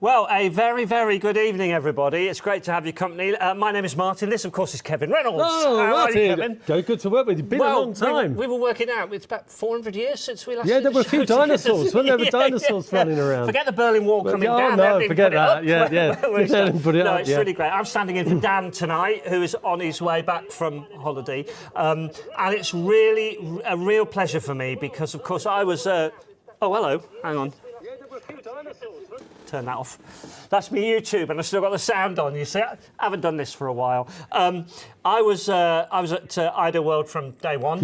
Well, a very, very good evening, everybody. It's great to have your company. My name is Martin. This, of course, is Kevin Reynolds. Oh, How Martin. are you, Kevin? Good to work with you. Been a long time. We were working out. It's about 400 years since we last Yeah, did there the were a few show dinosaurs. Weren't there were dinosaurs running around? Forget the Berlin Wall coming down. No, forget that. Yeah. Put it no, up, it's really great. I'm standing in for Dan tonight, who is on his way back from holiday. And it's really a real pleasure for me because, of course, I was... Oh, hello. Hang on. Yeah, there were a few dinosaurs. Turn that off. That's me YouTube, and I've still got the sound on. You see, I haven't done this for a while. I was at Ida World from day one.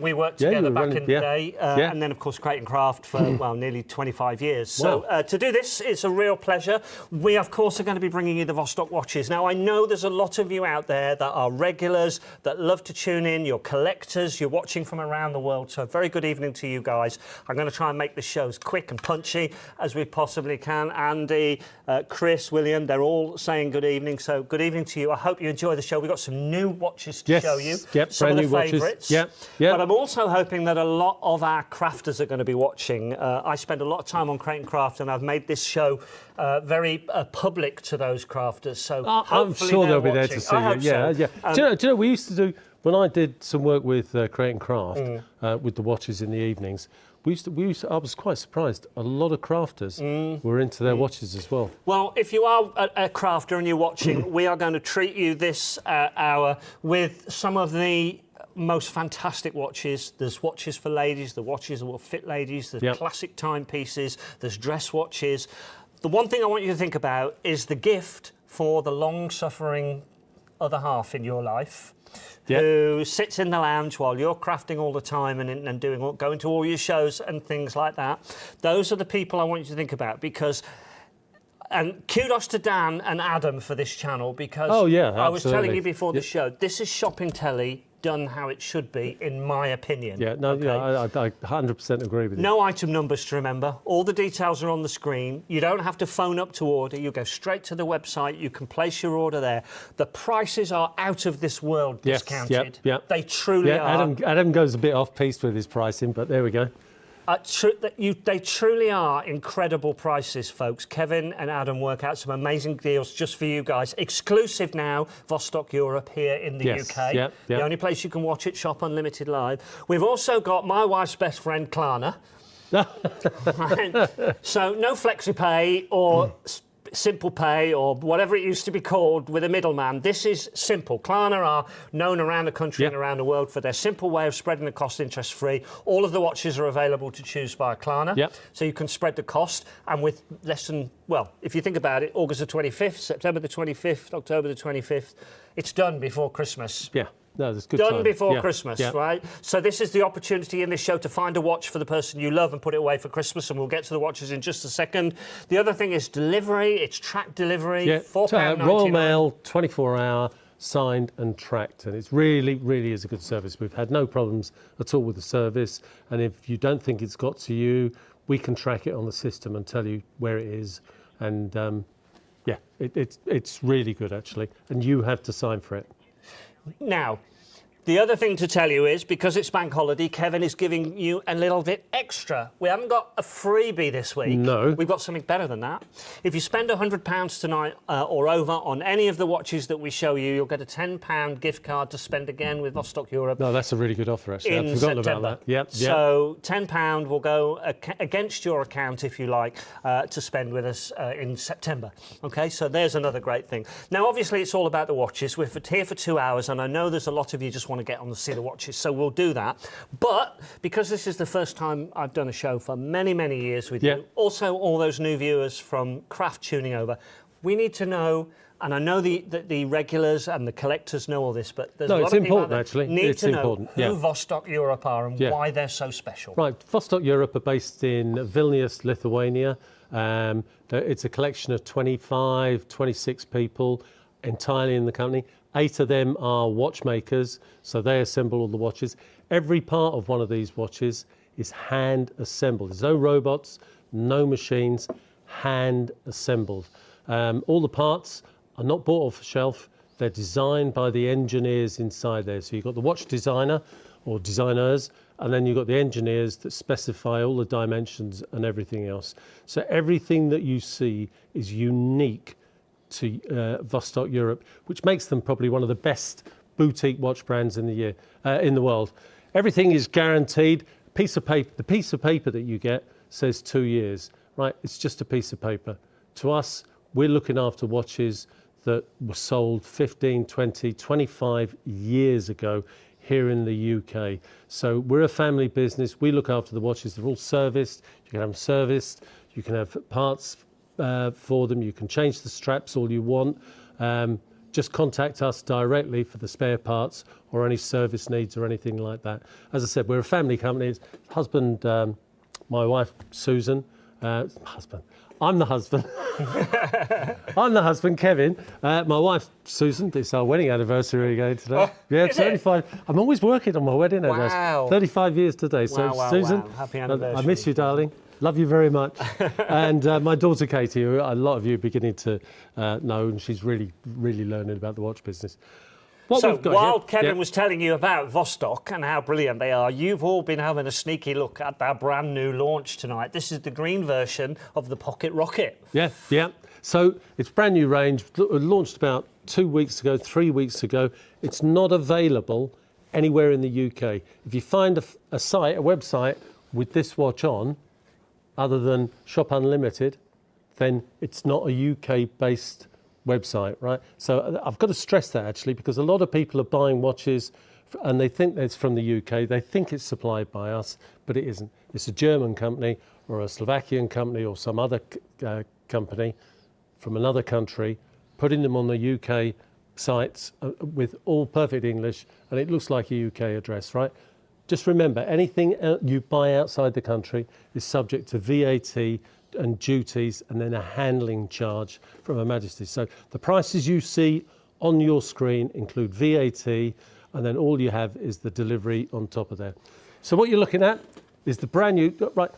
We worked together back in the day, and then of course Crate and Craft for nearly 25 years. So to do this, it's a real pleasure. We of course are going to be bringing you the Vostok watches. Now I know there's a lot of you out there that are regulars that love to tune in. You're collectors. You're watching from around the world. So very good evening to you guys. I'm going to try and make the shows quick and punchy as we possibly can. Andy, Chris, William, they're all saying good evening. So good evening to you. I hope you enjoy the show. We've got some new watches to show you. Some of the favourites. But I'm also hoping that a lot of our crafters are going to be watching. I spend a lot of time on Crate and Craft, and I've made this show very public to those crafters. So I'm sure they'll be there to see you. Do you know, we used to do, when I did some work with Crate and Craft, with the watches in the evenings, I was quite surprised. A lot of crafters were into their watches as well. Well, if you are a crafter and you're watching, we are going to treat you this hour with some of the most fantastic watches. There's watches for ladies, the watches that will fit ladies, there's classic timepieces, there's dress watches. The one thing I want you to think about is the gift for the long-suffering other half in your life. Who sits in the lounge while you're crafting all the time and going to all your shows and things like that. Those are the people I want you to think about because, and kudos to Dan and Adam for this channel because I was telling you before the show, this is shopping telly done how it should be, in my opinion. I 100% agree with you. No item numbers to remember. All the details are on the screen. You don't have to phone up to order. You go straight to the website. You can place your order there. The prices are out of this world discounted. They truly are. Adam goes a bit off-piste with his pricing, but there we go. They truly are incredible prices, folks. Kevin and Adam work out some amazing deals just for you guys. Exclusive now, Vostok-Europe here in the UK. The only place you can watch it, Shop Unlimited Live. We've also got my wife's best friend, Klarna. So no FlexiPay or Simple Pay or whatever it used to be called with a middleman. This is simple. Klarna are known around the country and around the world for their simple way of spreading the cost interest-free. All of the watches are available to choose via Klarna, so you can spread the cost. And with less than, well, if you think about it, August the 25th, September the 25th, October the 25th, it's done before Christmas. No, that's good. Done before Christmas, right? So this is the opportunity in this show to find a watch for the person you love and put it away for Christmas, and we'll get to the watches in just a second. The other thing is delivery. It's tracked delivery, £4.99. Royal Mail, 24-hour, signed and tracked, and it's really, really is a good service. We've had no problems at all with the service, and if you don't think it's got to you, we can track it on the system and tell you where it is, and it's really good actually, and you have to sign for it. Now, the other thing to tell you is, because it's bank holiday, Kevin is giving you a little bit extra. We haven't got a freebie this week. No. We've got something better than that. If you spend £100 tonight or over on any of the watches that we show you, you'll get a £10 gift card to spend again with Vostok-Europe. No, that's a really good offer, actually. I've forgotten about that. So £10 will go against your account, if you like, to spend with us in September. OK, so there's another great thing. Now, obviously, it's all about the watches. We're here for 2 hours, and I know there's a lot of you just want to get on to see the watches, so we'll do that. But because this is the first time I've done a show for many, many years with you, also all those new viewers from Craft tuning over, we need to know, and I know the regulars and the collectors know all this, but there's a lot of people that need to know who Vostok-Europe are and why they're so special. Right, Vostok-Europe are based in Vilnius, Lithuania. It's a collection of 25, 26 people entirely in the company. 8 of them are watchmakers, so they assemble all the watches. Every part of one of these watches is hand assembled. There's no robots, no machines, hand assembled. All the parts are not bought off the shelf. They're designed by the engineers inside there. So you've got the watch designer or designers, and then you've got the engineers that specify all the dimensions and everything else. So everything that you see is unique to Vostok-Europe, which makes them probably one of the best boutique watch brands in the world. Everything is guaranteed. The piece of paper that you get says 2 years, right? It's just a piece of paper. To us, we're looking after watches that were sold 15, 20, 25 years ago here in the UK. So we're a family business. We look after the watches. They're all serviced. You can have them serviced. You can have parts for them. You can change the straps all you want. Just contact us directly for the spare parts or any service needs or anything like that. As I said, we're a family company. It's husband, my wife, Susan. I'm the husband. I'm the husband, Kevin. My wife, Susan. It's our wedding anniversary again today. Oh, yeah, is 35. I'm always working on my wedding anniversary. Wow. 35 years today. So, Wow, Susan, wow. Happy anniversary. I miss you, darling. Love you very much. And my daughter, Katie, who a lot of you are beginning to know, and she's really, really learning about the watch business. So while Kevin was telling you about Vostok and how brilliant they are, you've all been having a sneaky look at their brand new launch tonight. This is the green version of the Pocket Rocket. Yeah. So it's brand new range, launched about 2 weeks ago, 3 weeks ago. It's not available anywhere in the UK. If you find a website with this watch on, other than Shop Unlimited, then it's not a UK-based website, right? So I've got to stress that actually, because a lot of people are buying watches and they think it's from the UK. They think it's supplied by us, but it isn't. It's a German company or a Slovakian company or some other company from another country, putting them on the UK sites with all perfect English, and it looks like a UK address, right? Just remember, anything you buy outside the country is subject to VAT and duties and then a handling charge from Her Majesty. So the prices you see on your screen include VAT, and then all you have is the delivery on top of that. So what you're looking at is the brand new, right,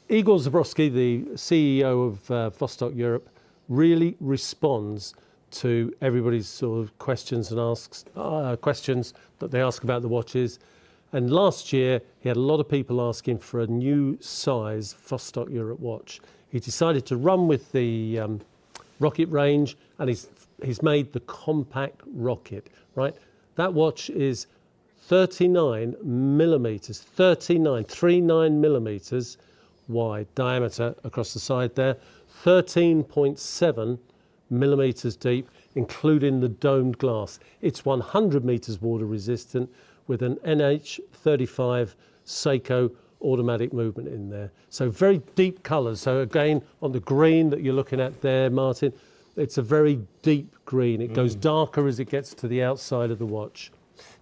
Igor Zabrowski, the CEO of Vostok-Europe, really responds to everybody's sort of questions and questions that they ask about the watches. And last year, he had a lot of people asking for a new size Vostok-Europe watch. He decided to run with the Rocket range, and he's made the compact Rocket, right? That watch is 39 millimeters wide diameter across the side there, 13.7 millimeters deep, including the domed glass. It's 100 meters water resistant, with an NH35 Seiko automatic movement in there. So very deep colours. So again, on the green that you're looking at there, Martin, it's a very deep green. It goes darker as it gets to the outside of the watch.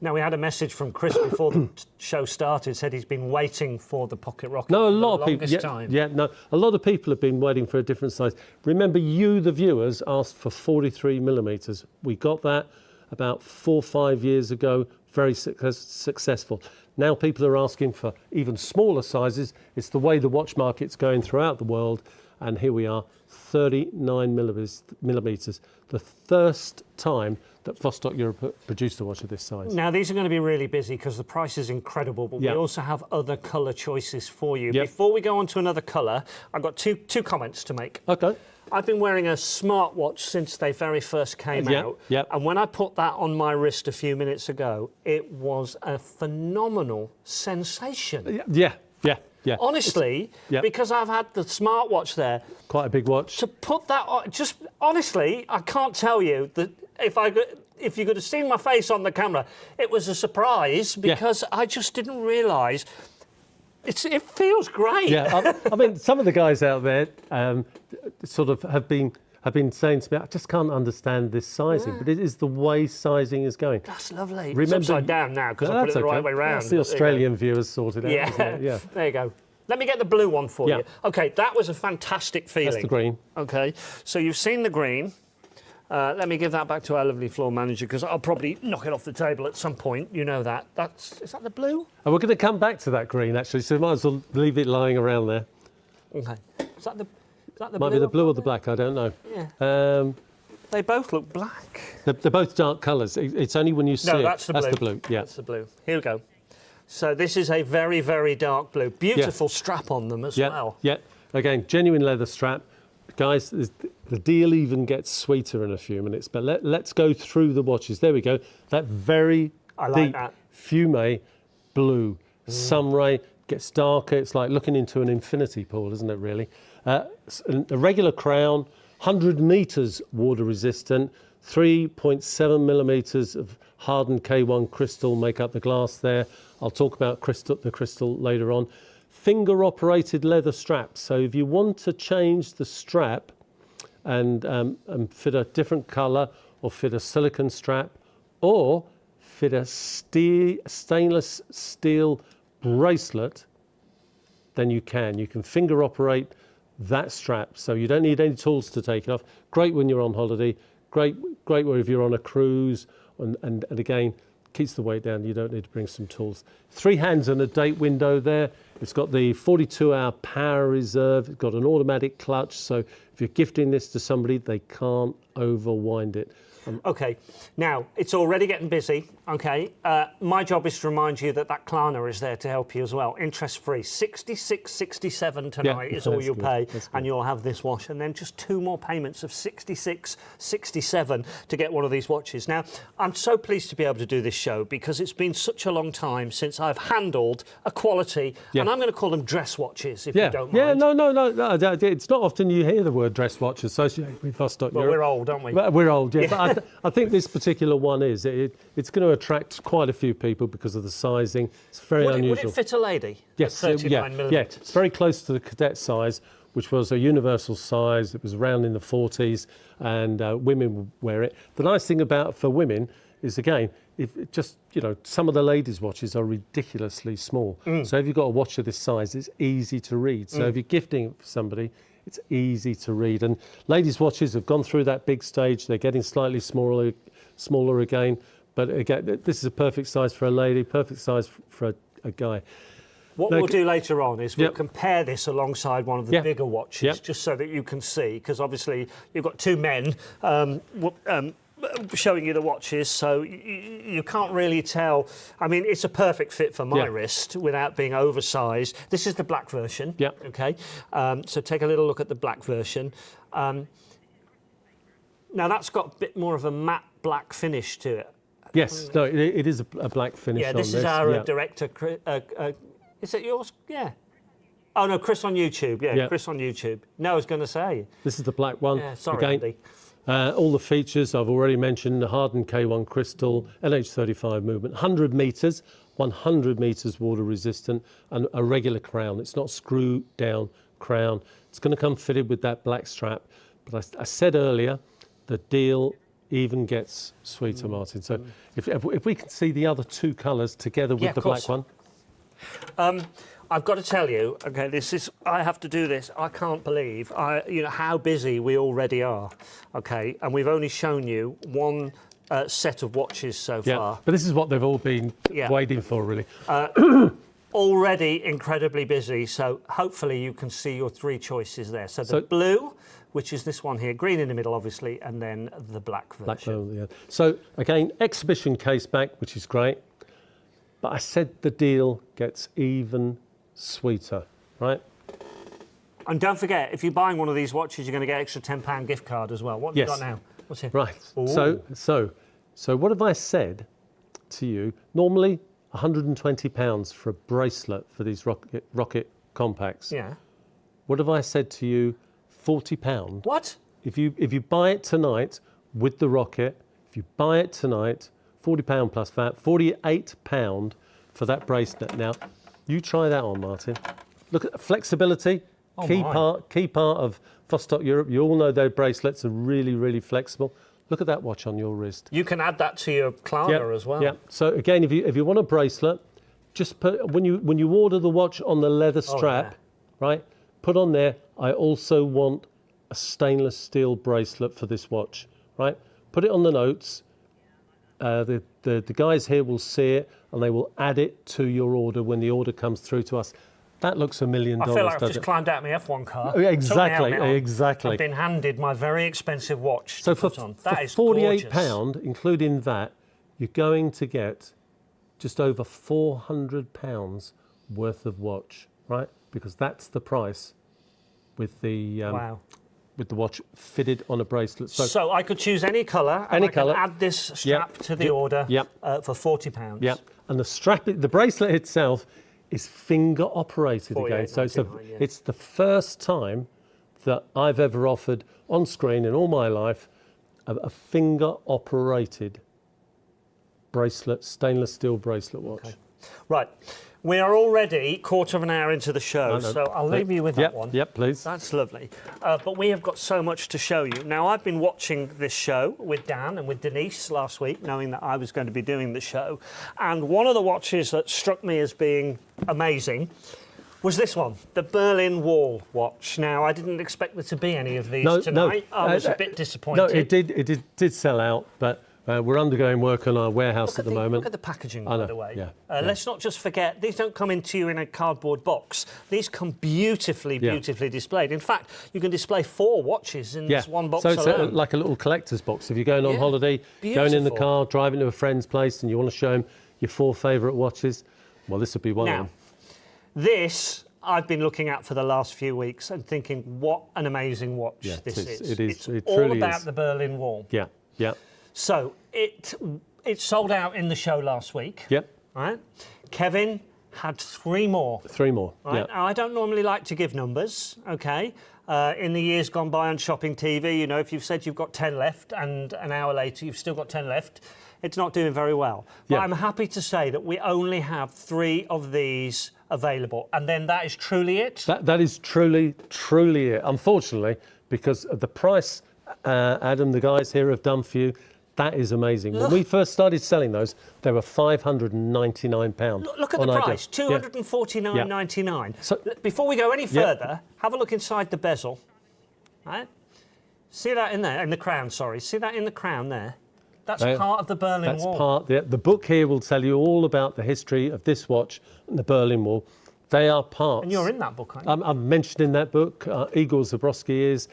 Now, we had a message from Chris before the show started, said he's been waiting for the Pocket Rocket no, a for lot the of people, longest time. A lot of people have been waiting for a different size. Remember, you, the viewers, asked for 43 millimeters. We got that about 4 or 5 years ago. Very successful. Now people are asking for even smaller sizes. It's the way the watch market's going throughout the world. And here we are, 39 millimeters. The first time that Vostok-Europe produced a watch of this size. Now, these are going to be really busy because the price is incredible, but we also have other colour choices for you. Before we go on to another colour, I've got two comments to make. Okay. I've been wearing a smartwatch since they very first came out. And when I put that on my wrist a few minutes ago, it was a phenomenal sensation. Yeah. Honestly, because I've had the smartwatch there. Quite a big watch. To put that on, just honestly, I can't tell you that if you could have seen my face on the camera, it was a surprise because I just didn't realise. It feels great. Yeah, I mean, some of the guys out there sort of have been saying to me, I just can't understand this sizing, but it is the way sizing is going. That's lovely. Remember, it's upside down now because I put it the right way round. That's the Australian viewers sorted out. Yeah, there you go. Let me get the blue one for you. Okay, that was a fantastic feeling. That's the green. Okay, so you've seen the green. Let me give that back to our lovely floor manager because I'll probably knock it off the table at some point. You know that. Is that the blue? And we're going to come back to that green actually, so we might as well leave it lying around there. Okay. Is that the Might blue be the blue or the black, I don't know. Yeah. They both look black. They're both dark colours. It's only when you see that's the blue. That's the blue, yeah. That's the blue. Here we go. So this is a very, very dark blue. Beautiful strap on them as well. Yeah, again, genuine leather strap. Guys, the deal even gets sweeter in a few minutes, but let's go through the watches. There we go. That very deep fume blue. Sunray gets darker. It's like looking into an infinity pool, isn't it, really? A regular crown, 100 metres water resistant, 3.7 millimetres of hardened K1 crystal make up the glass there. I'll talk about the crystal later on. Finger operated leather straps. So if you want to change the strap and fit a different colour, or fit a silicone strap, or fit a stainless steel bracelet, then you can finger operate that strap. So you don't need any tools to take it off. Great when you're on holiday. Great if you're on a cruise, and again, keeps the weight down. You don't need to bring some tools. 3 hands and a date window there. It's got the 42-hour power reserve. It's got an automatic clutch, so if you're gifting this to somebody, they can't overwind it. Okay, now it's already getting busy. Okay, my job is to remind you that Klarna is there to help you as well. Interest-free, 66.67 tonight is all you'll pay, and you'll have this watch, and then just 2 more payments of 66.67 to get one of these watches. Now, I'm so pleased to be able to do this show because it's been such a long time since I've handled a quality, and I'm going to call them dress watches, if you don't mind. No. It's not often you hear the word dress watch associated with Vostok-Europe. Well, we're old, aren't we? We're old, yeah. But I think this particular one is. It's going to attract quite a few people because of the sizing. It's very unusual. Would it fit a lady? Yes, 39 millimetres. It's very close to the cadet size, which was a universal size. It was around in the 40s, and women would wear it. The nice thing for women is, again, some of the ladies' watches are ridiculously small. So if you've got a watch of this size, it's easy to read. So if you're gifting it for somebody, it's easy to read. And ladies' watches have gone through that big stage. They're getting slightly smaller again. But again, this is a perfect size for a lady, perfect size for a guy. What we'll do later on is we'll compare this alongside one of the bigger watches, just so that you can see, because obviously you've got 2 men showing you the watches, so you can't really tell. I mean, it's a perfect fit for my wrist without being oversized. This is the black version. Yeah. Okay. So take a little look at the black version. Now that's got a bit more of a matte black finish to it. Yes. No, it is a black finish. Yeah. This is our director. Is it yours? Yeah. Oh no, Chris on YouTube. Yeah, Chris on YouTube. No, I was going to say. This is the black one. Yeah. Sorry, Andy. All the features I've already mentioned: the hardened K1 crystal, LH35 movement, 100 metres, 100 metres water resistant, and a regular crown. It's not screw down crown. It's going to come fitted with that black strap. But I said earlier, the deal even gets sweeter, Martin. So if we can see the other 2 colours together with the black one. I've got to tell you, okay, I have to do this. I can't believe, how busy we already are, okay? And we've only shown you one set of watches so far. But this is what they've all been waiting for, really. Already incredibly busy, so hopefully you can see your 3 choices there. So the blue, which is this one here, green in the middle, obviously, and then the black version. So, again, exhibition case back, which is great. But I said the deal gets even sweeter, right? And don't forget, if you're buying one of these watches, you're going to get extra £10 gift card as well. What have you got now? What's here? Right. So what have I said to you? Normally, £120 for a bracelet for these rocket compacts. Yeah. What have I said to you? £40. What? If you buy it tonight with the rocket, if you buy it tonight, £40 plus VAT, £48 for that bracelet. Now, you try that on, Martin. Look at flexibility, key part of Vostok-Europe. You all know their bracelets are really, really flexible. Look at that watch on your wrist. You can add that to your Klarna as well. Yeah. So again, if you want a bracelet, just put when you order the watch on the leather strap, right? Put on there. I also want a stainless steel bracelet for this watch, right? Put it on the notes. The guys here will see it and they will add it to your order when the order comes through to us. That looks $1 million. I feel like I've just climbed out of my F1 car. Exactly. I've been handed my very expensive watch. So for £48, including that, you're going to get just over £400 worth of watch, right? Because that's the price with the Wow. with the watch fitted on a bracelet. So I could choose any colour, and Any I can colour. add this strap to the order for £40. Yeah, and the bracelet itself is finger operated again. So £48.99, it's the first time that I've ever offered on screen in all my life a finger operated bracelet, stainless steel bracelet watch. Okay. Right, we are already quarter of an hour into the show, so I'll leave you with that one. Yep, please. That's lovely. But we have got so much to show you. Now, I've been watching this show with Dan and with Denise last week, knowing that I was going to be doing the show. And one of the watches that struck me as being amazing was this one, the Berlin Wall watch. Now, I didn't expect there to be any of these tonight. I was a bit disappointed. No, it did sell out, but we're undergoing work on our warehouse at the moment. Look at the packaging, by the way. Yeah, Let's not just forget, these don't come into you in a cardboard box. These come beautifully displayed. In fact, you can display 4 watches in this one box so it's alone. like a little collector's box. If you're going on holiday, going in the car, driving to a friend's place, and you want to show them your 4 favourite watches, well, this would be one of them. This I've been looking at for the last few weeks and thinking, what an amazing watch this is. It is. It's all about the Berlin Wall. Yeah, yeah. So it sold out in the show last week. Yep. Right. Kevin had 3 more. 3 more. Right. Yeah. Now, I don't normally like to give numbers. Okay. In the years gone by on shopping TV, you know, if you've said you've got 10 left and an hour later you've still got 10 left, it's not doing very well. But I'm happy to say that we only have 3 of these available, and then that is truly it. That is truly it. Unfortunately, because of the price Adam, the guys here have done for you, that is amazing. When we first started selling those, they were £599. Look at the price, £249.99. So, before we go any further, have a look inside the bezel. Right? See that in there, in the crown, sorry. See that in the crown there? That's part of the Berlin Wall. The book here will tell you all about the history of this watch and the Berlin Wall. They are parts. And you're in that book, aren't you? I'm mentioned in that book. Igor Zabrowski is.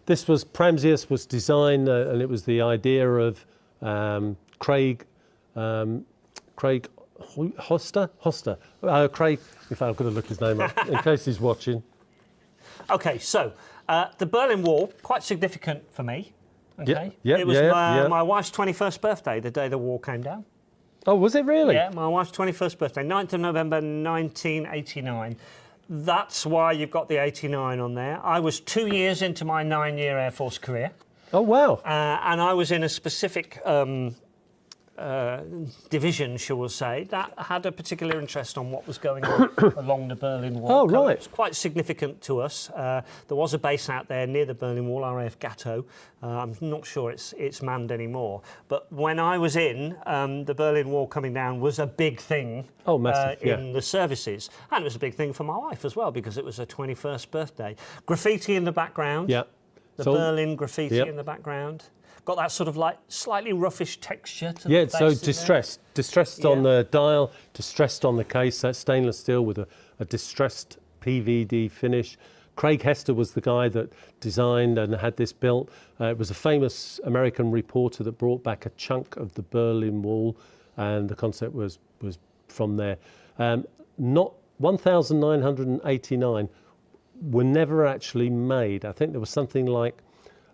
This was, Pramsius was designed, and it was the idea of Craig Hoster? Craig, in fact, I've got to look his name up in case he's watching. OK, so the Berlin Wall, quite significant for me. Okay. It was my wife's 21st birthday, the day the wall came down. Oh, was it really? Yeah, my wife's 21st birthday, 9th of November 1989. That's why you've got the 89 on there. I was 2 years into my 9-year Air Force career. Oh, wow. And I was in a specific division, shall we say, that had a particular interest on what was going on along the Berlin Wall. Oh, right. It was quite significant to us. There was a base out there near the Berlin Wall, RAF Gatto. I'm not sure it's manned anymore. But when I was in, the Berlin Wall coming down was a big thing in the services. And it was a big thing for my wife as well, because it was her 21st birthday. Graffiti in the background. Yeah. The Berlin graffiti in the background. Got that sort of like slightly roughish texture to the face. So distressed on the dial, distressed on the case. That's stainless steel with a distressed PVD finish. Craig Hester was the guy that designed and had this built. It was a famous American reporter that brought back a chunk of the Berlin Wall, and the concept was from there. Not 1,989 were never actually made. I think there was something like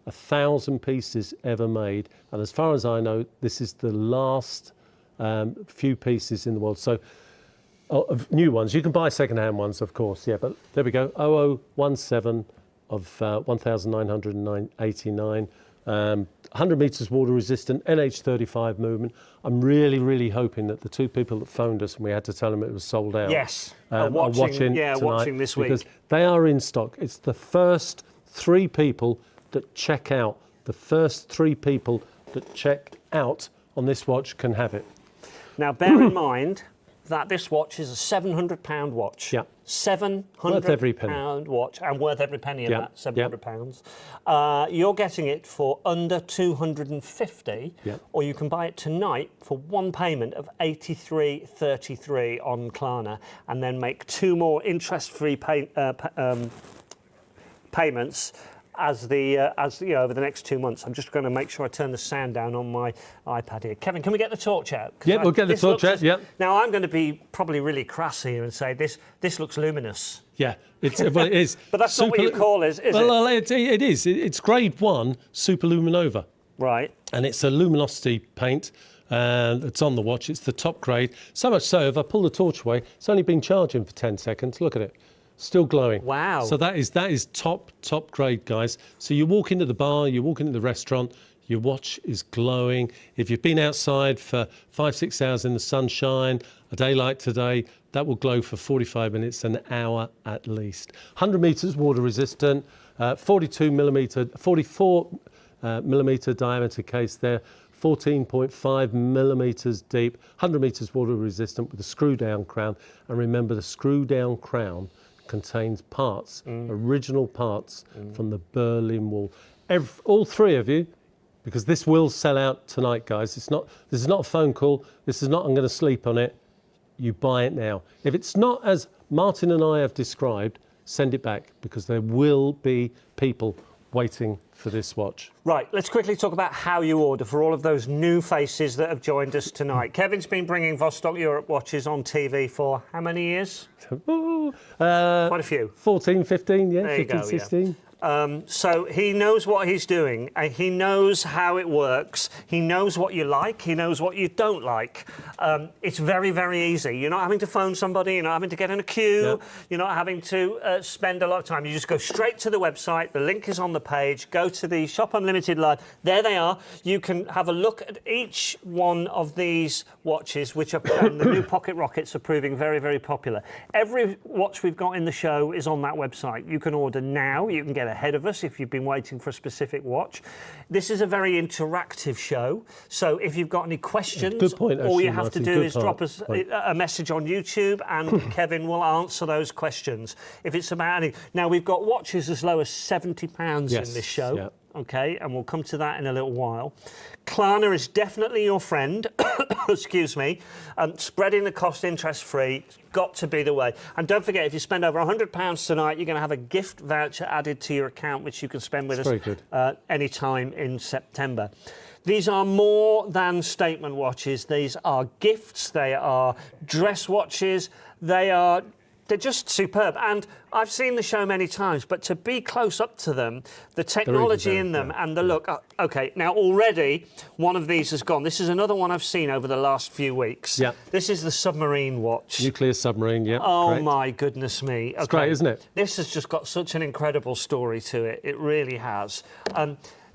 1,000 pieces ever made, and as far as I know, this is the last few pieces in the world. So, of new ones. You can buy second-hand ones, of course, but there we go, 0017 of 1,989. 100 metres water resistant, NH35 movement. I'm really hoping that the 2 people that phoned us and we had to tell them it was sold out. Yes, are watching tonight, watching this week. Because they are in stock. It's the first 3 people that check out. The first 3 people that check out on this watch can have it. Now, bear in mind that this watch is a £700 watch. Yeah. £700 watch, and worth every penny of that, £700. You're getting it for under $250, or you can buy it tonight for one payment of $83.33 on Klarna, and then make 2 more interest-free payments as you know, over the next 2 months. I'm just going to make sure I turn the sound down on my iPad here. Kevin, can we get the torch out? Yeah, we'll get the torch out. Yeah. Now I'm going to be probably really crass here and say this looks luminous. Yeah, well, it is. But that's not what you call it, is it? Well, it is. It's grade 1 superluminova. Right. And it's a luminosity paint. It's on the watch. It's the top grade. So much so, if I pull the torch away, it's only been charging for 10 seconds. Look at it. Still glowing. Wow. So that is top grade, guys. So you walk into the bar, you walk into the restaurant, your watch is glowing. If you've been outside for 5-6 hours in the sunshine, a day like today, that will glow for 45 minutes, an hour at least. 100 meters water resistant, 44 millimeter diameter case there, 14.5 millimeters deep, 100 meters water resistant with a screw down crown. And remember, the screw down crown contains parts, original parts from the Berlin Wall. All three of you, because this will sell out tonight, guys. This is not a phone call. This is not, I'm going to sleep on it. You buy it now. If it's not as Martin and I have described, send it back, because there will be people waiting for this watch. Right, let's quickly talk about how you order for all of those new faces that have joined us tonight. Kevin's been bringing Vostok-Europe watches on TV for how many years? Quite a few. 14, 15, yeah, there 15, you go, 16. Yeah. So he knows what he's doing, and he knows how it works. He knows what you like. He knows what you don't like. It's very, very easy. You're not having to phone somebody. You're not having to get in a queue. Yep. You're not having to spend a lot of time. You just go straight to the website. The link is on the page. Go to the Shop Unlimited Live. There they are. You can have a look at each one of these watches, which are the new pocket rockets are proving very, very popular. Every watch we've got in the show is on that website. You can order now. You can get ahead of us if you've been waiting for a specific watch. This is a very interactive show, so if you've got any questions, good point, all you actually, have to Martin. do Good is drop us a message on YouTube, and Kevin will answer those questions. If it's about any... Now, we've got watches as low as £70 Yes, in this show. yeah. Okay, and we'll come to that in a little while. Klarna is definitely your friend. Excuse me. Spreading the cost interest-free, got to be the way. And don't forget, if you spend over £100 tonight, you're going to have a gift voucher added to your account, which you can spend with That's us very good. any time in September. These are more than statement watches. These are gifts. They are dress watches. They're just superb. And I've seen the show many times, but to be close up to them, the technology in them and the look... OK, now already one of these has gone. This is another one I've seen over the last few weeks. Yeah. This is the submarine watch. Nuclear submarine, yeah. Oh, correct. my goodness me. It's great, isn't it? This has just got such an incredible story to it. It really has.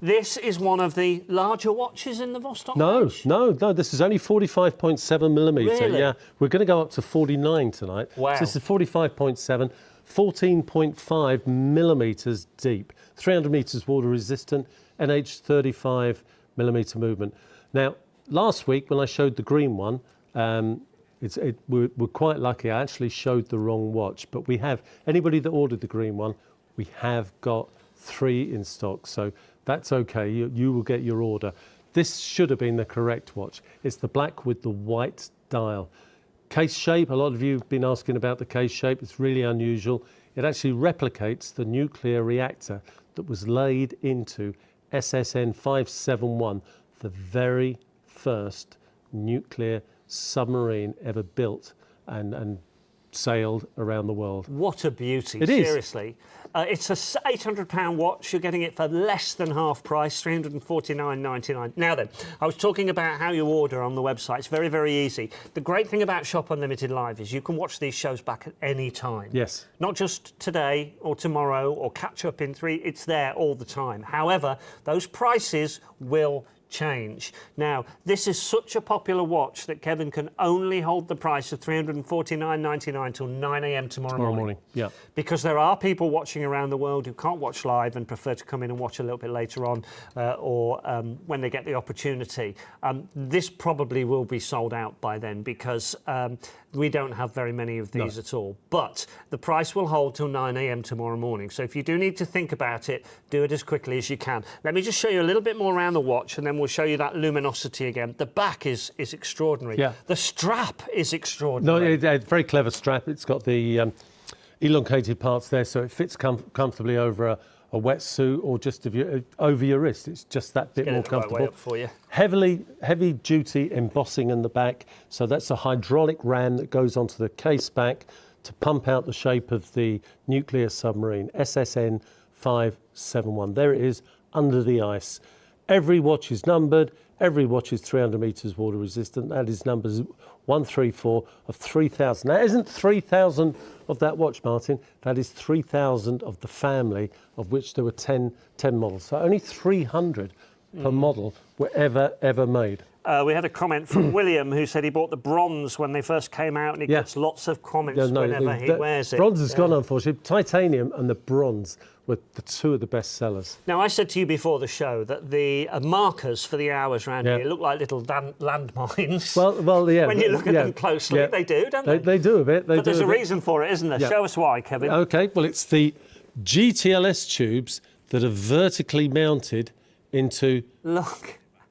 This is one of the larger watches in the Vostok watch? No, this is only 45.7 millimetre. Really? Yeah, we're going to go up to 49 tonight. Wow. So this is 45.7, 14.5 millimetres deep, 300 metres water resistant, NH35 millimetre movement. Now, last week when I showed the green one, we're quite lucky. I actually showed the wrong watch, but we have, anybody that ordered the green one, we have got 3 in stock. So that's okay, you will get your order. This should have been the correct watch. It's the black with the white dial. Case shape, a lot of you have been asking about the case shape. It's really unusual. It actually replicates the nuclear reactor that was laid into SSN 571, the very first nuclear submarine ever built and sailed around the world. What a beauty, it seriously. It's a £800 watch. You're getting it for less than half price, $349.99. Now then, I was talking about how you order on the website. It's very, very easy. The great thing about Shop Unlimited Live is you can watch these shows back at any time. Yes. Not just today or tomorrow or catch up in 3. It's there all the time. However, those prices will change. Now, this is such a popular watch that Kevin can only hold the price of $349.99 till 9 a.m. tomorrow morning. Yeah. Because there are people watching around the world who can't watch live and prefer to come in and watch a little bit later on or when they get the opportunity. This probably will be sold out by then because we don't have very many of these at all. But the price will hold till 9 a.m. tomorrow morning. So if you do need to think about it, do it as quickly as you can. Let me just show you a little bit more around the watch and then we'll show you that luminosity again. The back is extraordinary. Yeah. The strap is extraordinary. No, it's a very clever strap. It's got the elongated parts there, so it fits comfortably over a wetsuit or just over your wrist. It's just that bit Get more it the right comfortable. way up for you. Heavy duty embossing in the back. So that's a hydraulic ram that goes onto the case back to pump out the shape of the nuclear submarine, SSN 571. There it is, under the ice. Every watch is numbered. Every watch is 300 metres water resistant. That is numbers 134 of 3,000. That isn't 3,000 of that watch, Martin. That is 3,000 of the family, of which there were 10 models. So only 300 per model were ever made. We had a comment from William who said he bought the bronze when they first came out, and he gets lots of comments whenever he wears it. Bronze has gone, unfortunately. Titanium and the bronze were the two of the best sellers. Now, I said to you before the show that the markers for the hours around here look like little landmines. Well, yeah. When you look at them closely, they do, don't they? They do a bit. But there's a reason for it, isn't there? Yeah. Show us why, Kevin. Okay, well, it's the GTLS tubes that are vertically mounted into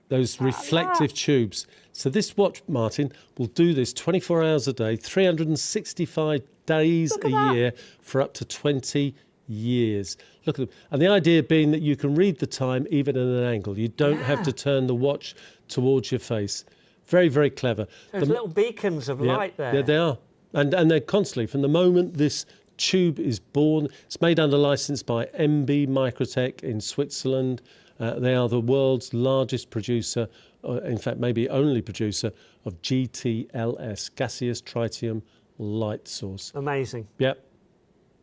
those reflective tubes. So this watch, Martin, will do this 24 hours a day, 365 days a year for up to 20 years. Look at them. And the idea being that you can read the time even at an angle. You don't have to turn the watch towards your face. Very, very clever. There's little beacons of light there. Yeah, they are. And they're constantly, from the moment this tube is born, it's made under license by MB Microtech in Switzerland. They are the world's largest producer, in fact, maybe only producer, of GTLS, gaseous tritium light source. Amazing. Yep.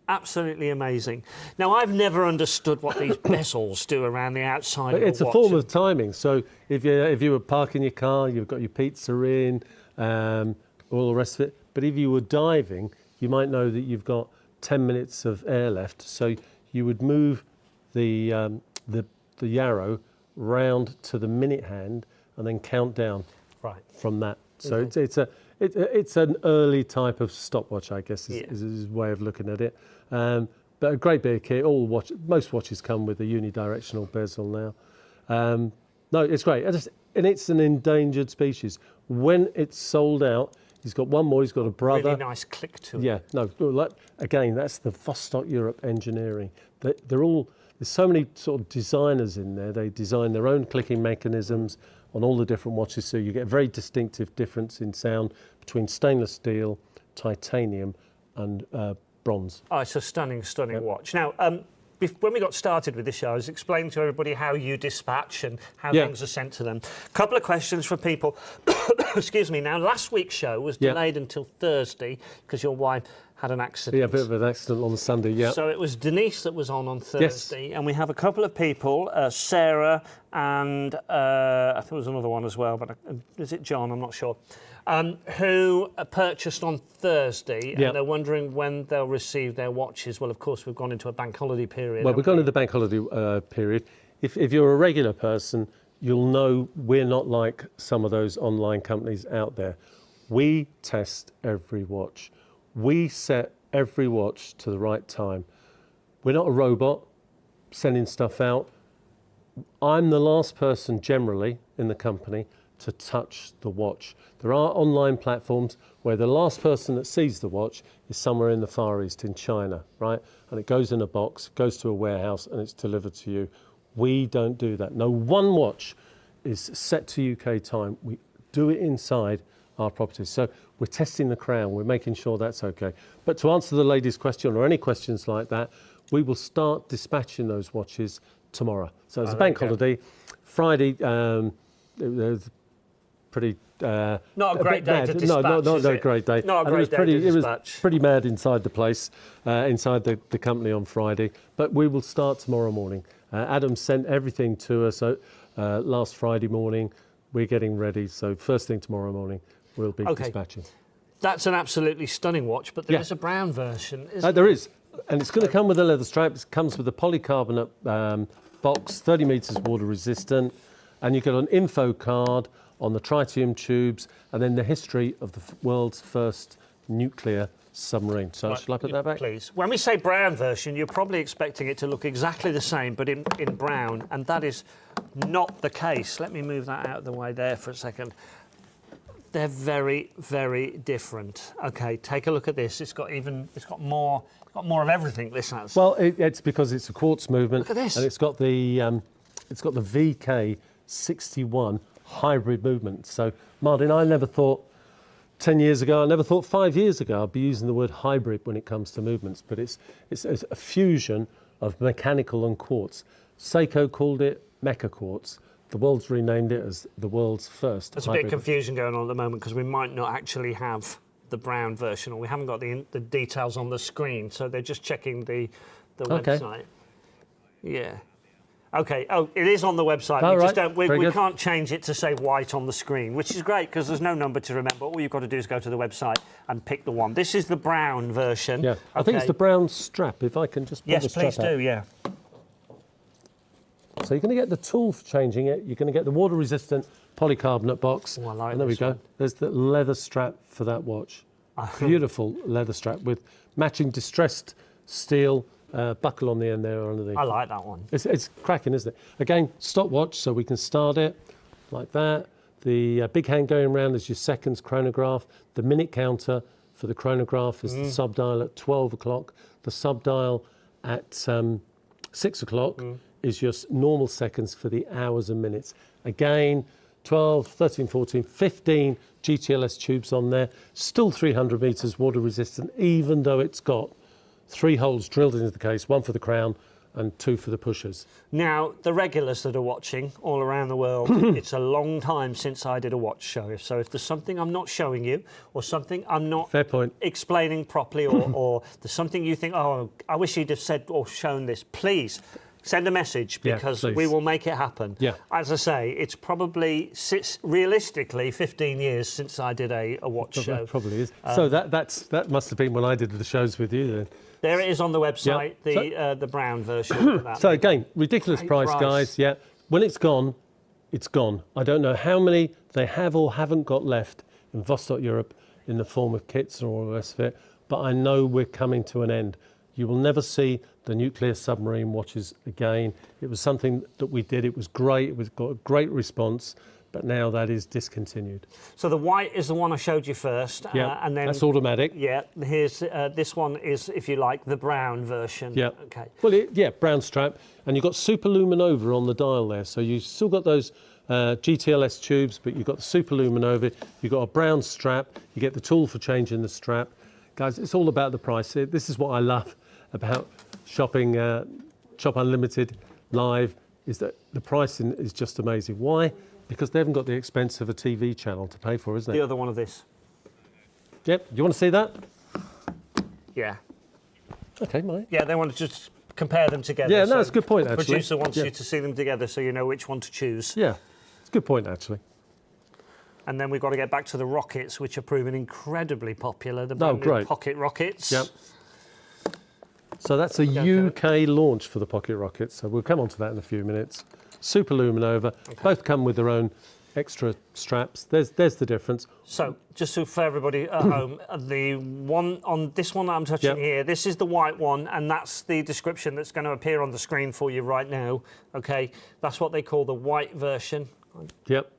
Absolutely amazing. Now, I've never understood what these bezels do around the outside of a watch. It's a form of timing. So if you were parking your car, you've got your pizza in, all the rest of it. But if you were diving, you might know that you've got 10 minutes of air left. So you would move the yarrow round to the minute hand and then count down from that. So it's an early type of stopwatch, I guess, is a way of looking at it. But a great bit of kit. Most watches come with a unidirectional bezel now. No, it's great. And it's an endangered species. When it's sold out, he's got one more. He's got a brother. Really nice click to it. Yeah. No. Again, that's the Vostok-Europe engineering. They're all. There's so many sort of designers in there. They design their own clicking mechanisms on all the different watches, so you get a very distinctive difference in sound between stainless steel, titanium, and bronze. Oh, it's a stunning watch. Now, when we got started with this show, I was explaining to everybody how you dispatch and how things are sent to them. A couple of questions for people. Excuse me. Now, last week's show was delayed until Thursday because your wife had an accident. Yeah, a bit of an accident on the Sunday, yeah. So it was Denise that was on Thursday, and we have a couple of people, Sarah and I think there was another one as well, but is it John? I'm not sure. Who purchased on Thursday, and they're wondering when they'll receive their watches. Well, of course, we've gone into a bank holiday period. Well, we've gone into the bank holiday period. If you're a regular person, you'll know we're not like some of those online companies out there. We test every watch. We set every watch to the right time. We're not a robot sending stuff out. I'm the last person generally in the company to touch the watch. There are online platforms where the last person that sees the watch is somewhere in the Far East, in China, right? And it goes in a box, goes to a warehouse, and it's delivered to you. We don't do that. No one watch is set to UK time. We do it inside our properties. So we're testing the crown. We're making sure that's okay. But to answer the lady's question or any questions like that, we will start dispatching those watches tomorrow. So it's a bank holiday. Friday, it was pretty... not a great day to dispatch, not a great day. Not a great day to dispatch. It was pretty mad inside the place, inside the company on Friday. But we will start tomorrow morning. Adam sent everything to us last Friday morning. We're getting ready. So first thing tomorrow morning, we'll be dispatching. That's an absolutely stunning watch, but there is a brown version, isn't there? There is. And it's going to come with a leather strap. It comes with a polycarbonate box, 30 metres water resistant. And you get an info card on the tritium tubes and then the history of the world's first nuclear submarine. So shall I put that back? Please. When we say brown version, you're probably expecting it to look exactly the same, but in brown, and that is not the case. Let me move that out of the way there for a second. they're very, very different. Okay, take a look at this. It's got more of everything. This has. Well, it's because it's a quartz movement. Look at this. And it's got the VK61 hybrid movement. So, Martin, I never thought 10 years ago, I never thought 5 years ago I'd be using the word hybrid when it comes to movements, but it's a fusion of mechanical and quartz. Seiko called it Mecha Quartz. The world's renamed it as the world's first. There's a bit of confusion going on at the moment because we might not actually have the brown version, or we haven't got the details on the screen, so they're just checking the website. Yeah. Okay. Oh, it is on the website. Oh, we right. we can't change it to say white on the screen, which is great because there's no number to remember. All you've got to do is go to the website and pick the one. This is the brown version. Yeah. Okay. I think it's the brown strap. If I can just pull the strap please do. Yeah. So you're going to get the tool for changing it. You're going to get the water-resistant polycarbonate box. Oh, I like and there we this go. one. There's the leather strap for that watch. Beautiful leather strap with matching distressed steel buckle on the end there underneath. I like that one. It's cracking, isn't it? Again, stopwatch, so we can start it like that. The big hand going around is your seconds chronograph. The minute counter for the chronograph is the sub-dial at 12 o'clock. The sub-dial at 6 o'clock is your normal seconds for the hours and minutes. Again, 12, 13, 14, 15 GTLS tubes on there. Still 300 metres water resistant, even though it's got 3 holes drilled into the case, 1 for the crown and 2 for the pushers. Now, the regulars that are watching all around the world, it's a long time since I did a watch show. So if there's something I'm not showing you or something I'm not explaining properly or there's something you think, oh, I wish you'd have said or shown this, please send a message because we will make it happen. Yeah. As I say, it's probably realistically 15 years since I did a watch show. Probably is. So that must have been when I did the shows with you then. There it is on the website, the brown version. So again, ridiculous price, guys. Yeah, when it's gone, it's gone. I don't know how many they have or haven't got left in Vostok-Europe in the form of kits or all the rest of it, but I know we're coming to an end. You will never see the nuclear submarine watches again. It was something that we did. It was great. It got a great response. But now that is discontinued. So the white is the one I showed you first. Yeah, and then that's automatic. Yeah, here's this one is, if you like, the brown version. Yeah. Okay. Well, brown strap. And you've got Super Luminova on the dial there. So you've still got those GTLS tubes, but you've got the Super Luminova. You've got a brown strap. You get the tool for changing the strap. Guys, it's all about the price. This is what I love about shopping Shop Unlimited live, is that the pricing is just amazing. Why? Because they haven't got the expense of a TV channel to pay for, isn't it? The other one of this. Yep. You want to see that? Yeah. Okay, mate. Yeah, they want to just compare them together. Yeah, no, it's a good point, actually. The producer wants you to see them together so you know which one to choose. Yeah, it's a good point, actually. And then we've got to get back to the rockets, which are proving incredibly popular. The great. pocket rockets. Yep. So that's a UK launch for the pocket rockets. So we'll come on to that in a few minutes. Super Luminova. Okay. Both come with their own extra straps. There's the difference. So just for everybody at home, the one on this one that I'm touching here, this is the white one, and that's the description that's going to appear on the screen for you right now. Okay, that's what they call the white version. Yep.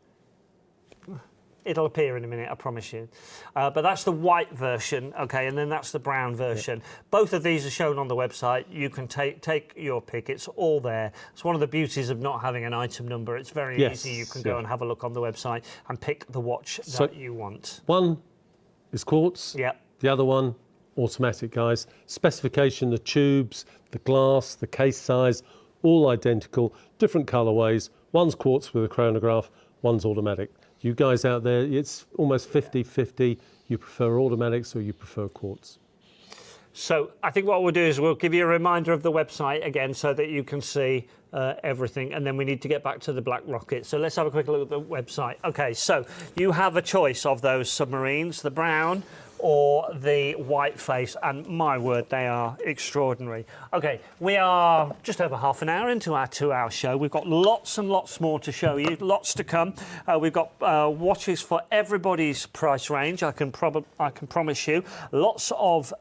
It'll appear in a minute, I promise you. But that's the white version, okay, and then that's the brown version. Both of these are shown on the website. You can take your pick. It's all there. It's one of the beauties of not having an item number. It's very easy. You can go and have a look on the website and pick the watch that you want. One is quartz. Yep. The other one, automatic, guys. Specification, the tubes, the glass, the case size, all identical, different colorways. One's quartz with a chronograph, one's automatic. You guys out there, it's almost 50-50. You prefer automatics or you prefer quartz? So I think what we'll do is we'll give you a reminder of the website again so that you can see everything, and then we need to get back to the black rocket. So let's have a quick look at the website. Okay, so you have a choice of those submarines, the brown or the white face, and my word, they are extraordinary. Okay, we are just over half an hour into our 2-hour show. We've got lots and lots more to show you, lots to come. We've got watches for everybody's price range, I can promise you. Lots of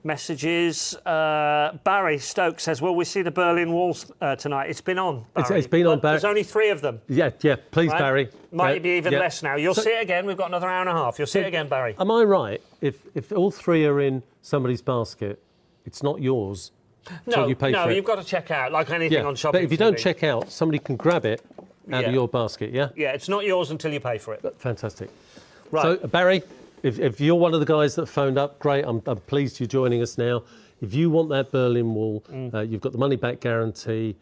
messages. Barry Stokes says, will we see the Berlin Walls tonight? It's been on, Barry. It's been on, Barry. There's only 3 of them. Yeah, please, right? Barry. Might be even less now. You'll see it again. We've got another hour and a half. You'll see it again, Barry. Am I right? If all 3 are in somebody's basket, it's not yours until you pay for it? No, you've got to check out, like anything on shopping. But if you don't check out, somebody can grab it out of your basket, yeah? Yeah, it's not yours until you pay for it. Fantastic. Right. So, Barry, if you're one of the guys that phoned up, great, I'm pleased you're joining us now. If you want that Berlin Wall, you've got the money-back guarantee.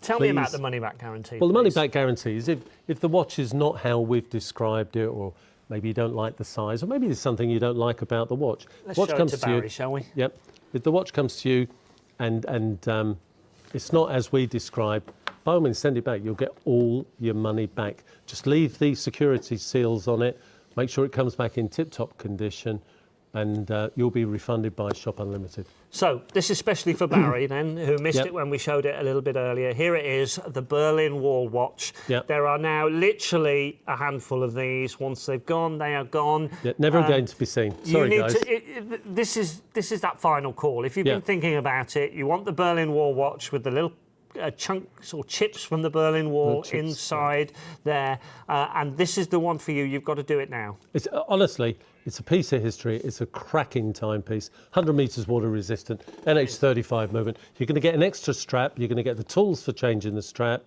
Tell me about the money-back guarantee. Well, the money-back guarantee is if the watch is not how we've described it, or maybe you don't like the size, or maybe there's something you don't like about the watch. Let's watch show comes it to Barry, shall we? Yep. If the watch comes to you and it's not as we described, by all means, send it back. You'll get all your money back. Just leave the security seals on it. Make sure it comes back in tip-top condition, and you'll be refunded by Shop Unlimited. So this is especially for Barry then, who missed it when we showed it a little bit earlier. Here it is, the Berlin Wall watch. Yep. There are now literally a handful of these. Once they've gone, they are gone. Never again to be seen. Sorry, guys. This is that final call. If you've been thinking about it, you want the Berlin Wall watch with the little chunks or chips from the Berlin Wall inside there, and this is the one for you. You've got to do it now. It's honestly, it's a piece of history. It's a cracking timepiece, 100 metres water resistant, NH35 movement. You're going to get an extra strap. You're going to get the tools for changing the strap.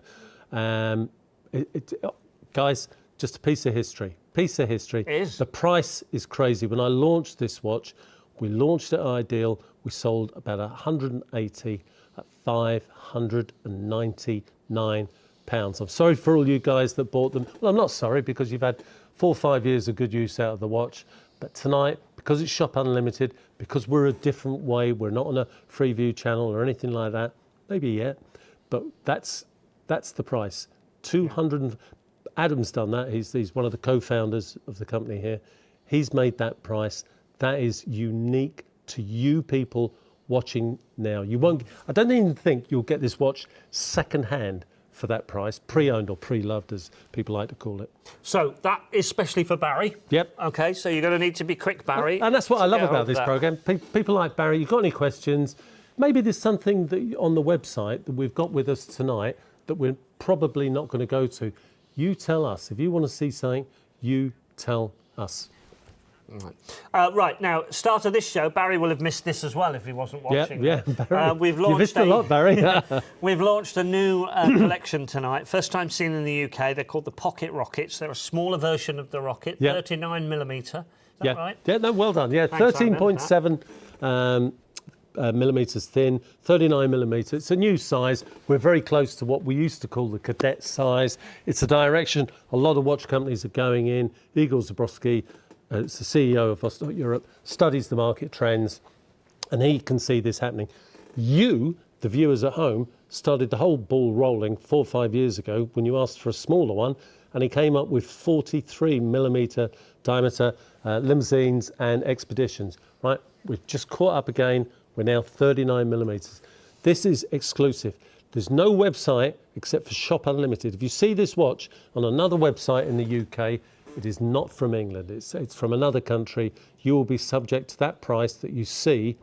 Guys, just a piece of history. Piece of history. It is. The price is crazy. When I launched this watch, we launched it at Ideal. We sold about 180 at £599. I'm sorry for all you guys that bought them. Well, I'm not sorry, because you've had 4 or 5 years of good use out of the watch. But tonight, because it's Shop Unlimited, because we're a different way, we're not on a free view channel or anything like that, maybe yet, but that's the price. 200. Adam's done that. He's one of the co-founders of the company here. He's made that price. That is unique to you people watching now. You won't. I don't even think you'll get this watch second-hand for that price, pre-owned or pre-loved, as people like to call it. So that is especially for Barry. Yep. Okay, so you're going to need to be quick, Barry. And that's what I love about this programme. People like Barry, you've got any questions? Maybe there's something that on the website that we've got with us tonight that we're probably not going to go to. You tell us. If you want to see something, you tell us. Right, now, start of this show, Barry will have missed this as well if he wasn't watching. Yeah, Barry. We've launched you missed a lot, Barry. We've launched a new collection tonight. First time seen in the UK. They're called the Pocket Rockets. They're a smaller version of the Rocket, 39mm. Is that right? Yeah, no, well done. Yeah, 13.7 millimetres thin, 39mm. It's a new size. We're very close to what we used to call the cadet size. It's a direction a lot of watch companies are going in. Igor Zabrowski, it's the CEO of Vostok-Europe, studies the market trends, and he can see this happening. You, the viewers at home, started the whole ball rolling 4 or 5 years ago when you asked for a smaller one, and he came up with 43mm diameter limousines and expeditions. Right, we've just caught up again. We're now 39mm. This is exclusive. There's no website except for Shop Unlimited. If you see this watch on another website in the UK, it is not from England. It's from another country. You will be subject to that price that you see,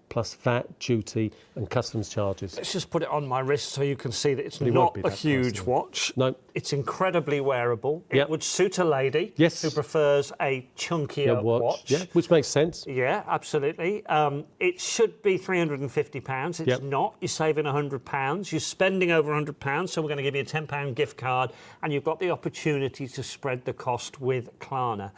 plus VAT, duty, and customs charges. Let's just put it on my wrist so you can see that it's not a huge watch. No. It's incredibly wearable. It would suit a lady who prefers a chunkier watch. Yeah, which makes sense. Yeah, absolutely. It should be £350. It's not. You're saving £100. You're spending over £100, so we're going to give you a £10 gift card, and you've got the opportunity to spread the cost with Klarna.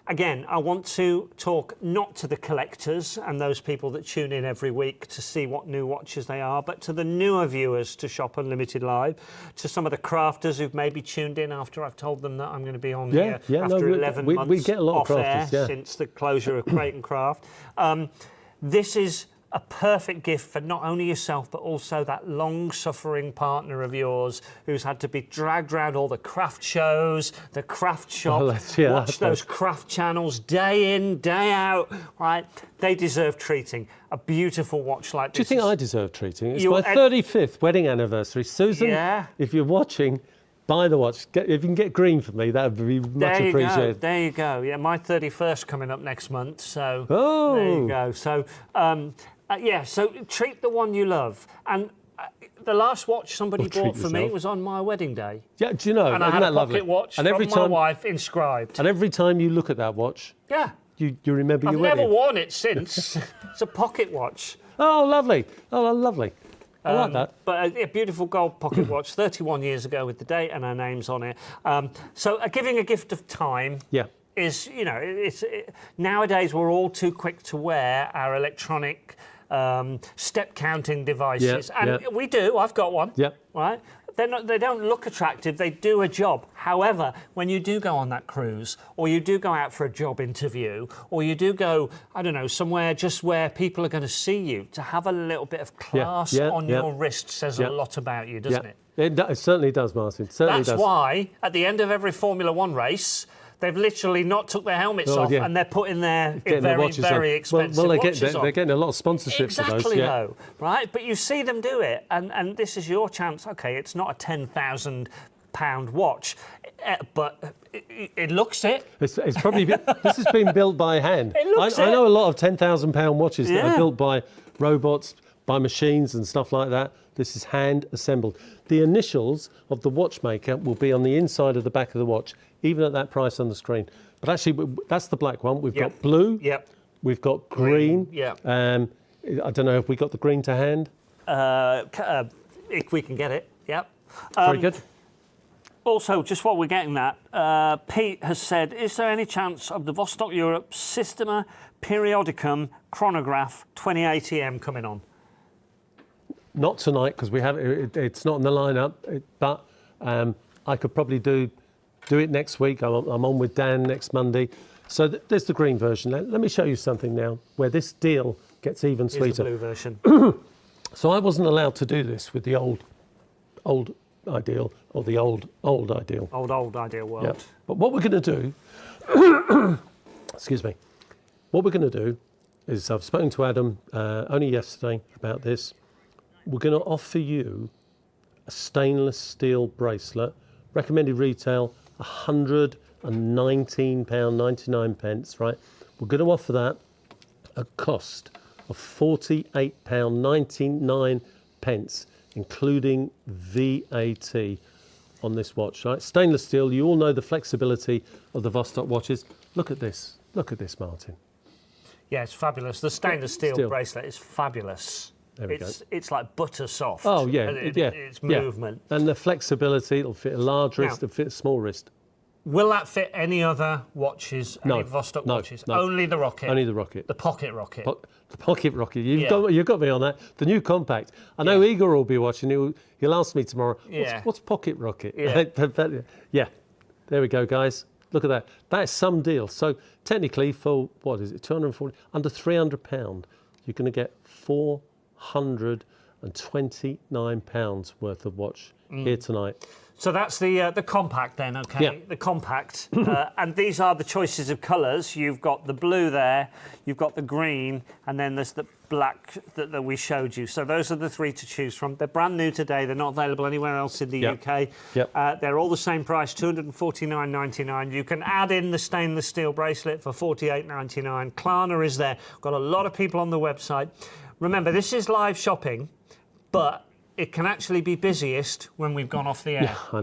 Again, I want to talk not to the collectors and those people that tune in every week to see what new watches they are, but to the newer viewers to Shop Unlimited Live, to some of the crafters who've maybe tuned in after I've told them that I'm going to be on here after 11 months we get a lot off of crafters, air since the closure of Crate and Craft. This is a perfect gift for not only yourself, but also that long-suffering partner of yours who's had to be dragged around all the craft shows, the craft shop, watch those craft channels day in, day out, right? They deserve treating. A beautiful watch like this. Do you think I deserve treating? It's my 35th wedding anniversary. Susan, if you're watching, buy the watch. If you can get green for me, that would be much appreciated. There you go. Yeah, my 31st coming up next month. So Oh. there you go. So yeah, so treat the one you love. And the last watch somebody treat bought for me yourself. was on my wedding day. Yeah, do you know? And I isn't had a that lovely? pocket watch And from every my time, wife inscribed. and every time you look at that watch, Yeah. you remember I've your never wedding. worn it since. It's a pocket watch. Oh, lovely. Oh, lovely. I like that. But a beautiful gold pocket watch, 31 years ago with the date and our names on it. So giving a gift of time Yeah. is, nowadays we're all too quick to wear our electronic step counting devices. Yeah, And yeah. we do, I've got one. Yeah. Right? They don't look attractive, they do a job. However, when you do go on that cruise, or you do go out for a job interview, or you do go, I don't know, somewhere just where people are going to see you, to have a little bit of class on your wrist says a lot about you, doesn't it? It certainly does, Martin. Certainly That's does. why, at the end of every Formula One race, they've literally not took their helmets off and they're putting their Getting their very, watches very on. expensive watches on. They're getting a lot of sponsorships Exactly, for those. Yeah. though, right? But you see them do it, and this is your chance. Okay, it's not a £10,000 watch, but it looks it. It's probably this has been built by hand. It looks I know a lot of £10,000 watches that are Yeah. built by robots, by machines and stuff like that. This is hand assembled. The initials of the watchmaker will be on the inside of the back of the watch, even at that price on the screen. But actually, that's the black one. We've got blue. Yep. We've got green. Yep. I don't know if we got the green to hand. If we can get it. Yep. Very good. Also, just while we're getting that, Pete has said, is there any chance of the Vostok-Europe Systema Periodicum chronograph 28 EM coming on? Not tonight because we have it's not in the lineup. But I could probably do it next week. I'm on with Dan next Monday. So there's the green version. Let me show you something now where this deal gets even Here's sweeter. the blue version. So I wasn't allowed to do this with the old ideal or the old ideal. Old ideal world. Yeah. But what we're going to do, excuse me, what we're going to do is I've spoken to Adam only yesterday about this. We're going to offer you a stainless steel bracelet, recommended retail £119.99, right? We're going to offer that a cost of £48.99, including VAT on this watch, right? Stainless steel, you all know the flexibility of the Vostok watches. Look at this, Martin. Yeah, it's fabulous. The stainless steel bracelet is fabulous. There we go. It's like butter soft. Oh, yeah, It's movement. And the flexibility, it'll fit a large wrist, it'll fit a small wrist. Will that fit any other watches, any Vostok watches? No. Only the Rocket? Only the Rocket. The Pocket Rocket? The Pocket Rocket. You've got me on that. The new compact. I know Igor will be watching. He'll ask me tomorrow, what's Pocket Rocket? Yeah. Yeah. There we go, guys. Look at that. That is some deal. So technically for, what is it, 240, under £300, you're going to get £429 worth of watch here tonight. So that's the compact then, okay? Yeah. The compact. And these are the choices of colours. You've got the blue there, you've got the green, and then there's the black that we showed you. So those are the three to choose from. They're brand new today. They're not available anywhere else in the UK. Yep. They're all the same price, £249.99. You can add in the stainless steel bracelet for £48.99. Klarna is there. Got a lot of people on the website. Remember, this is live shopping, but it can actually be busiest when we've gone off the air. Yeah, I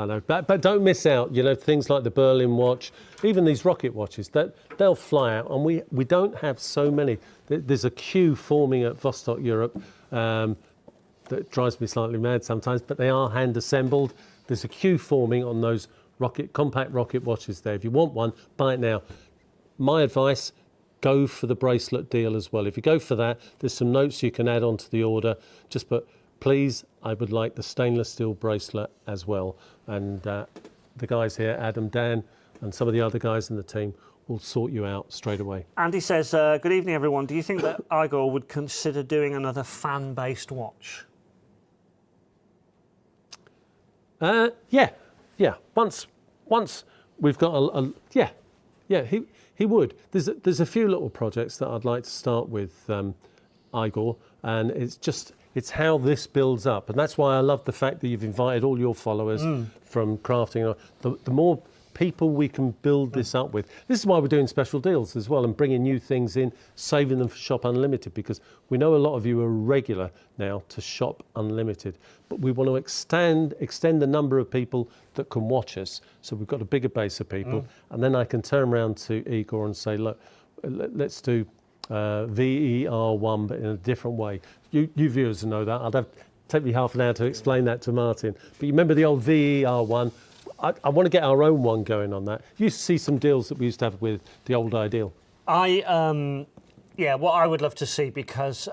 know. But don't miss out, things like the Berlin watch, even these Rocket watches, they'll fly out, and we don't have so many. There's a queue forming at Vostok-Europe that drives me slightly mad sometimes, but they are hand assembled. There's a queue forming on those compact Rocket watches there. If you want one, buy it now. My advice, go for the bracelet deal as well. If you go for that, there's some notes you can add onto the order. Just put, please, I would like the stainless steel bracelet as well. And the guys here, Adam, Dan, and some of the other guys in the team will sort you out straight away. Andy says, good evening, everyone. Do you think that Igor would consider doing another fan-based watch? Yeah. Once we've got he would. There's a few little projects that I'd like to start with Igor, and it's just it's how this builds up. And that's why I love the fact that you've invited all your followers from crafting. The more people we can build this up with. This is why we're doing special deals as well and bringing new things in, saving them for Shop Unlimited, because we know a lot of you are regular now to Shop Unlimited, but we want to extend the number of people that can watch us, so we've got a bigger base of people, and then I can turn around to Igor and say, look, let's do VER1 but in a different way. You viewers know that. I'd have take me half an hour to explain that to Martin, but you remember the old VER1? I want to get our own one going on that. You used to see some deals that we used to have with the old Ideal. Yeah, what I would love to see, because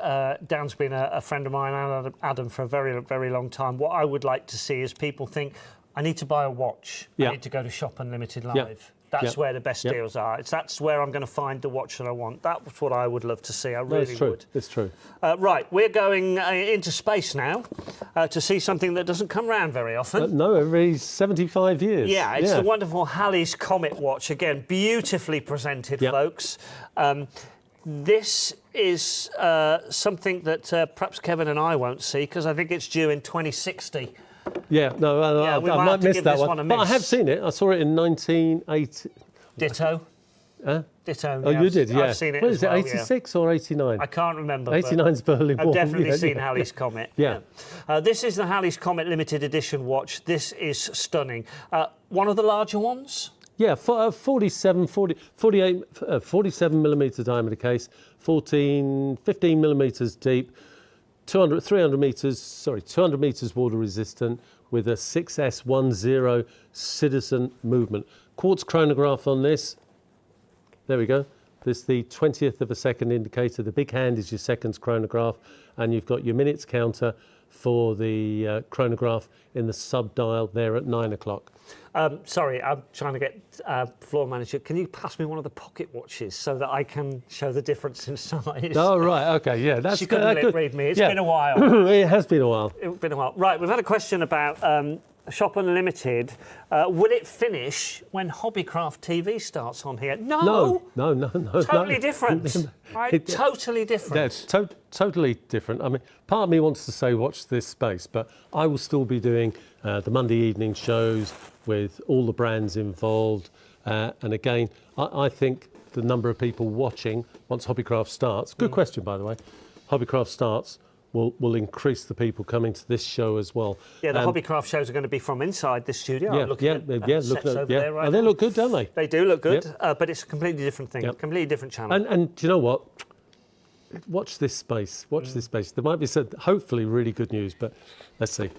Dan's been a friend of mine and Adam for a very, very long time. What I would like to see is people think, I need to buy a watch. I need to go to Shop Unlimited Live. That's where the best deals are. That's where I'm going to find the watch that I want. That's what I would love to see. I really would. It's true. Right, we're going into space now to see something that doesn't come around very often. No, every 75 years. Yeah, it's the wonderful Halley's Comet watch. Again, beautifully presented, folks. This is something that perhaps Kevin and I won't see, because I think it's due in 2060. Yeah, no, I might miss that one. But I have seen it. I saw it in 1980. Ditto. Ditto. Oh, you did, yeah. I've seen it. What is it, 86 or 89? I can't remember. 89's Berlin Wall. I've definitely seen Halley's Comet. Yeah. This is the Halley's Comet limited edition watch. This is stunning. One of the larger ones? Yeah, 47 millimetre diameter case, 15 millimetres deep, 200 metres water resistant, with a 6S10 citizen movement. Quartz chronograph on this. There we go. This is the 20th of a second indicator. The big hand is your seconds chronograph, and you've got your minutes counter for the chronograph in the sub dial there at 9 o'clock. Sorry, I'm trying to get floor manager. Can you pass me one of the pocket watches so that I can show the difference in size? Oh, right, okay, yeah. That's she couldn't lip read me. It's been a while. It has been a while. It's been a while. Right, we've had a question about Shop Unlimited. Will it finish when Hobbycraft TV starts on here? No. No. Totally different. Right? Totally different. Yeah, it's totally different. I mean, part of me wants to say watch this space, but I will still be doing the Monday evening shows with all the brands involved. And again, I think the number of people watching once Hobbycraft starts, good question, by the way, Hobbycraft starts, will increase the people coming to this show as well. Yeah, the Hobbycraft shows are going to be from inside this studio. I'm looking at sets over there right now. They look good, don't they? They do look good, but it's a completely different thing, completely different channel. And do you know what? Watch this space. Watch this space. There might be some, hopefully, really good news, but let's see.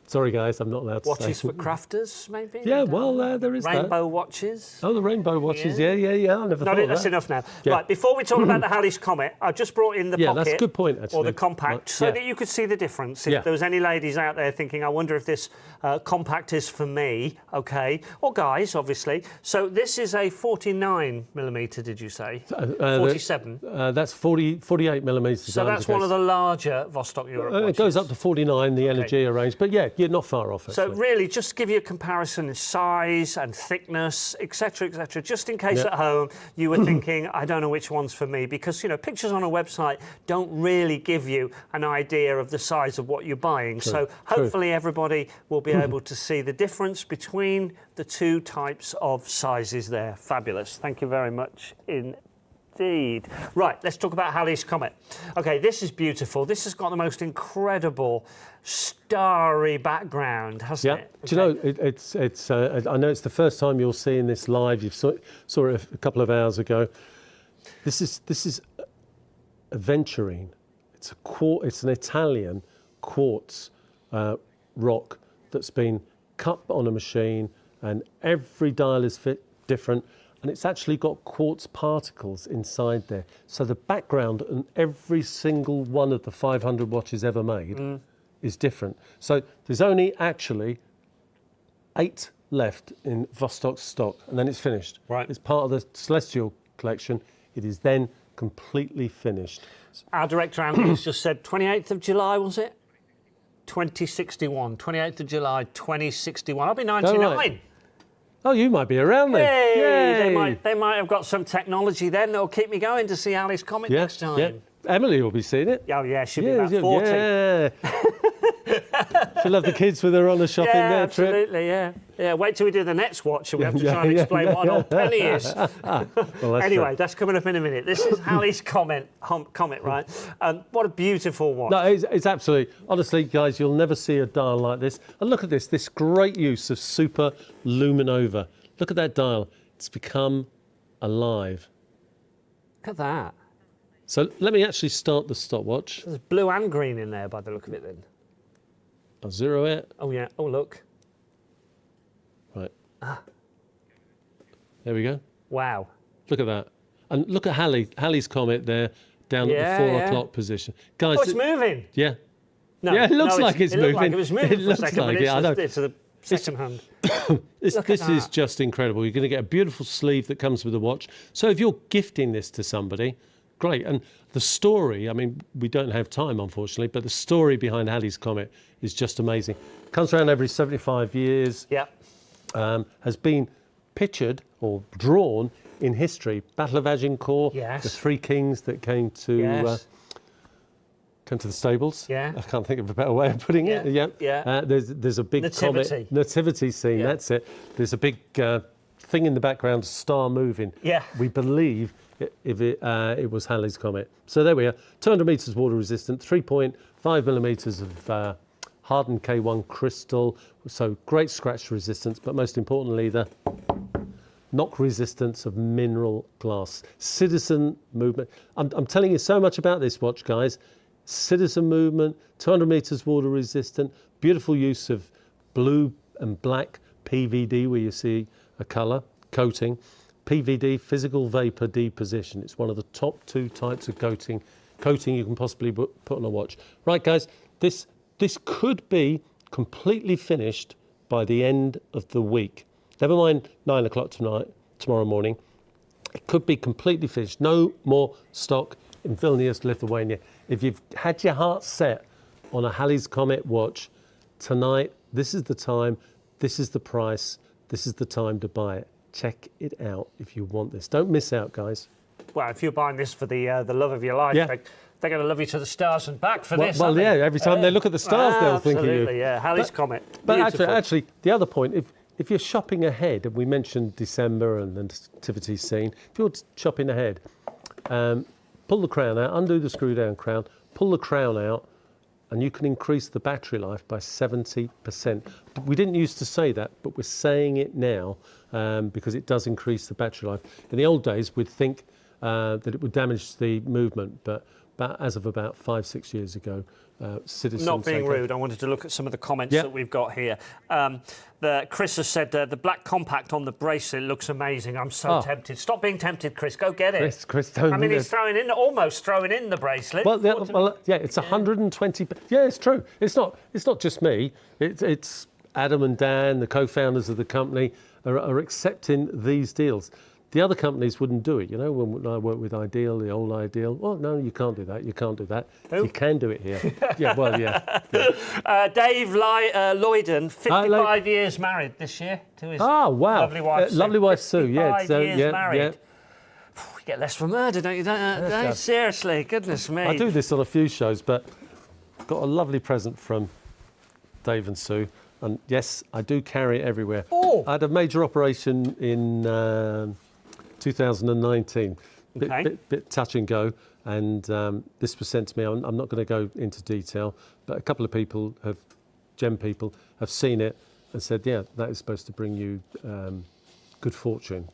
Sorry, guys, I'm not allowed to say. Watches for crafters, maybe? Yeah, well, there is Rainbow watches. Oh, the rainbow watches, yeah. I never thought of that. That's enough now. Yeah. Right, before we talk about the Halley's Comet, I've just brought in the pocket. Yeah, that's a good point, actually. Or the compact, so that you could see the difference. If there was any ladies out there thinking, I wonder if this compact is for me, okay, or guys, obviously. So this is a 49 millimetre, did you say? 47? That's 48 millimetres. So that's one of the larger Vostok-Europe watches. It goes up to 49, the Energia range, but yeah, you're not far off, actually. So really, just to give you a comparison in size and thickness, etc., just in case at home you were thinking, I don't know which one's for me, because, you know, pictures on a website don't really give you an idea of the size of what you're buying. So hopefully everybody will be able to see the difference between the two types of sizes there. Fabulous. Thank you very much indeed. Right, let's talk about Halley's Comet. Okay, this is beautiful. This has got the most incredible starry background, hasn't it? Do you know, it's I know it's the first time you're seeing this live. You saw it a couple of hours ago. This is aventurine. It's an Italian quartz rock that's been cut on a machine, and every dial is different. And it's actually got quartz particles inside there. So the background on every single one of the 500 watches ever made is different. So there's only actually 8 left in Vostok's stock, and then it's finished. Right. It's part of the Celestial collection. It is then completely finished. Our director, Andy, has just said 28th of July, was it? 2061. 28th of July, 2061. I'll be 99. Oh, right. Oh, you might be around then. Hey, they might have got some technology then that'll keep me going to see Halley's Comet next time. Emily will be seeing it. Oh, yeah, she'll be about 40. Yeah. She'll have the kids with her on a shopping trip. Absolutely, yeah. Yeah, wait till we do the next watch and we have to try and explain what an old penny is. Well, anyway, that's coming up in a minute. This is Hallie's comet, right? What a beautiful watch. No, it's absolutely... Honestly, guys, you'll never see a dial like this. And look at this great use of super luminova. Look at that dial. It's become alive. Look at that. So let me actually start the stopwatch. There's blue and green in there by the look of it then. I'll zero it. Oh, yeah. Oh, look. Right. There we go. Wow. Look at that. And look at Hallie's comet there, down at the 4 o'clock position. Guys, oh, it's moving. Yeah. No, yeah, it looks like it's moving. Looked like it was moving it for looks a second, like but it. I know. It's the second hand. This is just incredible. You're going to get a beautiful sleeve that comes with the watch. So if you're gifting this to somebody, great. And the story, I mean, we don't have time, unfortunately, but the story behind Hallie's comet is just amazing. Comes around every 75 years. Yeah. Has been pictured or drawn in history. Battle of Agincourt, yes. the 3 kings that came to the stables. Yeah. I can't think of a better way of putting it. Yeah. There's a big nativity scene. Yeah. That's it. There's a big thing in the background, star moving. Yeah. We believe it was Halley's comet. So there we are. 200 meters water resistant, 3.5 millimeters of hardened K1 crystal. So great scratch resistance, but most importantly, the knock resistance of mineral glass. Citizen movement. I'm telling you so much about this watch, guys. Citizen movement, 200 meters water resistant, beautiful use of blue and black PVD where you see a color coating. PVD, physical vapor deposition. It's one of the top 2 types of coating you can possibly put on a watch. Right, guys, this could be completely finished by the end of the week. Never mind 9 o'clock tomorrow morning. It could be completely finished. No more stock in Vilnius, Lithuania. If you've had your heart set on a Halley's Comet watch, tonight, this is the time, this is the price, this is the time to buy it. Check it out if you want this. Don't miss out, guys. Well, if you're buying this for the love of your life, they're going to love you to the stars and back for this. Well, yeah, every time they look at the stars, they'll think of you. Absolutely, yeah. Halley's Comet. But actually, the other point, if you're shopping ahead, and we mentioned December and the nativity scene, if you're shopping ahead, pull the crown out, undo the screw down crown, pull the crown out, and you can increase the battery life by 70%. We didn't used to say that, but we're saying it now because it does increase the battery life. In the old days, we'd think that it would damage the movement, but as of about 5-6 years ago, citizens... Not being rude, I wanted to look at some of the comments that we've got here. Chris has said the black compact on the bracelet looks amazing. I'm so tempted. Stop being tempted, Chris. Go get it. Chris, don't. I mean, he's almost throwing in the bracelet. Well, it's 120. Yeah, it's true. It's not just me. It's Adam and Dan, the co-founders of the company, are accepting these deals. The other companies wouldn't do it. You know, when I work with Ideal, the old Ideal, well, no, you can't do that. You can't do that. Who? You can do it here. Yeah, well, yeah. Dave Lloyden, 55 years married this year to his lovely wife Sue. Lovely wife Sue, yeah. 55 years married. Yeah. You get less for murder, don't you? Dave? Seriously, goodness me. I do this on a few shows, but got a lovely present from Dave and Sue. And yes, I do carry it everywhere. Oh. I had a major operation in 2019, bit touch and go, and this was sent to me. I'm not going to go into detail, but a couple of people Gem people have seen it and said, yeah, that is supposed to bring you good fortune.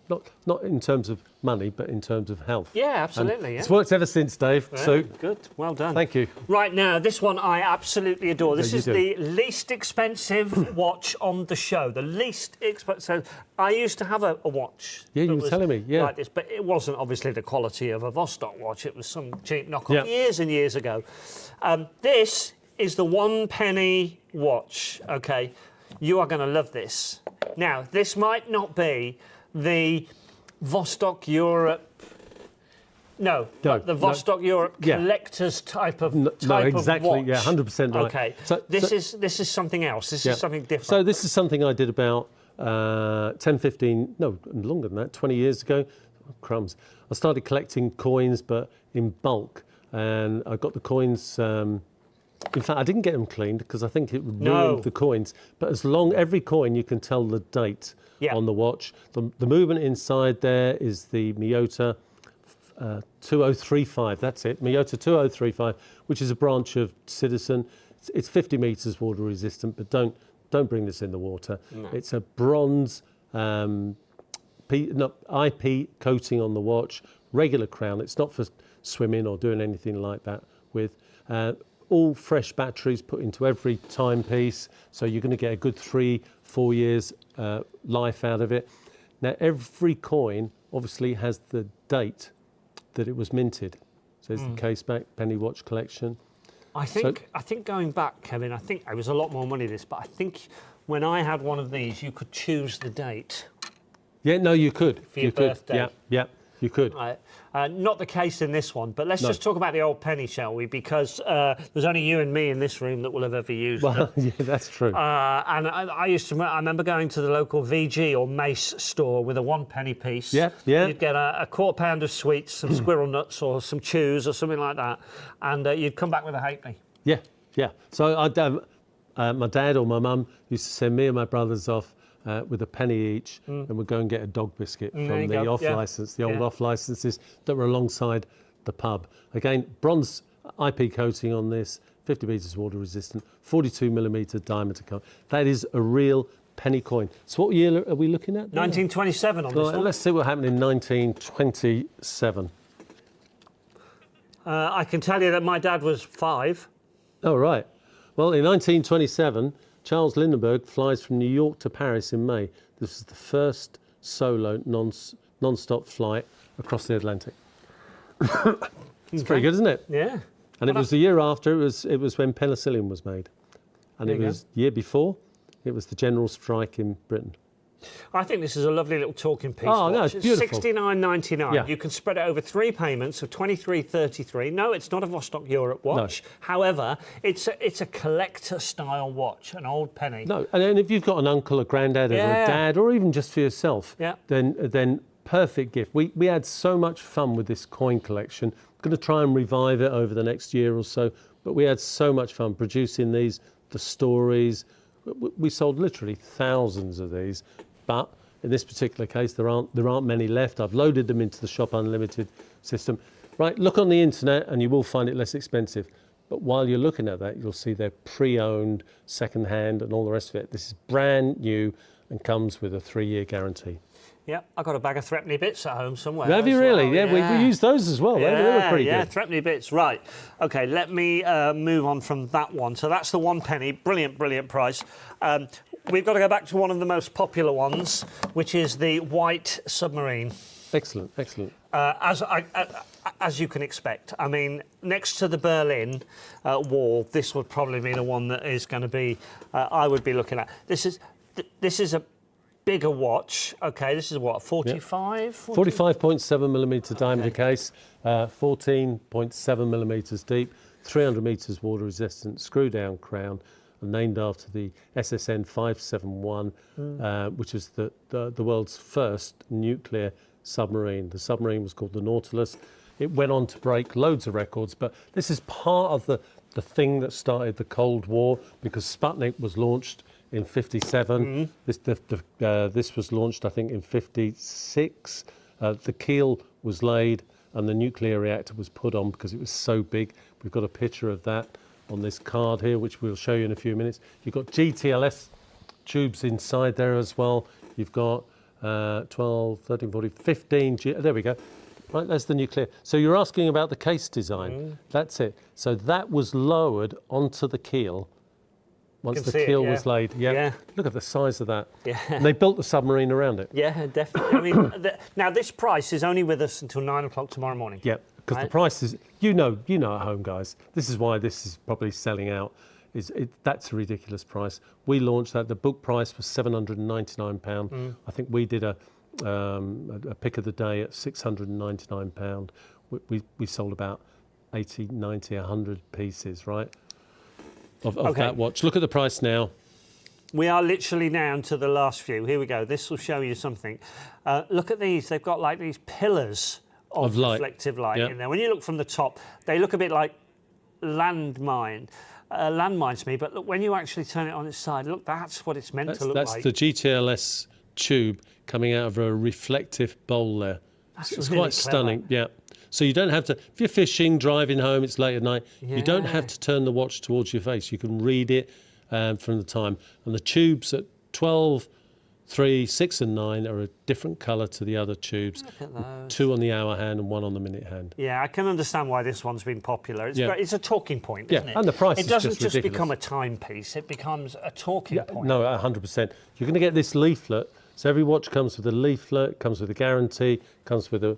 Not in terms of money, but in terms of health. Yeah, absolutely. It's worked ever since, Dave. Yeah, so good. Well done. Thank you. Right now, this one I absolutely adore. This is the least expensive watch on the show. The least expensive. I used to have a watch. Yeah, you were telling me. Yeah. Like this, but it wasn't obviously the quality of a Vostok watch. It was some cheap knockoff years and years ago. This is the 1 penny watch. Okay. You are going to love this. Now, this might not be the Vostok-Europe. No, the Vostok-Europe collector's type of watch. No, exactly. Yeah, 100% right. Okay. So this is something else. This is something different. So this is something I did about 10, 15, no, longer than that, 20 years ago. Oh, crumbs. I started collecting coins, but in bulk. and I got the coins. In fact, I didn't get them cleaned because I think it would No. ruin the coins. But every coin, you can tell the date on the watch. The movement inside there is the Miyota 2035. That's it, Miyota 2035, which is a branch of Citizen. It's 50 meters water resistant, but don't bring this in the water. No. It's a bronze IP coating on the watch, regular crown. It's not for swimming or doing anything like that with. All fresh batteries put into every timepiece, so you're going to get a good 3-4 years life out of it. Now, every coin obviously has the date that it was minted. So there's the case back, penny watch collection. I think going back, Kevin, I think it was a lot more money this, but I think when I had one of these, you could choose the date. Yeah, no, you could. For your birthday. Yeah, you could. Right. Not the case in this one, but let's just talk about the old penny, shall we? Because there's only you and me in this room that will have ever used them. Yeah, that's true. And I remember going to the local VG or Mace store with a 1 penny piece. Yeah. You'd get a quarter pound of sweets, some squirrel nuts or some chews or something like that, and you'd come back with a halfpenny. Yeah. So my dad or my mum used to send me and my brothers off with a penny each, and we'd go and get a dog biscuit from the off-licence, the old off-licences that were alongside the pub. Again, bronze IP coating on this, 50 metres water resistant, 42mm diameter coin. That is a real penny coin. So what year are we looking at? 1927 on this one. Let's see what happened in 1927. I can tell you that my dad was 5. Oh, right. Well, in 1927, Charles Lindbergh flies from New York to Paris in May. This is the first solo non-stop flight across the Atlantic. It's pretty good, isn't it? Yeah. And it was the year after, it was when penicillin was made. And it was the year before, it was the general strike in Britain. I think this is a lovely little talking piece. Oh, no, it's beautiful. $69.99. Yeah. You can spread it over 3 payments of $23.33. No, it's not a Vostok-Europe watch. No. However, it's a collector-style watch, an old penny. No, and if you've got an uncle, a granddad, or a dad, or even just for yourself, then perfect gift. We had so much fun with this coin collection. We're going to try and revive it over the next year or so, but we had so much fun producing these, the stories. We sold literally thousands of these, but in this particular case, there aren't many left. I've loaded them into the Shop Unlimited system. Right, look on the internet and you will find it less expensive. But while you're looking at that, you'll see they're pre-owned, second-hand, and all the rest of it. This is brand new and comes with a 3-year guarantee. Yeah, I've got a bag of threepenny bits at home somewhere. Have you really? Well. Yeah, we used those as well. They were pretty good. Yeah, threepenny bits. Right. OK, let me move on from that one. So that's the 1 penny. Brilliant, brilliant price. We've got to go back to one of the most popular ones, which is the white submarine. Excellent, excellent. As you can expect. I mean, next to the Berlin Wall, this would probably be the one that is going to be, I would be looking at. This is a bigger watch. Okay, this is what, 45? 45.7mm diameter case, 14.7 millimetres deep, 300 metres water resistant, screw down crown, and named after the SSN 571, which is the world's first nuclear submarine. The submarine was called the Nautilus. It went on to break loads of records, but this is part of the thing that started the Cold War, because Sputnik was launched in 57. This was launched, I think, in 56. The keel was laid and the nuclear reactor was put on because it was so big. We've got a picture of that on this card here, which we'll show you in a few minutes. You've got GTLS tubes inside there as well. You've got 12, 13, 14, 15. There we go. Right, that's the nuclear. So you're asking about the case design. That's it. So that was lowered onto the keel once the keel was laid. Yeah. Look at the size of that. Yeah. And they built the submarine around it. Yeah, definitely. I mean, now this price is only with us until 9 o'clock tomorrow morning. Yeah, because the price is, you know at home, guys. This is why this is probably selling out. That's a ridiculous price. We launched that. The book price was £799. I think we did a pick of the day at £699. We sold about 80, 90, 100 pieces, right, of that watch. Look at the price now. We are literally down to the last few. Here we go. This will show you something. Look at these. They've got like these pillars of light. reflective light in there. When you look from the top, they look a bit like landmines to me, but look, when you actually turn it on its side, look, that's what it's meant to look like. That's the GTLS tube coming out of a reflective bowl there. It's really quite stunning, So you don't have to, if you're fishing, driving home, it's late at night, you don't have to turn the watch towards your face. You can read it from the time. And the tubes at 12, 3, 6 and 9 are a different colour to the other tubes. Look at those. 2 on the hour hand and 1 on the minute hand. Yeah, I can understand why this one's been popular. It's, it's a talking point, isn't it? And the price it doesn't is just ridiculous. become a timepiece, it becomes a talking point. No, 100%. You're going to get this leaflet. So every watch comes with a leaflet, comes with a guarantee, comes with a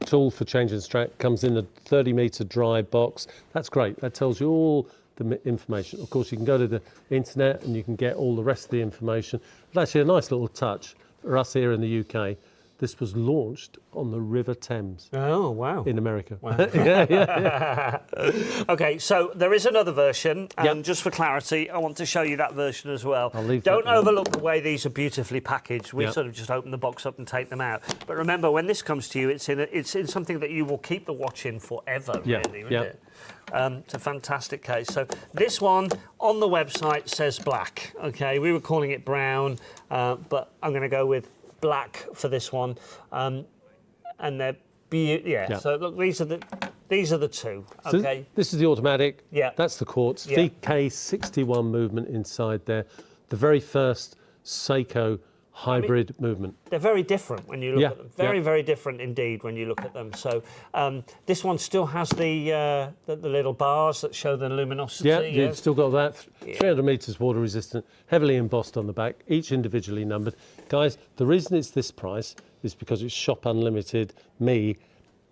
tool for changing strap, comes in a 30-metre dry box. That's great. That tells you all the information. Of course, you can go to the internet and you can get all the rest of the information. But actually, a nice little touch for us here in the UK. This was launched on the River Thames. Oh, wow. In America. Wow. OK, so there is another version, and just for clarity, I want to show you that version as well. Don't overlook the way these are beautifully packaged. We sort of just open the box up and take them out. But remember, when this comes to you, it's in something that you will keep the watch in forever, really, isn't it? It's a fantastic case. So this one on the website says black. OK, we were calling it brown, but I'm going to go with black for this one, and they're So look, these are the two. Okay, so this is the automatic. Yeah, that's the quartz. VK61 movement inside there. The very first Seiko hybrid movement. They're very different when you look at them. Very different indeed when you look at them. So this one still has the little bars that show the luminosity. Yeah, you've still got that. 300 metres water resistant, heavily embossed on the back, each individually numbered. Guys, the reason it's this price is because it's Shop Unlimited, me,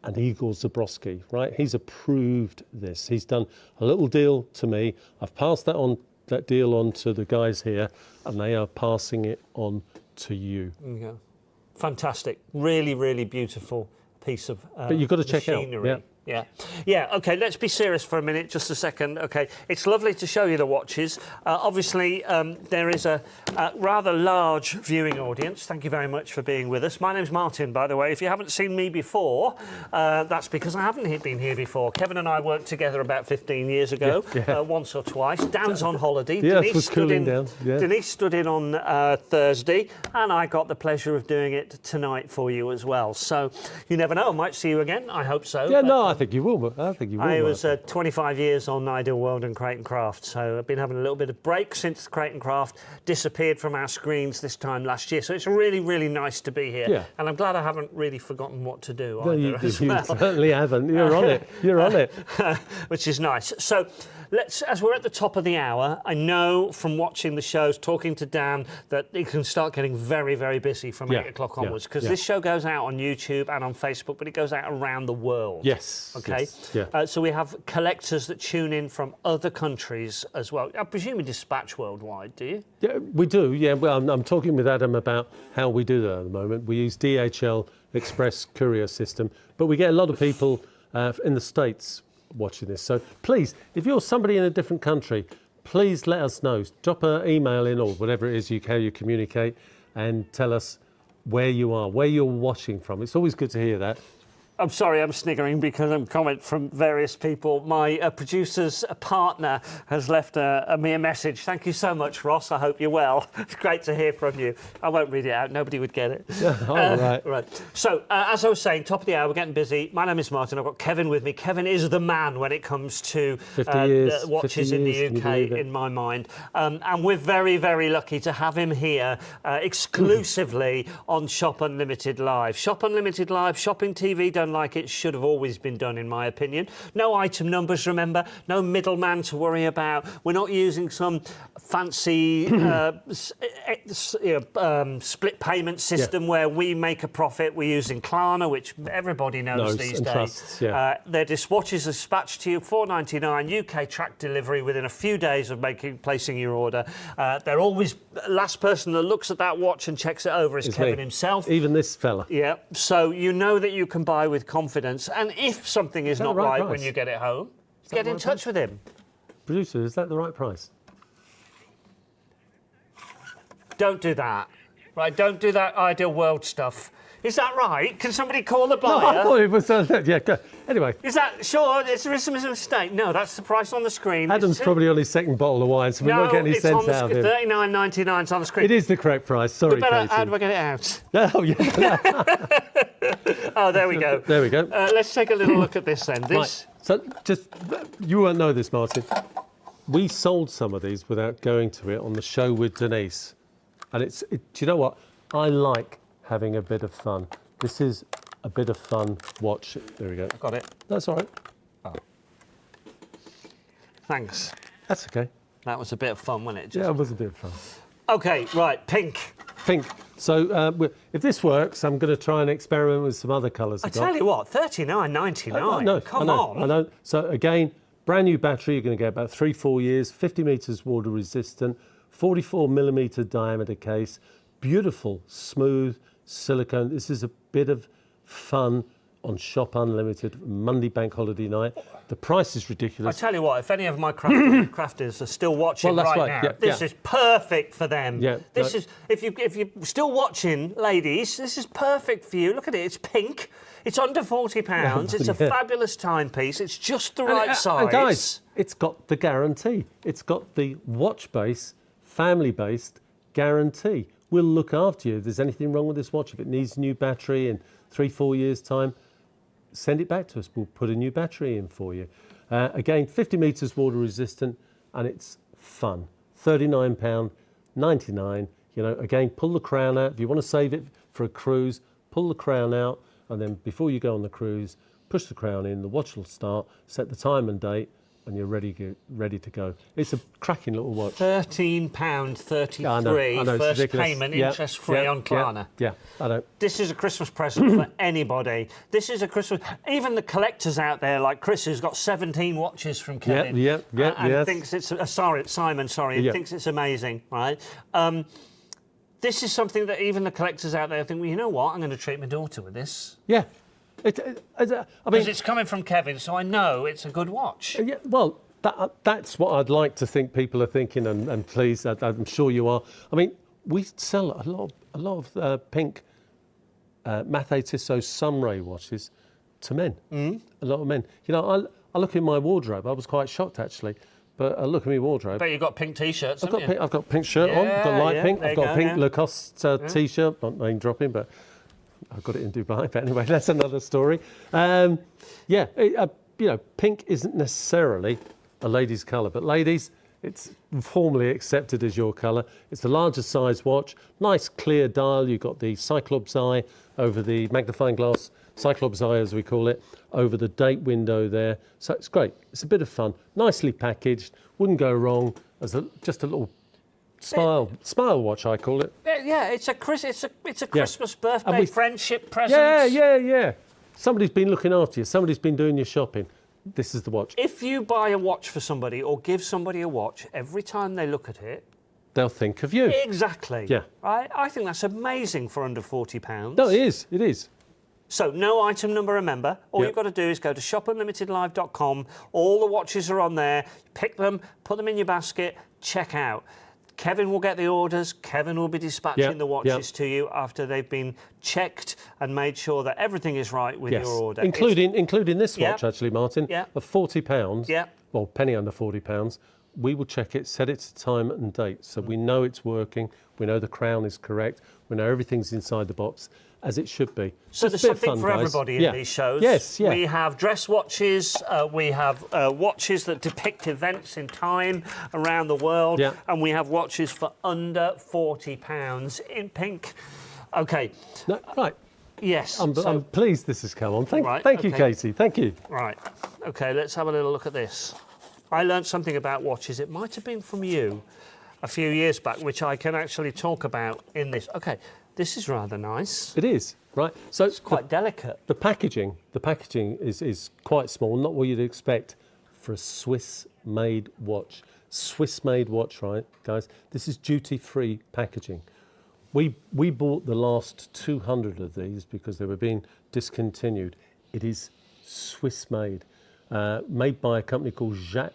and Igor Zabrowski, right? He's approved this. He's done a little deal to me. I've passed that deal on to the guys here, and they are passing it on to you. Yeah. Fantastic. Really, really beautiful piece of but you've got to check machinery. out. Yeah, OK, let's be serious for a minute, just a second. OK, it's lovely to show you the watches. Obviously, there is a rather large viewing audience. Thank you very much for being with us. My name's Martin, by the way. If you haven't seen me before, that's because I haven't been here before. Kevin and I worked together about 15 years ago, once or twice. Dan's on holiday. Denise stood in down. Denise stood in on Thursday, and I got the pleasure of doing it tonight for you as well. So you never know, I might see you again. I hope so. Yeah, no, I think you will. I was 25 years on Ideal World and Crate and Craft, so I've been having a little bit of break since Crate and Craft disappeared from our screens this time last year. So it's really, really nice to be here. Yeah. And I'm glad I haven't really forgotten what to do No, either. you certainly haven't. You're on it. You're on it. Which is nice. So as we're at the top of the hour, I know from watching the shows, talking to Dan, that it can start getting very, very busy from 8 o'clock onwards, because this show goes out on YouTube and on Facebook, but it goes out around the world. Yes. OK? Yes, so we have collectors that tune in from other countries as well. I presume you dispatch worldwide, do you? Yeah, we do. Yeah, well, I'm talking with Adam about how we do that at the moment. We use DHL Express courier system, but we get a lot of people in the States watching this. So please, if you're somebody in a different country, please let us know. Drop an email in or whatever it is how you communicate, and tell us where you are, where you're watching from. It's always good to hear that. I'm sorry, I'm sniggering because I'm comment from various people. My producer's partner has left a mere message. Thank you so much, Ross. I hope you're well. It's great to hear from you. I won't read it out. Nobody would get it. Right. So, as I was saying, top of the hour, we're getting busy. My name is Martin. I've got Kevin with me. Kevin is the man when it comes to watches in the UK, in my mind. And we're very, very lucky to have him here exclusively on Shop Unlimited Live. Shop Unlimited Live, shopping TV done like it should have always been done, in my opinion. No item numbers, remember, no middleman to worry about. We're not using some fancy split payment system where we make a profit. We're using Klarna, which everybody knows these days. Trusts, their watches are dispatched to you, $4.99, UK track delivery within a few days of placing your order. They're always last person that looks at that watch and checks it over is Kevin himself. Even this fella. Yeah, so you know that you can buy with confidence, and if something is not right when you get it home, get in touch with him. Producer, is that the right price? Don't do that. Right, don't do that Ideal World stuff. Is that right? Can somebody call the No, buyer? I thought it was. Yeah, go. Anyway, Is that sure? Is there a mistake? No, that's the price on the screen. Adam's probably on his second bottle of wine, so we won't get any it's on sense the out of screen. him. $39.99 is on the screen. It is the correct price. Sorry, Katie. How do I get it out? Oh, yeah. Oh, there we go. There we go. Let's take a little look at this then. Right. So, just you won't know this, Martin. We sold some of these without going to it on the show with Denise, and do you know what? I like having a bit of fun. This is a bit of fun. Watch. There we go. Got it. That's all right. Oh. Thanks. That's okay. That was a bit of fun, wasn't it? Yeah, it was a bit of fun. Okay, right, pink. Pink. So if this works, I'm going to try and experiment with some other colours. I tell you what, $39.99. No, Come on. I know. So again, brand new battery. You're going to get about 3-4 years. 50 metres water resistant. 44mm diameter case. Beautiful, smooth silicone. This is a bit of fun on Shop Unlimited Monday bank holiday night. The price is ridiculous. I tell you what, if any of my crafters are still watching Well, that's right right. now, Yeah, this is perfect for them. Yeah, This is if you're still watching, ladies, this is perfect for you. Look at it, it's pink. It's under £40. It's a fabulous timepiece. It's just the right size. And guys, it's got the guarantee. It's got the watch-based, family-based guarantee. We'll look after you if there's anything wrong with this watch. If it needs a new battery in 3-4 years' time, send it back to us. We'll put a new battery in for you. Again, 50 metres water resistant, and it's fun. £39.99. You know, again, pull the crown out. If you want to save it for a cruise, pull the crown out, and then before you go on the cruise, push the crown in. The watch will start. Set the time and date, and you're ready to go. It's a cracking little watch. £13.33 I know, first ridiculous. payment, interest-free on Klarna. Yeah, I know. This is a Christmas present for anybody. This is a Christmas... Even the collectors out there, like Chris, who's got 17 watches from Kevin. And thinks it's... Simon, and thinks it's amazing, right? This is something that even the collectors out there think, well, you know what? I'm going to treat my daughter with this. Yeah. I mean, because it's coming from Kevin, so I know it's a good watch. Yeah, well, that's what I'd like to think people are thinking, and please, I'm sure you are. I mean, we sell a lot of pink Mathey Tissot Sunray watches to men. A lot of men. You know, I look in my wardrobe. I was quite shocked actually, but I look at my wardrobe. But you've got pink t-shirts, haven't you? I've got pink shirt on. I've got light pink. I've got a pink Lacoste t-shirt. Not name dropping, but I've got it in Dubai. But anyway, that's another story. You know, pink isn't necessarily a lady's colour, but ladies, it's formally accepted as your colour. It's the larger size watch, nice clear dial. You've got the Cyclops eye over the magnifying glass, Cyclops eye as we call it, over the date window there. So it's great. It's a bit of fun, nicely packaged. Wouldn't go wrong as just a little smile watch, I call it. Yeah, it's a Christmas birthday friendship present. Yeah. Somebody's been looking after you. Somebody's been doing your shopping. This is the watch. If you buy a watch for somebody or give somebody a watch, every time they look at it, they'll think of you. Exactly. Yeah. Right? I think that's amazing for under £40. No, it is. It is. So no item number, remember. All you've got to do is go to shopunlimitedlive.com. All the watches are on there. Pick them, put them in your basket, check out. Kevin will get the orders. Kevin will be dispatching the watches to you after they've been checked and made sure that everything is right with your order. Including this watch, actually, Martin, of £40. Yeah. Well, penny under £40. We will check it, set it to time and date, so we know it's working. We know the crown is correct. We know everything's inside the box as it should be. So there's something for everybody in these shows. Yes, yeah. We have dress watches, we have watches that depict events in time around the world, and we have watches for under £40 in pink. Okay. No, right. Yes. I'm pleased this has come on. Thank you, Katie. Thank you. Right. Okay, let's have a little look at this. I learned something about watches. It might have been from you a few years back, which I can actually talk about in this. Okay. This is rather nice. It is, right? So it's quite delicate. The packaging is quite small, not what you'd expect for a Swiss-made watch. Swiss-made watch, right, guys? This is duty-free packaging. We bought the last 200 of these because they were being discontinued. It is Swiss-made, made by a company called Jacques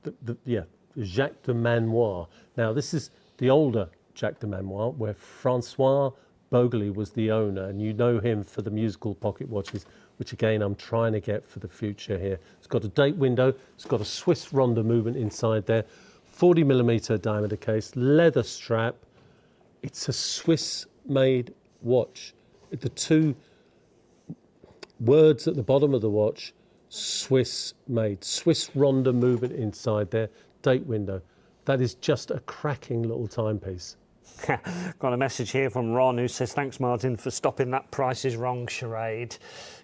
de Manoir. Now, this is the older Jacques de Manoir, where Francois Bogley was the owner, and you know him for the musical pocket watches, which again I'm trying to get for the future here. It's got a date window, it's got a Swiss Ronda movement inside there, 40mm diameter case, leather strap. It's a Swiss-made watch. The two words at the bottom of the watch, Swiss-made, Swiss Ronda movement inside there, date window. That is just a cracking little timepiece. Got a message here from Ron who says, thanks, Martin, for stopping that Price is Wrong charade.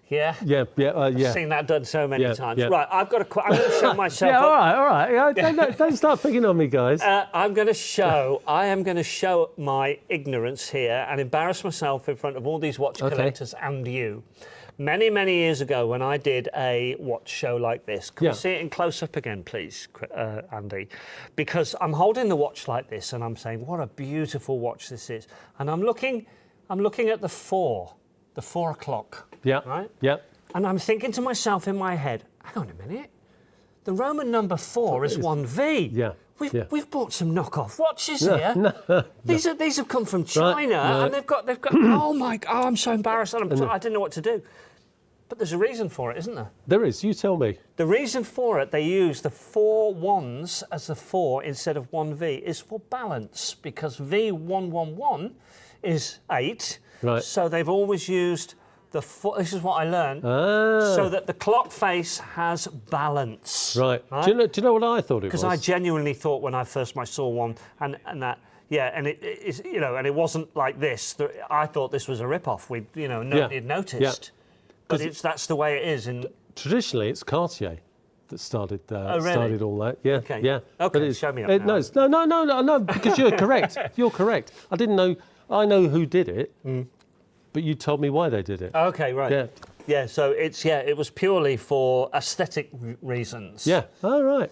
Yeah? Yeah. I've seen that done so many times. Yeah. Right, I'm going to show myself. Yeah, all right. Don't start picking on me, guys. I am going to show my ignorance here and embarrass myself in front of all these watch collectors and you. Many, many years ago, when I did a watch show like this, can we see it in close-up again, please, Andy? Because I'm holding the watch like this, and I'm saying, what a beautiful watch this is. And I'm looking at the 4 o'clock. Yeah. Right? Yeah. And I'm thinking to myself in my head, hang on a minute, the Roman number 4 is 1V. Yeah. We've bought some knockoff watches here. These have come from China, and they've got. Oh my God! I'm so embarrassed. I didn't know what to do. But there's a reason for it, isn't there? There is. You tell me. The reason for it, they use the 4 1s as the 4 instead of 1V, is for balance, because V111 is 8. Right. So they've always used the 4. This is what I learned. So that the clock face has balance. Right. Do you know what I thought it was? Because I genuinely thought when I first saw one, and that. Yeah, and it is, and it wasn't like this. I thought this was a rip-off. Nobody had noticed. But that's the way it is. Traditionally, it's Cartier that started really? started all that. Yeah, okay. yeah. Okay, show me up now. No, because you're correct. You're correct. I didn't know. I know who did it, but you told me why they did it. Okay, right. Yeah. Yeah, so it was purely for aesthetic reasons. Yeah. All right.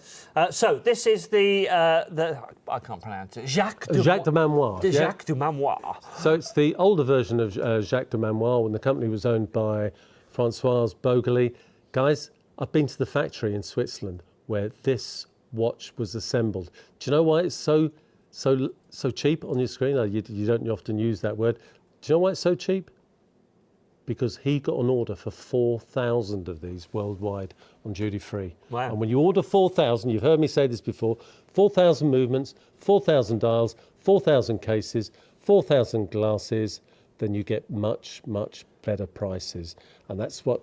So this is the I can't pronounce it. Jacques de Manoir. Jacques de Manoir. So it's the older version of Jacques de Manoir when the company was owned by François Bogley. Guys, I've been to the factory in Switzerland where this watch was assembled. Do you know why it's so cheap on your screen? You don't often use that word. Do you know why it's so cheap? Because he got an order for 4,000 of these worldwide on duty free. Wow. And when you order 4,000, you've heard me say this before, 4,000 movements, 4,000 dials, 4,000 cases, 4,000 glasses, then you get much, much better prices. And that's what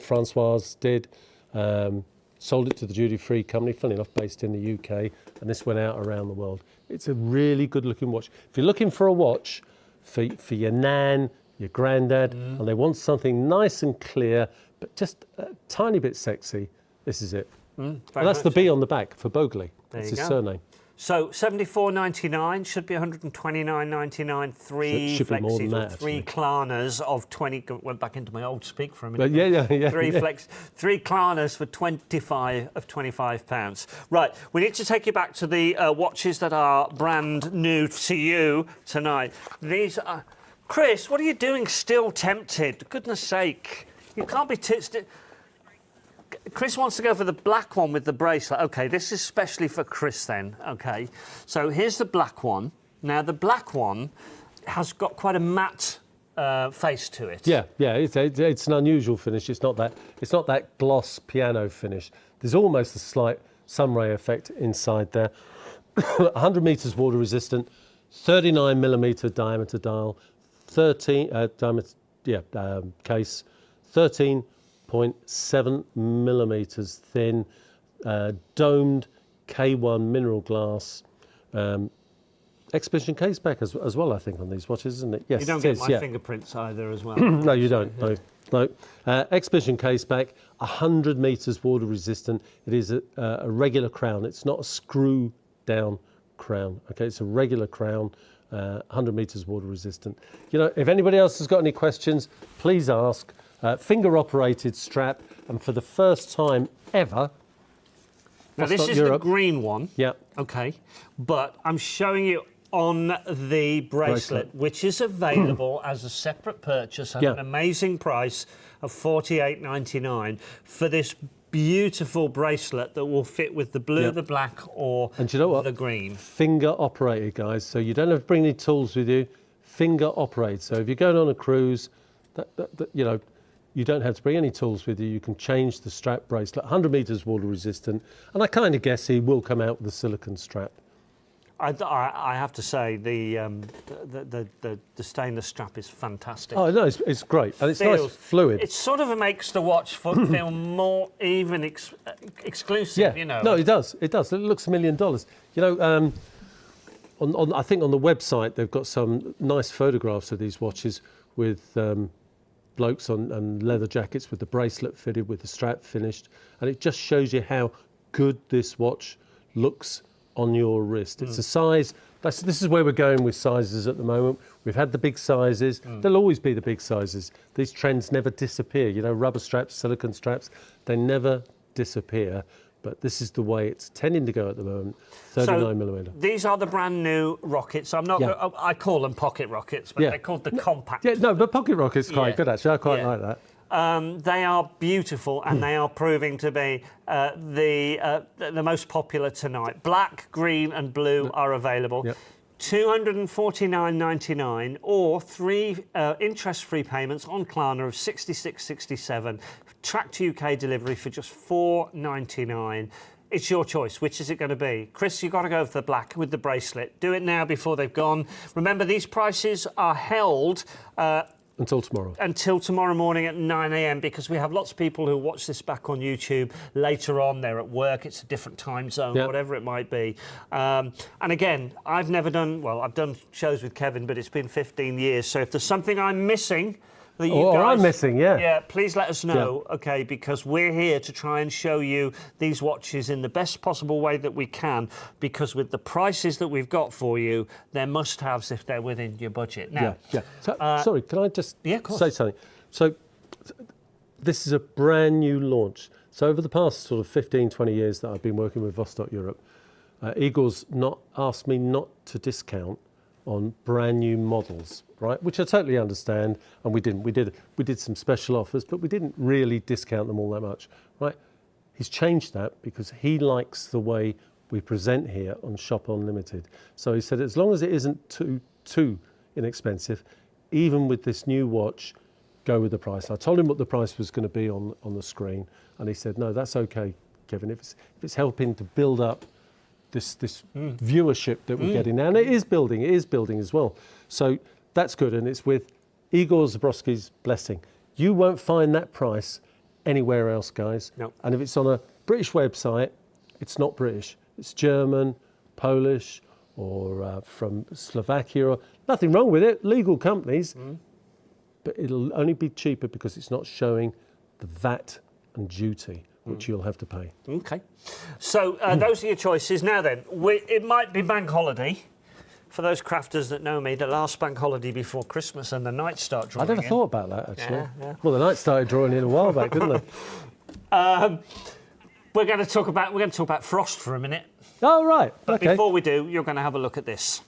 Francois did. Sold it to the duty free company, funny enough, based in the UK, and this went out around the world. It's a really good looking watch. If you're looking for a watch for your nan, your granddad, and they want something nice and clear, but just a tiny bit sexy, this is it. And that's the B on the back for Bogley. That's his surname. So $74.99 should be $129.99. Three should be more than flexes that, or 3 actually. Klarnas of 20. Went back into my old speak for a minute. But yeah. 3 Klarnas for £25. Right, we need to take you back to the watches that are brand new to you tonight. These are. Chris, what are you doing still tempted? Goodness sake. You can't be Chris wants to go for the black one with the bracelet. OK, this is specially for Chris then. OK, so here's the black one. Now, the black one has got quite a matte face to it. Yeah, it's an unusual finish. It's not that gloss piano finish. There's almost a slight sunray effect inside there. 100 metres water resistant, 39mm diameter dial, 13 case, 13.7 millimeters thin, domed K1 mineral glass, exhibition case back as well, I think, on these watches, isn't it? Yes, you don't get my fingerprints either as well. No, you don't. No. Exhibition case back, 100 meters water resistant. It is a regular crown. It's not a screw down crown. Okay, it's a regular crown. 100 meters water resistant. If anybody else has got any questions, please ask. Finger operated strap, and for the first time ever. Now this is Europe. the green one. Yeah. Okay, but I'm showing you on the bracelet, which is available as a separate purchase at an amazing price of $48.99 for this beautiful bracelet that will fit with the blue, the black, or and do you know what? The green. Finger operated, guys, so you don't have to bring any tools with you. finger operated. So if you're going on a cruise, you know, you don't have to bring any tools with you. You can change the strap bracelet, 100 meters water resistant. And I kind of guess he will come out with a silicone strap. I have to say the stainless strap is fantastic. Oh no, it's great, and it's nice, fluid. It sort of makes the watch feel more even exclusive. Yeah, you know. No, it does. It does. It looks $1 million. You know, I think on the website they've got some nice photographs of these watches with blokes and leather jackets with the bracelet fitted, with the strap finished, and it just shows you how good this watch looks on your wrist. It's a size. This is where we're going with sizes at the moment. We've had the big sizes. There'll always be the big sizes. These trends never disappear. You know, rubber straps, silicone straps, they never disappear. But this is the way it's tending to go at the moment. 39 millimeter. These are the brand new rockets. I'm not. Yeah. I call them pocket rockets, but they're called the compact. Yeah, no, but pocket rocket's quite good actually. I quite like that. They are beautiful, and they are proving to be the most popular tonight. Black, green, and blue are available. Yep. $249.99 or 3 interest-free payments on Klarna of $66.67. Track to UK delivery for just $4.99. It's your choice. Which is it going to be? Chris, you've got to go for the black with the bracelet. Do it now before they've gone. Remember, these prices are held until tomorrow. Until tomorrow morning at 9 a.m. because we have lots of people who watch this back on YouTube later on. They're at work, it's a different time zone, whatever it might be. And again, I've done shows with Kevin, but it's been 15 years. So if there's something I'm missing that you guys... I'm missing, Yeah, please let us know, okay, because we're here to try and show you these watches in the best possible way that we can, because with the prices that we've got for you, they're must-haves if they're within your budget. Now, So, sorry, can I just of course. say something? So this is a brand new launch. So over the past sort of 15, 20 years that I've been working with Vostok-Europe, Igor's asked me not to discount on brand new models, right? Which I totally understand, and we didn't. We did some special offers, but we didn't really discount them all that much, right? He's changed that because he likes the way we present here on Shop Unlimited. So he said, as long as it isn't too inexpensive, even with this new watch, go with the price. I told him what the price was going to be on the screen, and he said, no, that's okay, Kevin. If it's helping to build up this viewership that we're getting now, and it is building as well. So that's good, and it's with Igor Zabrowski's blessing. You won't find that price anywhere else, guys. No. And if it's on a British website, it's not British. It's German, Polish, or from Slovakia. Or nothing wrong with it, legal companies, but it'll only be cheaper because it's not showing the VAT and duty, which you'll have to pay. Okay. So those are your choices. Now then, it might be bank holiday. For those crafters that know me, the last bank holiday before Christmas and the nights start drawing I never in. thought about that, actually. Yeah. Well, the nights started drawing in a while back, didn't they? We're going to talk about frost for a minute. Oh, right. But before we do, you're going to have a look at this.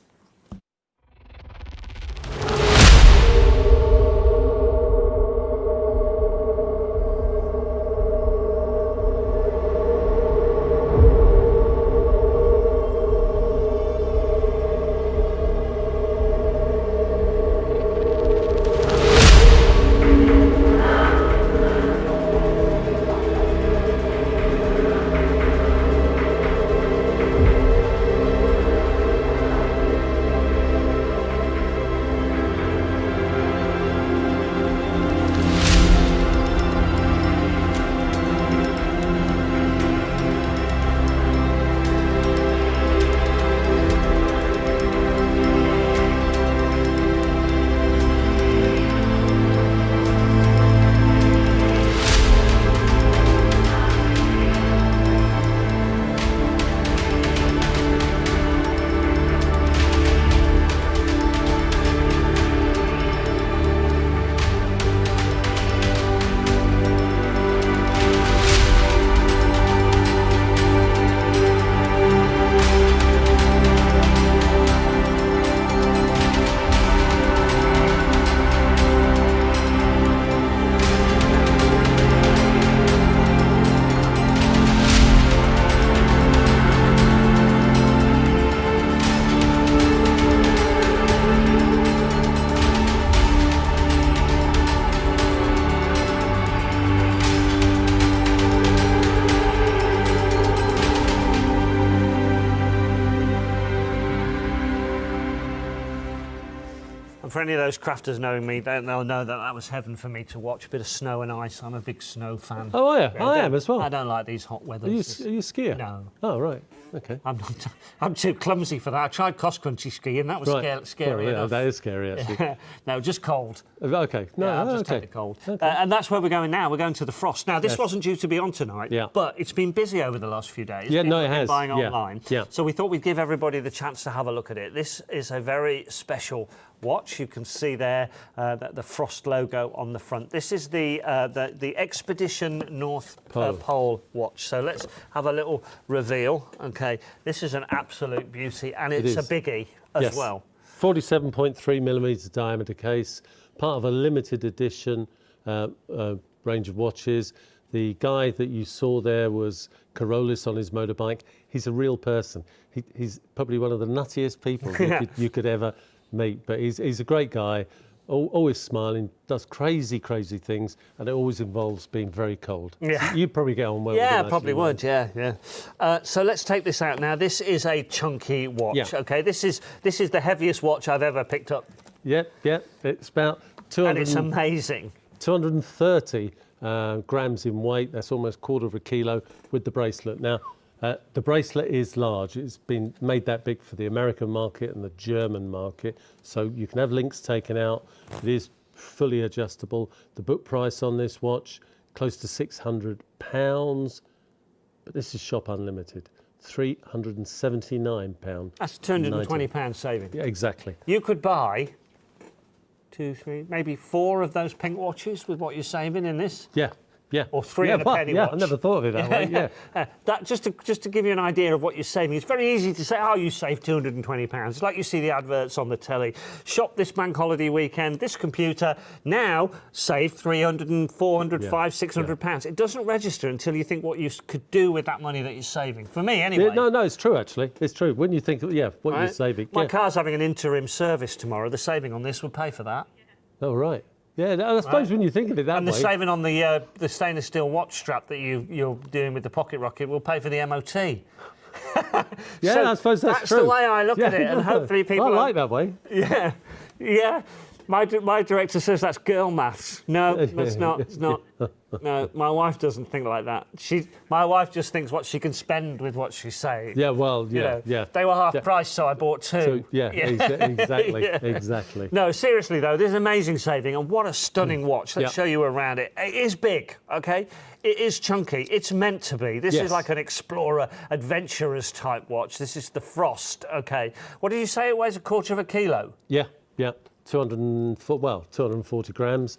And for any of those crafters knowing me, they'll know that that was heaven for me to watch. A bit of snow and ice. I'm a big snow fan. Oh, yeah, I am as well. I don't like these hot weathers. Are you a skier? No. Oh, right. Okay. I'm too clumsy for that. I tried cross-country skiing. That was scary yeah, enough. that is scary, actually. No, just cold. Okay. No, Yeah, I'll just take the cold. And that's where we're going now. We're going to the Frost. Now, this wasn't due to be on tonight, but it's been busy over the last few days. Yeah, no, it has. Buying online. Yeah. So we thought we'd give everybody the chance to have a look at it. This is a very special watch. You can see there the Frost logo on the front. This is the Expedition North Pole watch. So let's have a little reveal. Okay, this is an absolute beauty, and it's a biggie as well. 47.3 millimetre diameter case, part of a limited edition range of watches. The guy that you saw there was Carolus on his motorbike. He's a real person. He's probably one of the nuttiest people you could ever meet, but he's a great guy, always smiling, does crazy things, and it always involves being very cold. Yeah. So you'd probably get on well with him. Yeah, probably would, yeah. So let's take this out now. This is a chunky watch, okay? This is the heaviest watch I've ever picked up. Yeah, it's about 200. And it's amazing. 230 grams in weight. That's almost a quarter of a kilo with the bracelet. Now, the bracelet is large. It's been made that big for the American market and the German market. So you can have links taken out. It is fully adjustable. The book price on this watch, close to £600. But this is shop unlimited. £379. That's £220 saving. Yeah, exactly. You could buy 2, 3, maybe 4 of those pink watches with what you're saving in this. Yeah. Or 3 in a penny watch. I never thought of it that way. Yeah. That just to give you an idea of what you're saving. It's very easy to say, oh, you saved £220. It's like you see the adverts on the telly. Shop this bank holiday weekend. This computer now saved £300, £400, £500, £600. It doesn't register until you think what you could do with that money that you're saving. For me, anyway. Yeah, no, it's true actually. It's true. When you think, what you're saving. My car's having an interim service tomorrow. The saving on this would pay for that. Oh right. Yeah, I suppose when you think of it that way. And the saving on the stainless steel watch strap that you're doing with the pocket rocket will pay for the MOT. Yeah, so I suppose that's true. That's the way I look at it, and hopefully people. I like that way. Yeah. My director says that's girl maths. No, it's not. It's not. No, my wife doesn't think like that. My wife just thinks what she can spend with what she's saying. Yeah, well, yeah. They were half price, so I bought 2. So, exactly. No, seriously though, there's amazing saving, and what a stunning watch. Let's show you around it. It is big, okay? It is chunky. It's meant to be. This is like an explorer, adventurers type watch. This is the Frost, okay? What did you say? It weighs a quarter of a kilo. Yeah. 240 grams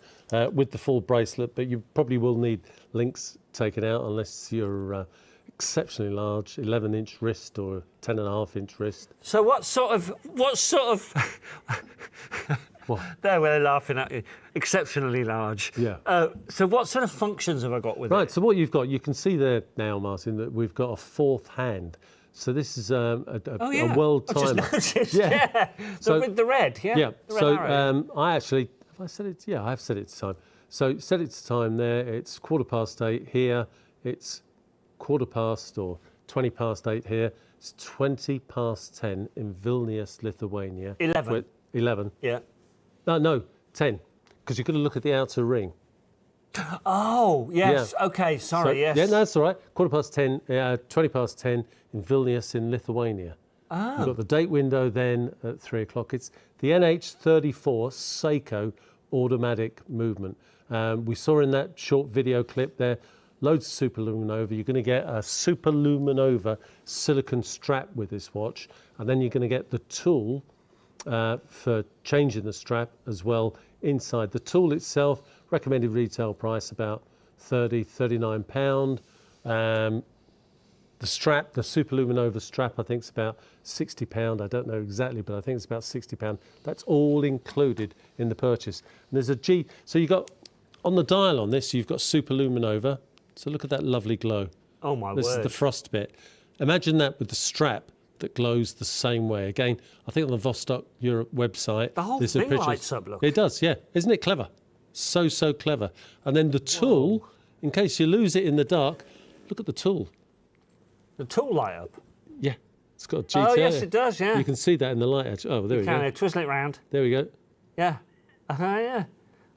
with the full bracelet, but you probably will need links taken out unless you're exceptionally large, 11-inch wrist or 10.5-inch wrist. So what sort of? What? There, we're laughing at you. Exceptionally large. Yeah. So what sort of functions have I got with it? Right. So what you've got, you can see there now, Martin, that we've got a 4th hand. So this is a world timer. I just noticed, So with the red, Yeah. The red arrow. I actually, have I set it? Yeah, I have set it to time. So set it to time there. It's 8:15 here. It's 8:15 or 8:20 here. It's 10 in Vilnius, Lithuania. 11. 11. Yeah. No, 10. Because you've got to look at the outer ring. Oh, yes. Yeah. OK, sorry, yes. Yeah, no, that's all right. 10:15, 10 in Vilnius in Lithuania. Ah. We've got the date window then at 3 o'clock. It's the NH34 Seiko automatic movement. We saw in that short video clip there, loads of superluminova. You're going to get a superluminova silicon strap with this watch, and then you're going to get the tool for changing the strap as well inside. The tool itself, recommended retail price about £39. The strap, the superluminova strap, I think is about £60. I don't know exactly, but I think it's about £60. That's all included in the purchase. And there's a G. So you've got, on the dial on this, you've got superluminova. So look at that lovely glow. Oh, my word. This is the Frost bit. Imagine that with the strap that glows the same way. Again, I think on the Vostok-Europe website... The whole thing lights up, look. It does, yeah. Isn't it clever? So clever. And then the tool, in case you lose it in the dark, look at the tool. The tool light up? Yeah. It's got a GTO. Oh, yes, it does, yeah. You can see that in the light, actually. Oh, there we go. Twistle it round. There we go. Yeah. Yeah.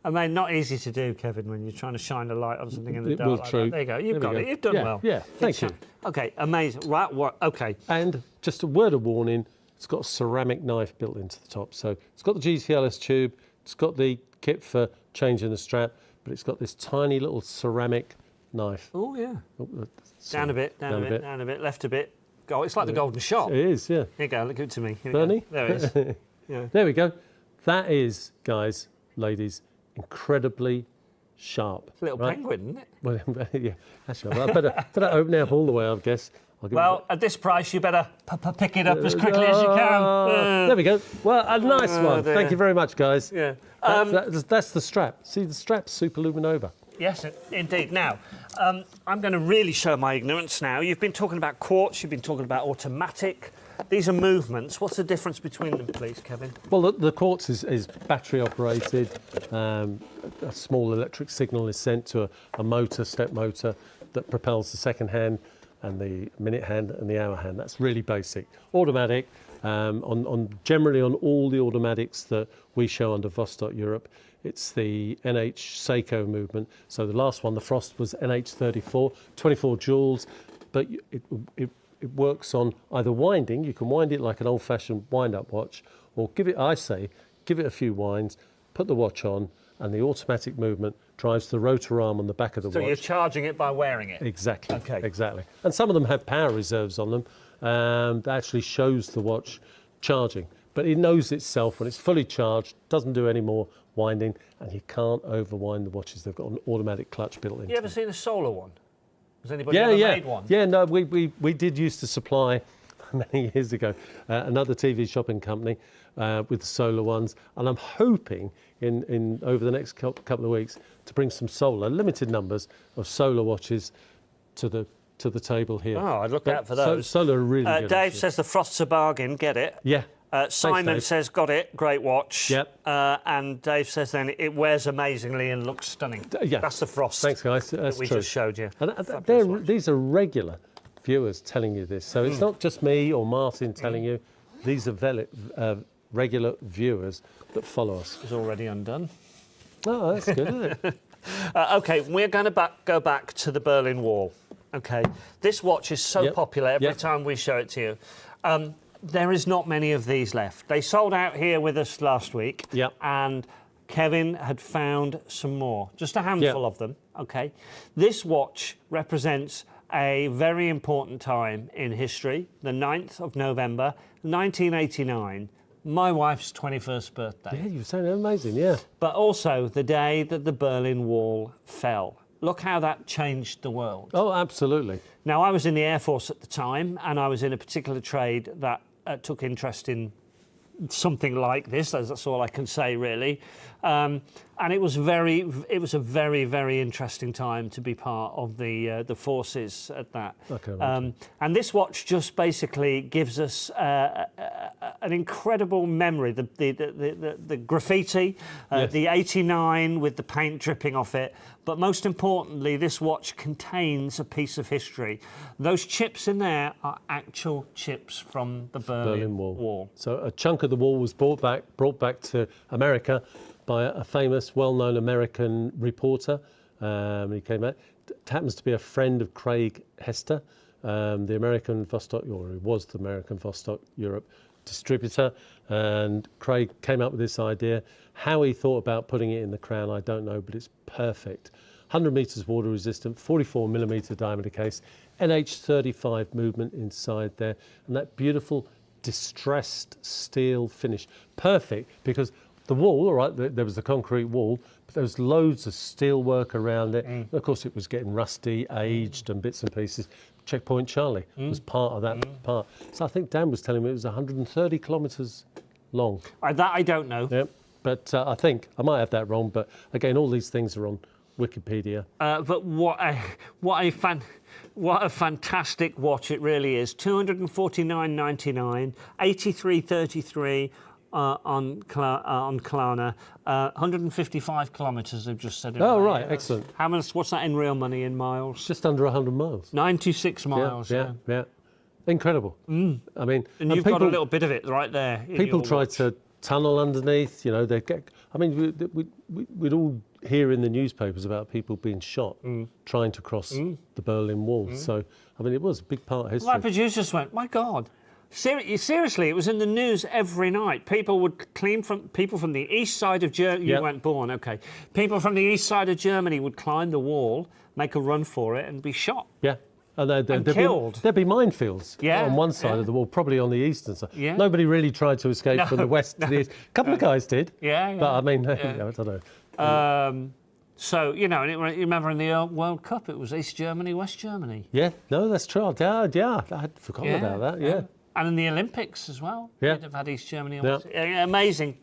I mean, not easy to do, Kevin, when you're trying to shine a light on something in the dark. Like that. There you go. You've got it. You've done well. Yeah, thank you. Okay, amazing. Right, okay. And just a word of warning, it's got a ceramic knife built into the top. So it's got the GTLS tube, it's got the kit for changing the strap, but it's got this tiny little ceramic knife. Oh, yeah. Down a bit, down a bit, left a bit. Oh, it's like the golden shot. It is, yeah. Here you go, look good to me. Bernie? There it is. Yeah. There we go. That is, guys, ladies, incredibly sharp. It's a little penguin, isn't it? Well, yeah, actually, I better open it up all the way, I guess. Well, at this price, you better pick it up as quickly as you can. There we go. Well, a nice one. Dear. Thank you very much, guys. Yeah. That's the strap. See, the strap's super luminova. Yes, indeed. Now, I'm going to really show my ignorance now. You've been talking about quartz, you've been talking about automatic. These are movements. What's the difference between them, please, Kevin? Well, the quartz is battery operated. A small electric signal is sent to a motor, step motor, that propels the second hand and the minute hand and the hour hand. That's really basic. Automatic, generally on all the automatics that we show under Vostok-Europe, it's the NH Seiko movement. So the last one, the Frost, was NH34, 24 joules, but it works on either winding. You can wind it like an old-fashioned wind-up watch, or give it a few winds, put the watch on, and the automatic movement drives the rotor arm on the back of the watch. So you're charging it by wearing it? Exactly. Okay. Exactly. And some of them have power reserves on them that actually shows the watch charging. But it knows itself when it's fully charged, doesn't do any more winding, and you can't overwind the watches. They've got an automatic clutch built in. You ever seen a solar one? Has anybody ever made one? Yeah, no, we did used to supply many years ago another TV shopping company with the solar ones, and I'm hoping in over the next couple of weeks to bring some limited numbers of solar watches to the table here. Oh, I'd look out for those. Solar are really good. Dave actually. says the Frost's a bargain, get it. Yeah. Simon says, got it, great watch. Yep. And Dave says then it wears amazingly and looks stunning. Yeah. That's the Frost. Thanks, guys. That's that we true. just showed you. And these are regular viewers telling you this. So it's not just me or Martin telling you. These are regular viewers that follow us. It's already undone. Oh, that's good, isn't it? OK, we're going to go back to the Berlin Wall. OK, this watch is so popular every time we show it to you. There is not many of these left. They sold out here with us last week, and Kevin had found some more, just a handful of them. Okay, this watch represents a very important time in history, the 9th of November, 1989, my wife's 21st birthday. Yeah, you're saying amazing, yeah. But also the day that the Berlin Wall fell. Look how that changed the world. Oh, absolutely. Now, I was in the Air Force at the time, and I was in a particular trade that took interest in something like this. That's all I can say, really. And it was a very, very interesting time to be part of the forces at that. Okay, and this watch just basically gives us an incredible memory. The graffiti, the 89 with the paint dripping off it. But most importantly, this watch contains a piece of history. Those chips in there are actual chips from the Berlin Wall. So a chunk of the wall was brought back to America by a famous, well-known American reporter. He came out. It happens to be a friend of Craig Hester, the American Vostok-Europe, was the American Vostok-Europe distributor. And Craig came up with this idea. How he thought about putting it in the crown, I don't know, but it's perfect. 100 metres water resistant, 44mm diameter case, NH35 movement inside there, and that beautiful distressed steel finish. Perfect, because the wall, all right, there was the concrete wall, but there was loads of steel work around it. And of course, it was getting rusty, aged, and bits and pieces. Checkpoint Charlie was part of that part. So I think Dan was telling me it was 130 kilometres long. That I don't know. Yep. But I think, I might have that wrong, but again, all these things are on Wikipedia. But what a fantastic watch it really is. $249.99, 83.33 on Klarna, 155 kilometres. They've just said. Oh right, excellent. How much? What's that in real money in miles? Just under 100 miles. 96 miles. Yeah. Incredible. I mean, and you've got a little bit of it right there. People try to tunnel underneath. You know, I mean, we'd all hear in the newspapers about people being shot trying to cross the Berlin Wall. So, I mean, it was a big part of history. My producers went, my God. Seriously, it was in the news every night. People would people from the east side of Germany. You weren't born, okay. People from the east side of Germany would climb the wall, make a run for it, and be shot. Yeah. And they'd killed. There'd be minefields on one side of the wall, probably on the eastern side. Yeah. Nobody really tried to escape from the west to the east. A couple of guys did. Yeah. But I mean, I don't know. So, you know, you remember in the World Cup, it was East Germany, West Germany. Yeah, no, that's true. Yeah, I had forgotten about that, yeah. And in the Olympics as well. Yeah. You'd have had East Germany.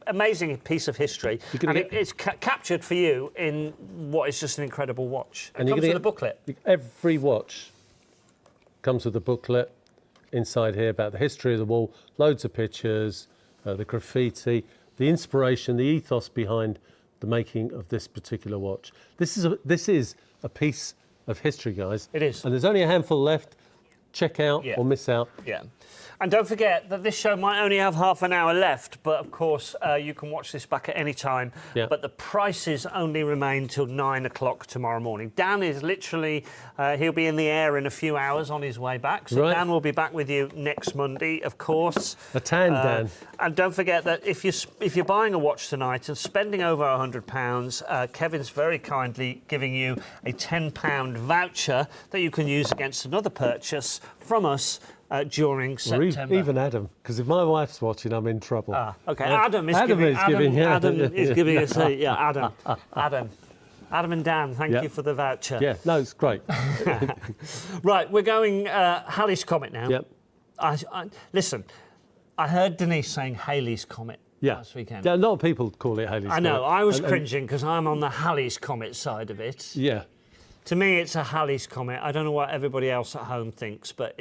Amazing piece of history. And it's captured for you in what is just an incredible watch. It comes with a booklet. Every watch comes with a booklet inside here about the history of the wall, loads of pictures, the graffiti, the inspiration, the ethos behind the making of this particular watch. This is a piece of history, guys. It is. And there's only a handful left. Check out or miss out. Yeah. And don't forget that this show might only have half an hour left, but of course you can watch this back at any time. Yeah. But the prices only remain till 9 o'clock tomorrow morning. Dan is literally, he'll be in the air in a few hours on his way back. So Dan will be back with you next Monday, of course. A tan Dan. And don't forget that if you're buying a watch tonight and spending over £100, Kevin's very kindly giving you a £10 voucher that you can use against another purchase from us during September. Or even Adam, because if my wife's watching, I'm in trouble. OK. Adam is giving us Adam and Dan, thank you for the voucher. Yeah, no, it's great. Right, we're going Halley's Comet now. Yep. Listen, I heard Denise saying Halley's Comet last weekend. Yeah, a lot of people call it Halley's Comet. I know, I was cringing because I'm on the Halley's Comet side of it. Yeah. To me, it's a Halley's Comet. I don't know what everybody else at home thinks, but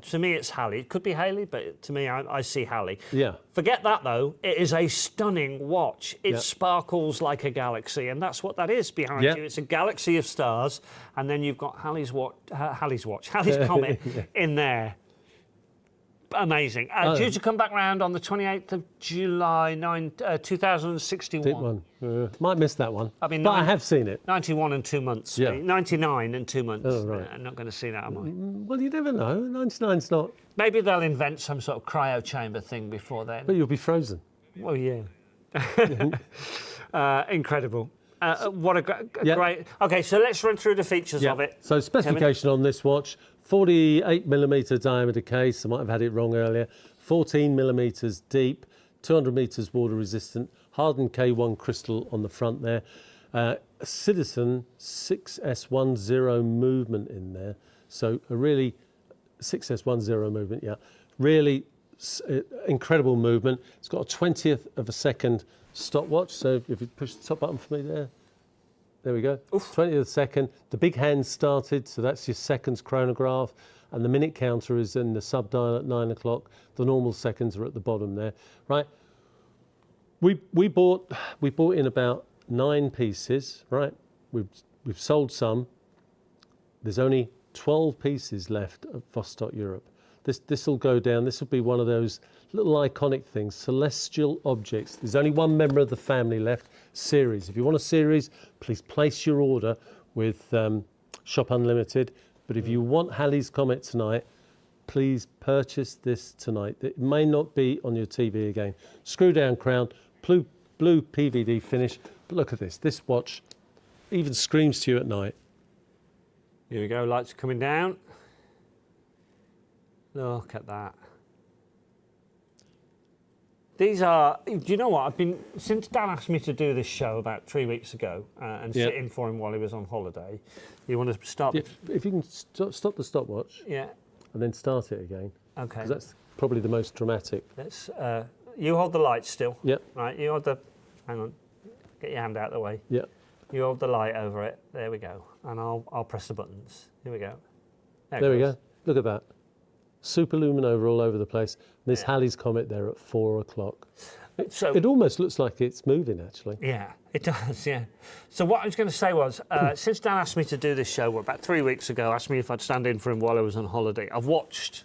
to me, it's Halley. It could be Halley, but to me, I see Halley. Yeah. Forget that, though. It is a stunning watch. It sparkles like a galaxy, and that's what that is behind you. It's a galaxy of stars, and then you've got Halley's Comet in there. Amazing. Due to come back round on the 28th of July, 2061. Might miss that one, but I have seen it. 91 and 2 months. 99 and 2 months. Oh, right. I'm not going to see that, am I? Well, you never know. 99's not... Maybe they'll invent some sort of cryo chamber thing before then. But you'll be frozen. Well, yeah. Incredible. What a great... OK, so let's run through the features of it. So specification on this watch, 48mm diameter case. I might have had it wrong earlier. 14mm deep, 200 metres water resistant, hardened K1 crystal on the front there. Citizen 6S10 movement in there. So a really 6S10 movement, really incredible movement. It's got a 20th of a second stopwatch. So if you push the top button for me there we go. 20th of a second. The big hand started, so that's your seconds chronograph. And the minute counter is in the sub-dial at 9 o'clock. The normal seconds are at the bottom there, right? We bought in about 9 pieces, right? We've sold some. There's only 12 pieces left of Vostok-Europe. This will go down. This will be one of those little iconic things, celestial objects. There's only one member of the family left. Series. If you want a series, please place your order with Shop Unlimited. But if you want Halley's Comet tonight, please purchase this tonight. It may not be on your TV again. Screw down crown, blue PVD finish. But look at this. This watch even screams to you at night. Here we go. Lights coming down. Look at that. These are, do you know what, since Dan asked me to do this show about 3 weeks ago and sit in for him while he was on holiday, you want to start... If you can stop the stopwatch and then start it again. OK. Because that's probably the most dramatic. Let's, you hold the light still. Yep. Right, you hold the, hang on, get your hand out of the way. Yep. You hold the light over it, there we go. And I'll press the buttons. Here we go. There we go, look at that. Super luminova all over the place. This Halley's Comet there at 4 o'clock. So it almost looks like it's moving, actually. Yeah, it does, yeah. So what I was going to say was, since Dan asked me to do this show, about 3 weeks ago, asked me if I'd stand in for him while I was on holiday. I've watched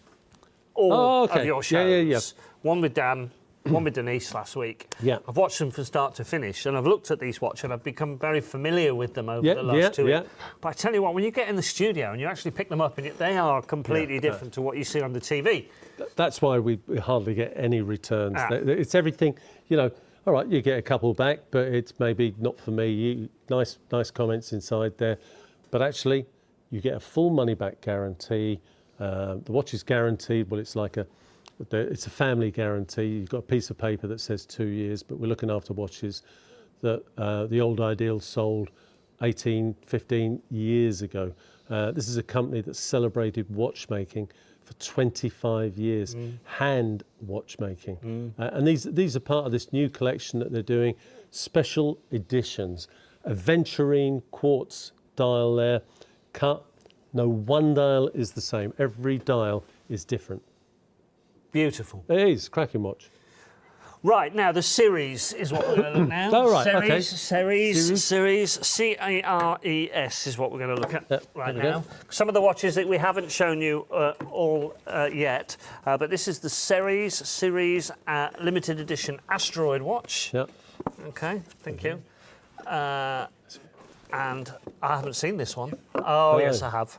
all of your shows. One with Dan, one with Denise last week. Yeah. I've watched them from start to finish, and I've looked at these watches, and I've become very familiar with them over the last 2 weeks. But I tell you what, when you get in the studio and you actually pick them up, and they are completely different to what you see on the TV. That's why we hardly get any returns. It's everything, all right, you get a couple back, but it's maybe not for me. Nice comments inside there. But actually, you get a full money-back guarantee. The watch is guaranteed. Well, it's a family guarantee. You've got a piece of paper that says 2 years, but we're looking after watches that the old Ideal sold 15 years ago. This is a company that celebrated watchmaking for 25 years, hand watchmaking. And these are part of this new collection that they're doing, special editions. Aventurine quartz dial there, cut. No one dial is the same. Every dial is different. Beautiful. It is, cracking watch. Right, now the series is what we're going to look now. Oh, right, Series, C-A-R-E-S is what we're going to look at right now. Some of the watches that we haven't shown you all yet, but this is the Series limited edition asteroid watch. Yep. Okay, thank you. And I haven't seen this one. Oh, yes, I have.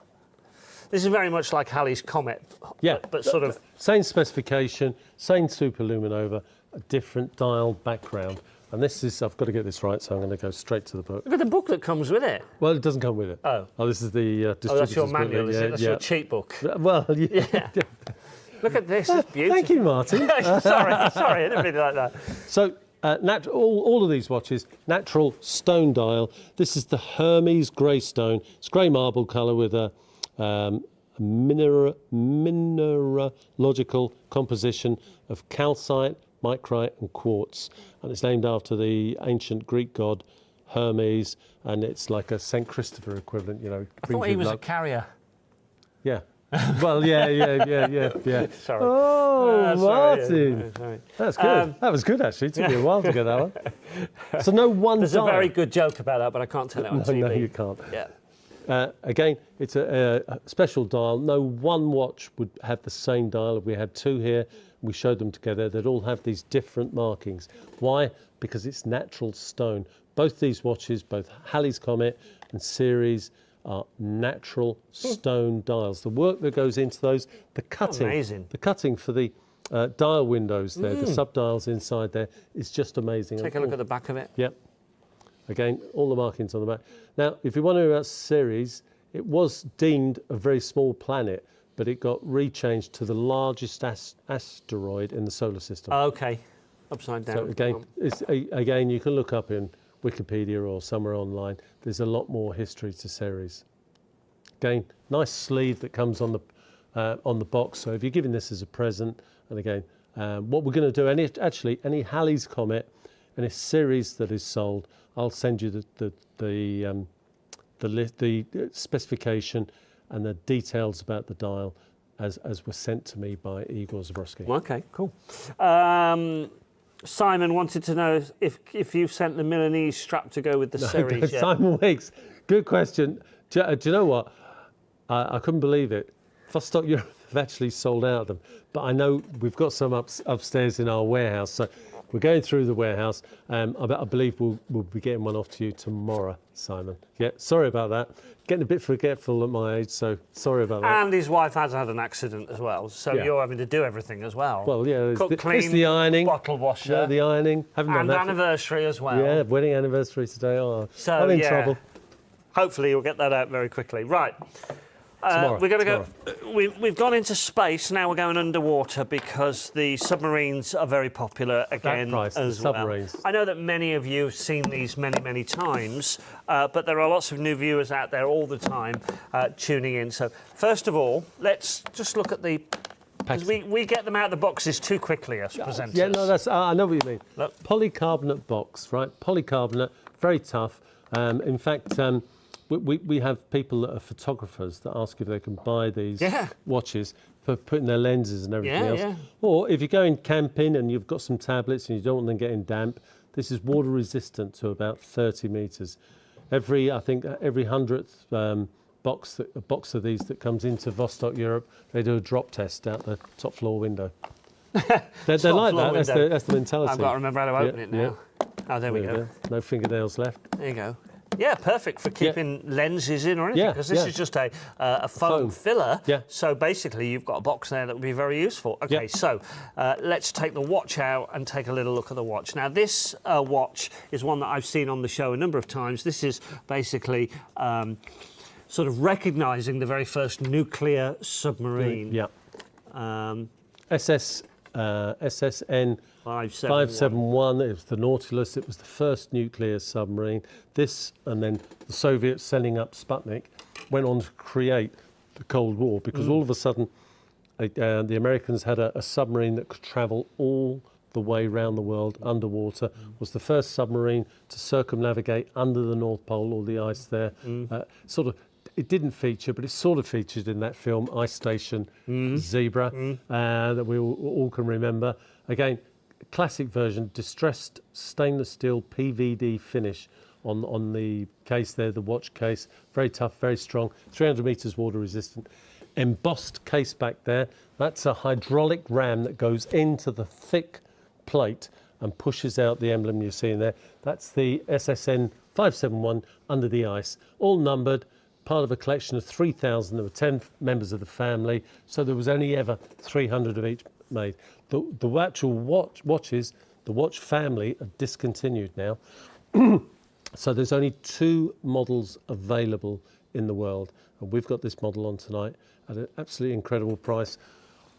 This is very much like Halley's Comet. Yeah, but sort of... Same specification, same superluminova, a different dial background. And this is, I've got to get this right, so I'm going to go straight to the book. Look at the book that comes with it. Well, it doesn't come with it. Oh. This is the distributor's book. That's your manual, is it? That's your cheat book. Well, yeah. Look at this, it's beautiful. Thank you, Martin. sorry, I didn't mean it like that. So, all of these watches, natural stone dial. This is the Hermes grey stone. It's grey marble colour with a mineralogical composition of calcite, micrite and quartz. And it's named after the ancient Greek god Hermes, and it's like a St. Christopher equivalent, I thought he was a carrier. Yeah. Well, yeah. Sorry. Oh, Martin. Sorry. That's good. That was good, actually. It took me a while to get that one. So no one There's a very good joke about that, but I can't tell it on TV. No, you can't. Yeah. Again, it's a special dial. No one watch would have the same dial. We had two here. We showed them together. They'd all have these different markings. Why? Because it's natural stone. Both these watches, both Halley's Comet and Ceres, are natural stone dials. The work that goes into those, the cutting for the dial windows there, the sub-dials inside there, is just amazing. Take a look at the back of it. Yep. Again, all the markings on the back. Now, if you want to know about Ceres, it was deemed a very small planet, but it got rechanged to the largest asteroid in the solar system. Okay, upside down. So again, you can look up in Wikipedia or somewhere online. There's a lot more history to Ceres. Again, nice sleeve that comes on the box. So if you're giving this as a present, and again, what we're going to do, any Halley's Comet, any Ceres that is sold, I'll send you the specification and the details about the dial as were sent to me by Igor Zabrowski. Okay, cool. Simon wanted to know if you've sent the Milanese strap to go with the Ceres yet. Simon Wicks, good question. Do you know what? I couldn't believe it. Vostok-Europe have actually sold out of them, but I know we've got some upstairs in our warehouse, so we're going through the warehouse. I believe we'll be getting one off to you tomorrow, Simon. Yeah, sorry about that. Getting a bit forgetful at my age, so sorry about that. And his wife has had an accident as well, so you're having to do everything as well. Well, yeah, cook, clean, it's the ironing, bottle washer, yeah, the ironing. Haven't done that anniversary as well. Yeah, wedding anniversary today. Oh, so I'm in trouble. Hopefully, you'll get that out very quickly. Right. Tomorrow. We're going to go. We've gone into space. Now we're going underwater because the submarines are very popular again as well. Submarines. I know that many of you have seen these many times, but there are lots of new viewers out there all the time tuning in. So first of all, let's just look at the. Because we get them out of the boxes too quickly as presenters. Yeah, no, that's. I know what you mean. Look. Polycarbonate box, right? Polycarbonate, very tough. In fact. We have people that are photographers that ask if they can buy these watches for putting their lenses and everything else. Yeah. Or if you're going camping and you've got some tablets and you don't want them getting damp, this is water resistant to about 30 metres. Every 100th box of these that comes into Vostok-Europe, they do a drop test out the top floor window. They're like that. That's the mentality. I've got to remember how to open it now. Yeah. Oh, there we go. No fingernails left. There you go. Yeah, perfect for keeping lenses in or anything, because this is just a foam filler. Yeah. So basically, you've got a box there that would be very useful. Okay, so let's take the watch out and take a little look at the watch. Now, this watch is one that I've seen on the show a number of times. This is basically sort of recognising the very first nuclear submarine. Yeah. SSN 571. It was the Nautilus. It was the first nuclear submarine. This, and then the Soviets sending up Sputnik, went on to create the Cold War, because all of a sudden the Americans had a submarine that could travel all the way around the world underwater. Was the first submarine to circumnavigate under the North Pole, all the ice there. It didn't feature, but it sort of featured in that film, Ice Station Zebra, that we all can remember. Again, classic version, distressed stainless steel PVD finish on the case there, the watch case. Very tough, very strong, 300 metres water resistant. Embossed case back there. That's a hydraulic ram that goes into the thick plate and pushes out the emblem you're seeing there. That's the SSN 571 under the ice, all numbered. Part of a collection of 3,000. There were 10 members of the family, so there was only ever 300 of each made. The actual watches, the watch family, are discontinued now. So there's only 2 models available in the world, and we've got this model on tonight at an absolutely incredible price.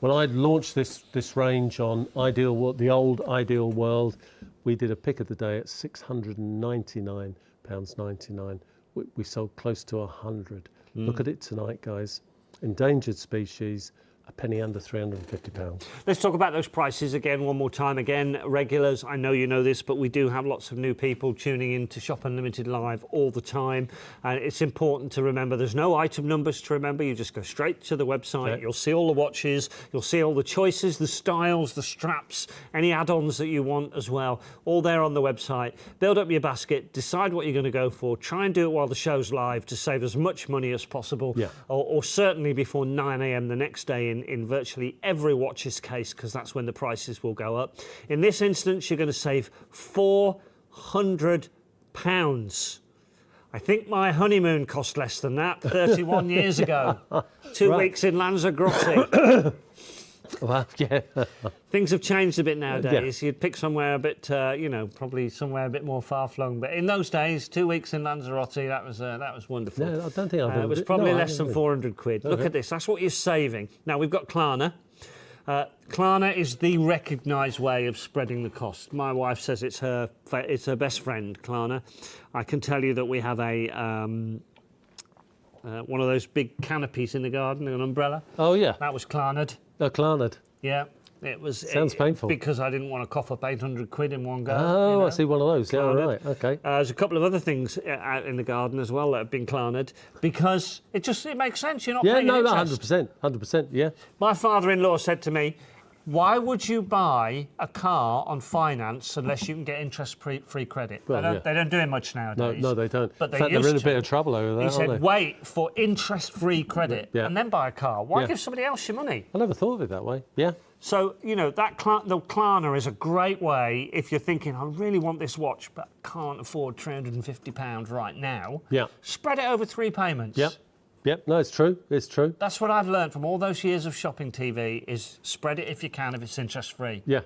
When I launched this range on the old Ideal World, we did a pick of the day at £699.99. We sold close to 100. Look at it tonight, guys. Endangered species, a penny under £350. Let's talk about those prices again one more time. Again, regulars, I know you know this, but we do have lots of new people tuning in to Shop Unlimited Live all the time. And it's important to remember there's no item numbers to remember. You just go straight to the website. Okay. You'll see all the watches. You'll see all the choices, the styles, the straps, any add-ons that you want as well. All there on the website. Build up your basket, decide what you're going to go for. Try and do it while the show's live to save as much money as possible. Yeah. Or certainly before 9 a.m. the next day in virtually every watch's case, because that's when the prices will go up. In this instance, you're going to save £400. I think my honeymoon cost less than that 31 years ago. 2 weeks in Lanzarote. Well, yeah. Things have changed a bit nowadays. You'd pick somewhere a bit, probably somewhere a bit more far-flung. But in those days, 2 weeks in Lanzarote, that was wonderful. No, I don't think I've ever... It was probably less than 400 quid. Okay. Look at this. That's what you're saving. Now, we've got Klarna. Klarna is the recognised way of spreading the cost. My wife says it's her best friend, Klarna. I can tell you that we have one of those big canopies in the garden, an umbrella. Oh, yeah. That was Klarna'd. Oh, Klarna'd. Yeah. It was. Sounds painful. Because I didn't want to cough up 800 quid in one go. Oh, I see one of those. Yeah, right. Okay. There's a couple of other things out in the garden as well that have been Klarna'd, because it makes sense. You're not paying interest. 100%. Yeah. My father-in-law said to me, "Why would you buy a car on finance unless you can get interest-free credit?" Well, they don't do it much nowadays. No, they don't. But in fact, they're in a bit of trouble over that, He said, aren't they? "Wait for interest-free credit and then buy a car. Why give somebody else your money?" I never thought of it that way. Yeah. So, the Klarna is a great way if you're thinking, I really want this watch, but can't afford £350 right now. Yeah. Spread it over 3 payments. Yep. No, it's true. It's true. That's what I've learned from all those years of shopping TV, is spread it if you can, if it's interest-free. Yeah.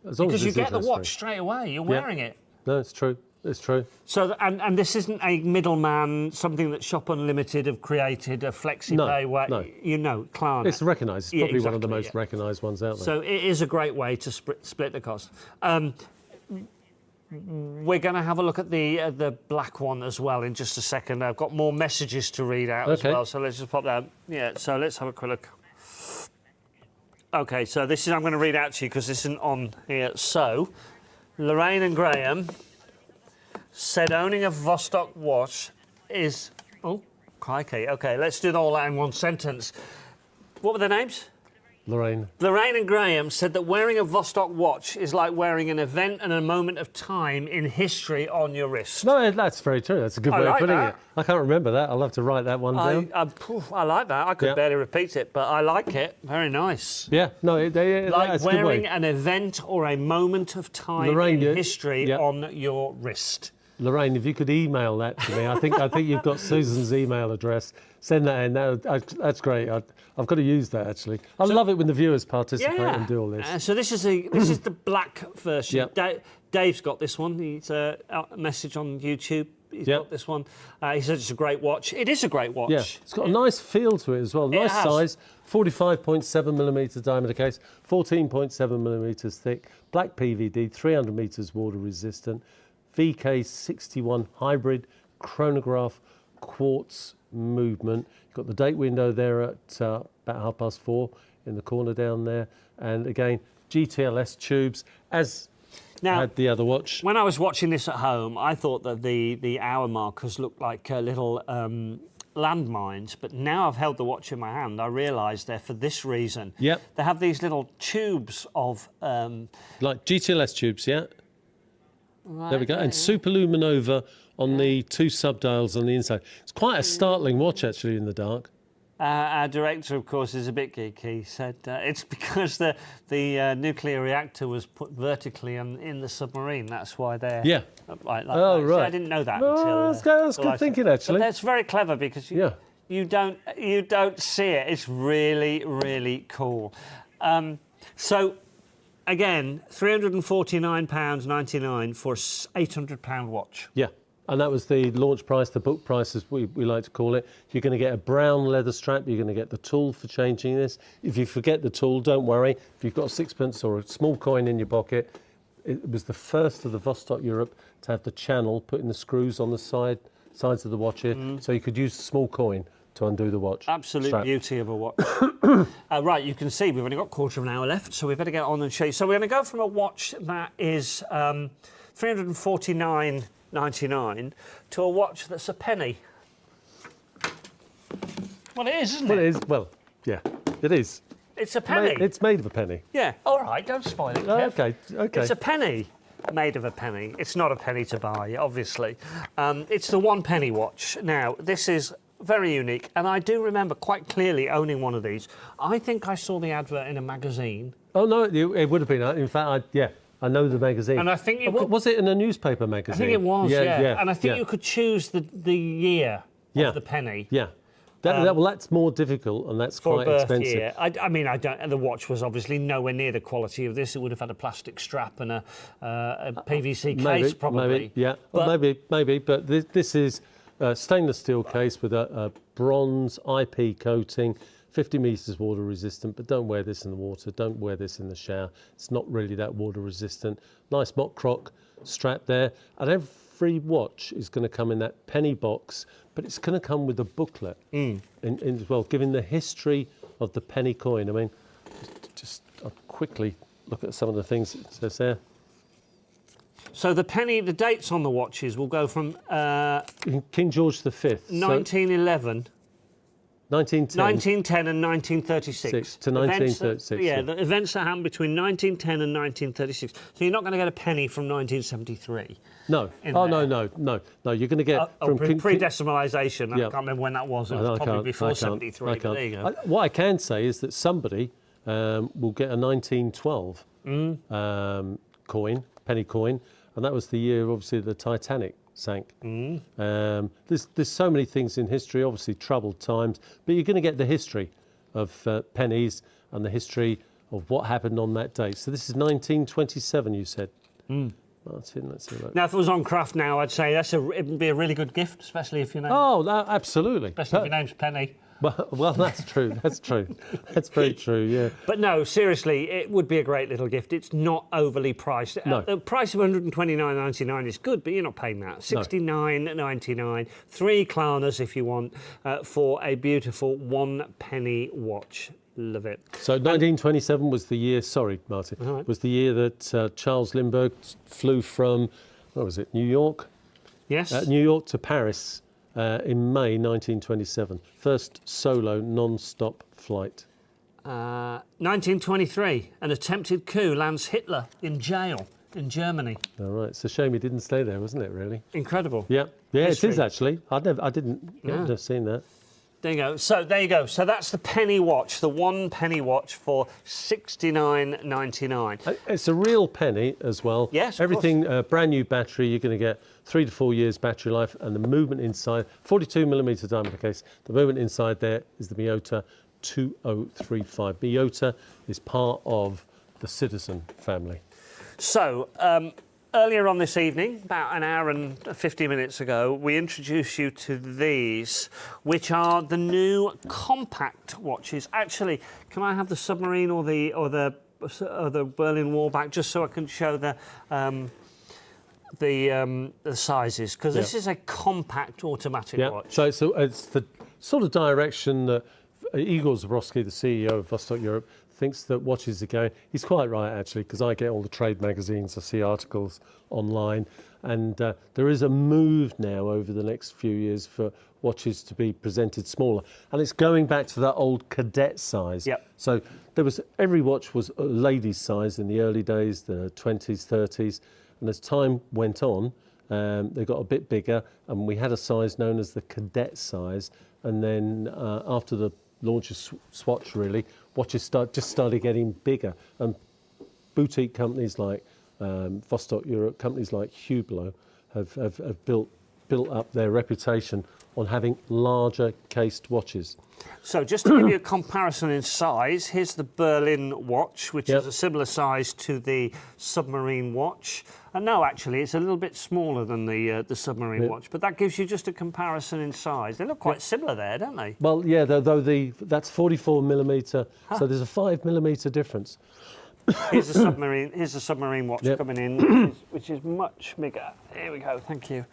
As long because as you it's get the watch straight away. You're wearing it. No, it's true. It's true. So, and this isn't a middleman, something that Shop Unlimited have created, a flexi-pay way. No. Klarna. It's recognised. It's probably one of the most recognised ones out there. So it is a great way to split the cost. We're going to have a look at the black one as well in just a second. I've got more messages to read out as well, so let's just pop that. Yeah, so let's have a quick look. OK, so this is, I'm going to read out to you because this isn't on here. So, Lorraine and Graham said owning a Vostok watch is... Oh, crikey. OK, let's do all that in one sentence. What were their names? Lorraine. Lorraine and Graham said that wearing a Vostok watch is like wearing an event and a moment of time in history on your wrist. No, that's very true. That's a good way of putting it. I can't remember that. I'll have to write that one down. I like that. I could barely repeat it, but I like it. Very nice. Yeah, no, Like that's a good wearing way. an event or a moment of time Lorraine, in history on your wrist. Lorraine, if you could email that to me, I think you've got Susan's email address. Send that in. That's great. I've got to use that actually. I love it when the viewers participate and do all this. So this is the black version. Yep. Dave's got this one. He's a message on YouTube. He's got this one. He said it's a great watch. It is a great watch. Yeah, it's got a nice feel to it as well. Nice size. 45.7mm diameter case, 14.7mm thick, black PVD, 300 metres water resistant. VK61 hybrid chronograph quartz movement. You've got the date window there at about 4:30 in the corner down there. And again, GTLS tubes, as had the other watch. When I was watching this at home, I thought that the hour markers looked like little landmines, but now I've held the watch in my hand, I realise they're for this reason. Yep. They have these little tubes of... like GTLS tubes, yeah? Right, there we go. And superluminova on the two subdials on the inside. It's quite a startling watch, actually, in the dark. Our director, of course, is a bit geeky. He said it's because the nuclear reactor was put vertically in the submarine. That's why they're like that. Oh, right. See, I didn't know that until... That's good thinking, actually. But that's very clever because you don't see it. It's really, really cool. So... Again, £349.99 for an £800 watch. Yeah, and that was the launch price, the book price, as we like to call it. You're going to get a brown leather strap. You're going to get the tool for changing this. If you forget the tool, don't worry. If you've got a sixpence or a small coin in your pocket, it was the first of the Vostok-Europe to have the channel putting the screws on the sides of the watch here, so you could use a small coin to undo the watch. Absolute beauty of a watch. Right, you can see we've only got a quarter of an hour left, so we better get on and show you. So we're going to go from a watch that is $349.99 to a watch that's a penny. Well, it is, isn't it? Well, it is. Well, yeah, it is. It's a penny. It's made of a penny. Yeah. All right, don't spoil it, Kev. Okay. It's a penny. Made of a penny. It's not a penny to buy, obviously. It's the 1 penny watch. Now, this is very unique, and I do remember quite clearly owning one of these. I think I saw the advert in a magazine. Oh, no, it would have been. In fact, I know the magazine. And I think was it in a newspaper magazine? I think it was, yeah. And I think yeah. you could choose the year of the penny. Yeah. Well, that's more difficult, and that's quite expensive. Year. I mean, I don't. The watch was obviously nowhere near the quality of this. It would have had a plastic strap and a PVC case, probably. Maybe, yeah. Maybe. But this is a stainless steel case with a bronze IP coating, 50 metres water resistant. But don't wear this in the water. Don't wear this in the shower. It's not really that water resistant. Nice mock croc strap there, and every watch is going to come in that penny box. But it's going to come with a booklet as well, giving the history of the penny coin. I mean, I'll quickly look at some of the things it says there. So the dates on the watches will go from King George V. 1911. 1910 and 1936. To 1936. The events that happened between 1910 and 1936. So you're not going to get a penny from 1973. No. No. You're going to get from pre-decimalisation. I can't remember when that was. It was probably before 73. But there you go. What I can say is that somebody will get a 1912 penny coin, and that was the year, obviously, the Titanic sank. There's so many things in history, obviously troubled times, but you're going to get the history of pennies and the history of what happened on that date. So this is 1927, you said. Martin, let's see. Now, if it was on craft now, I'd say it would be a really good gift, especially if your name. Oh, absolutely. Especially if your name's Penny. Well, that's true. That's true. That's very true. Yeah. But no, seriously, it would be a great little gift. It's not overly priced. No. The price of $129.99 is good, but you're not paying that. $69.99, 3 Klarnas if you want, for a beautiful 1 penny watch. Love it. So 1927 was the year. Sorry, Martin. Right. Was the year that Charles Lindbergh flew from, what was it, New York? Yes. New York to Paris. In May 1927, first solo non-stop flight. 1923, an attempted coup lands Hitler in jail in Germany. All right. It's a shame he didn't stay there, wasn't it? Really? Incredible. Yeah. Yeah, History. it is actually. I didn't have seen that. There you go. So there you go. So that's the penny watch, the 1 penny watch for $69.99. It's a real penny as well. Yes, of everything brand new battery. You're going to get 3 to 4 years battery life, and the movement inside 42mm diamond case. The movement inside there is the Miyota 2035. Miyota is part of the Citizen family. So, earlier on this evening, about an hour and 50 minutes ago, we introduced you to these, which are the new compact watches. Actually, can I have the submarine or the Berlin Wall back, just so I can show the sizes? Because this is a compact automatic watch. So it's the sort of direction that Igor Zabrowski, the CEO of Vostok-Europe, thinks that watches are going. He's quite right, actually, because I get all the trade magazines, I see articles online, and there is a move now over the next few years for watches to be presented smaller, and it's going back to that old cadet size. Yep. So every watch was a lady's size in the early days, the 20s, 30s, and as time went on, they got a bit bigger, and we had a size known as the cadet size, and then after the launch of Swatch, really, watches just started getting bigger, and boutique companies like Vostok-Europe, companies like Hublot have built up their reputation on having larger cased watches. So just to give you a comparison in size, here's the Berlin watch, which is a similar size to the submarine watch. And no, actually, it's a little bit smaller than the submarine watch, but that gives you just a comparison in size. They look quite similar there, don't they? Well, yeah, though that's 44mm, so there's a 5mm difference. Here's the submarine watch coming in, which is much bigger. Here we go, thank you.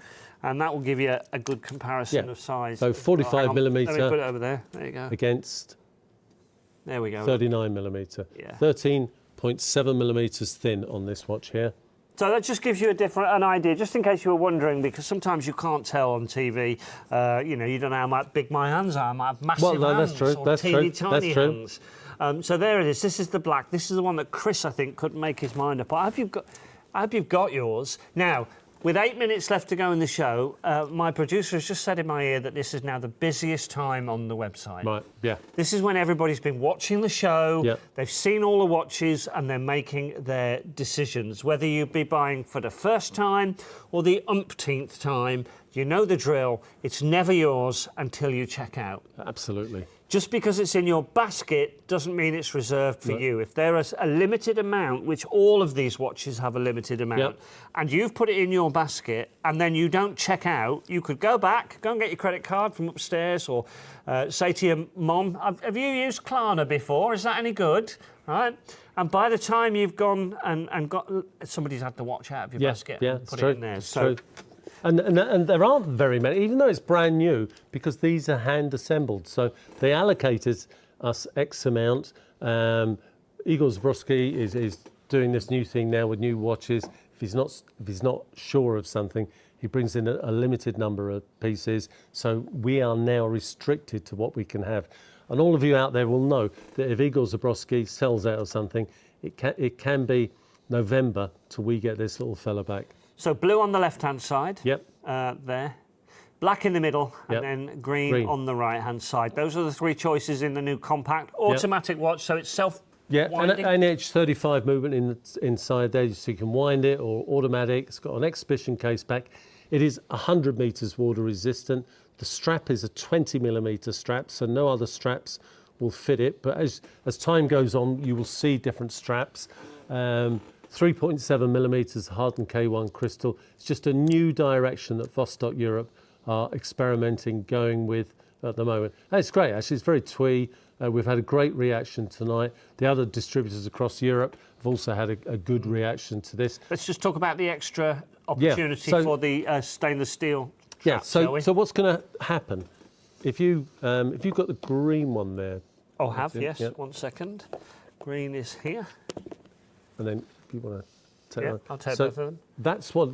And that will give you a good comparison of size. So 45mm. Let me put it over there. There you go. Against. There we go. 39mm. Yeah. 13.7mm thin on this watch here. So that just gives you an idea, just in case you were wondering, because sometimes you can't tell on TV. You know, you don't know how big my hands are. I might have massive hands, that's true. or That's teeny true. tiny That's true. hands. So there it is. This is the black. This is the one that Chris, I think, couldn't make his mind up. I hope you've got yours now. With 8 minutes left to go in the show, my producer has just said in my ear that this is now the busiest time on the website. Right, yeah. This is when everybody's been watching the show, they've seen all the watches, and they're making their decisions. Whether you be buying for the first time or the umpteenth time, you know the drill. It's never yours until you check out. Absolutely. Just because it's in your basket doesn't mean it's reserved for you. If there is a limited amount, which all of these watches have a limited amount, and you've put it in your basket and then you don't check out, you could go back, go and get your credit card from upstairs, or say to your mom, have you used Klarna before? Is that any good? Right? And by the time you've gone and got, somebody's had the watch out of your basket and put it in there. So. And there aren't very many, even though it's brand new, because these are hand assembled. So they allocated us X amount. Igor Zabrowski is doing this new thing now with new watches. If he's not sure of something, he brings in a limited number of pieces. So we are now restricted to what we can have. And all of you out there will know that if Igor Zabrowski sells out of something, it can be November till we get this little fella back. So blue on the left-hand side, there. Black in the middle, and then green on the right-hand side. Those are the three choices in the new compact automatic watch, so it's self-winding. And NH35 movement inside there, so you can wind it, or automatic. It's got an exhibition case back. It is 100 metres water resistant. The strap is a 20mm strap, so no other straps will fit it. But as time goes on, you will see different straps. 3.7mm hardened K1 crystal. It's just a new direction that Vostok-Europe are experimenting, going with at the moment. And it's great, actually. It's very twee. We've had a great reaction tonight. The other distributors across Europe have also had a good reaction to this. Let's just talk about the extra opportunity for the stainless steel strap, so what's going to happen? If you've got the green one there. I'll have, yes. 1 second. Green is here. And then if you want to take one. I'll take both of them. That's what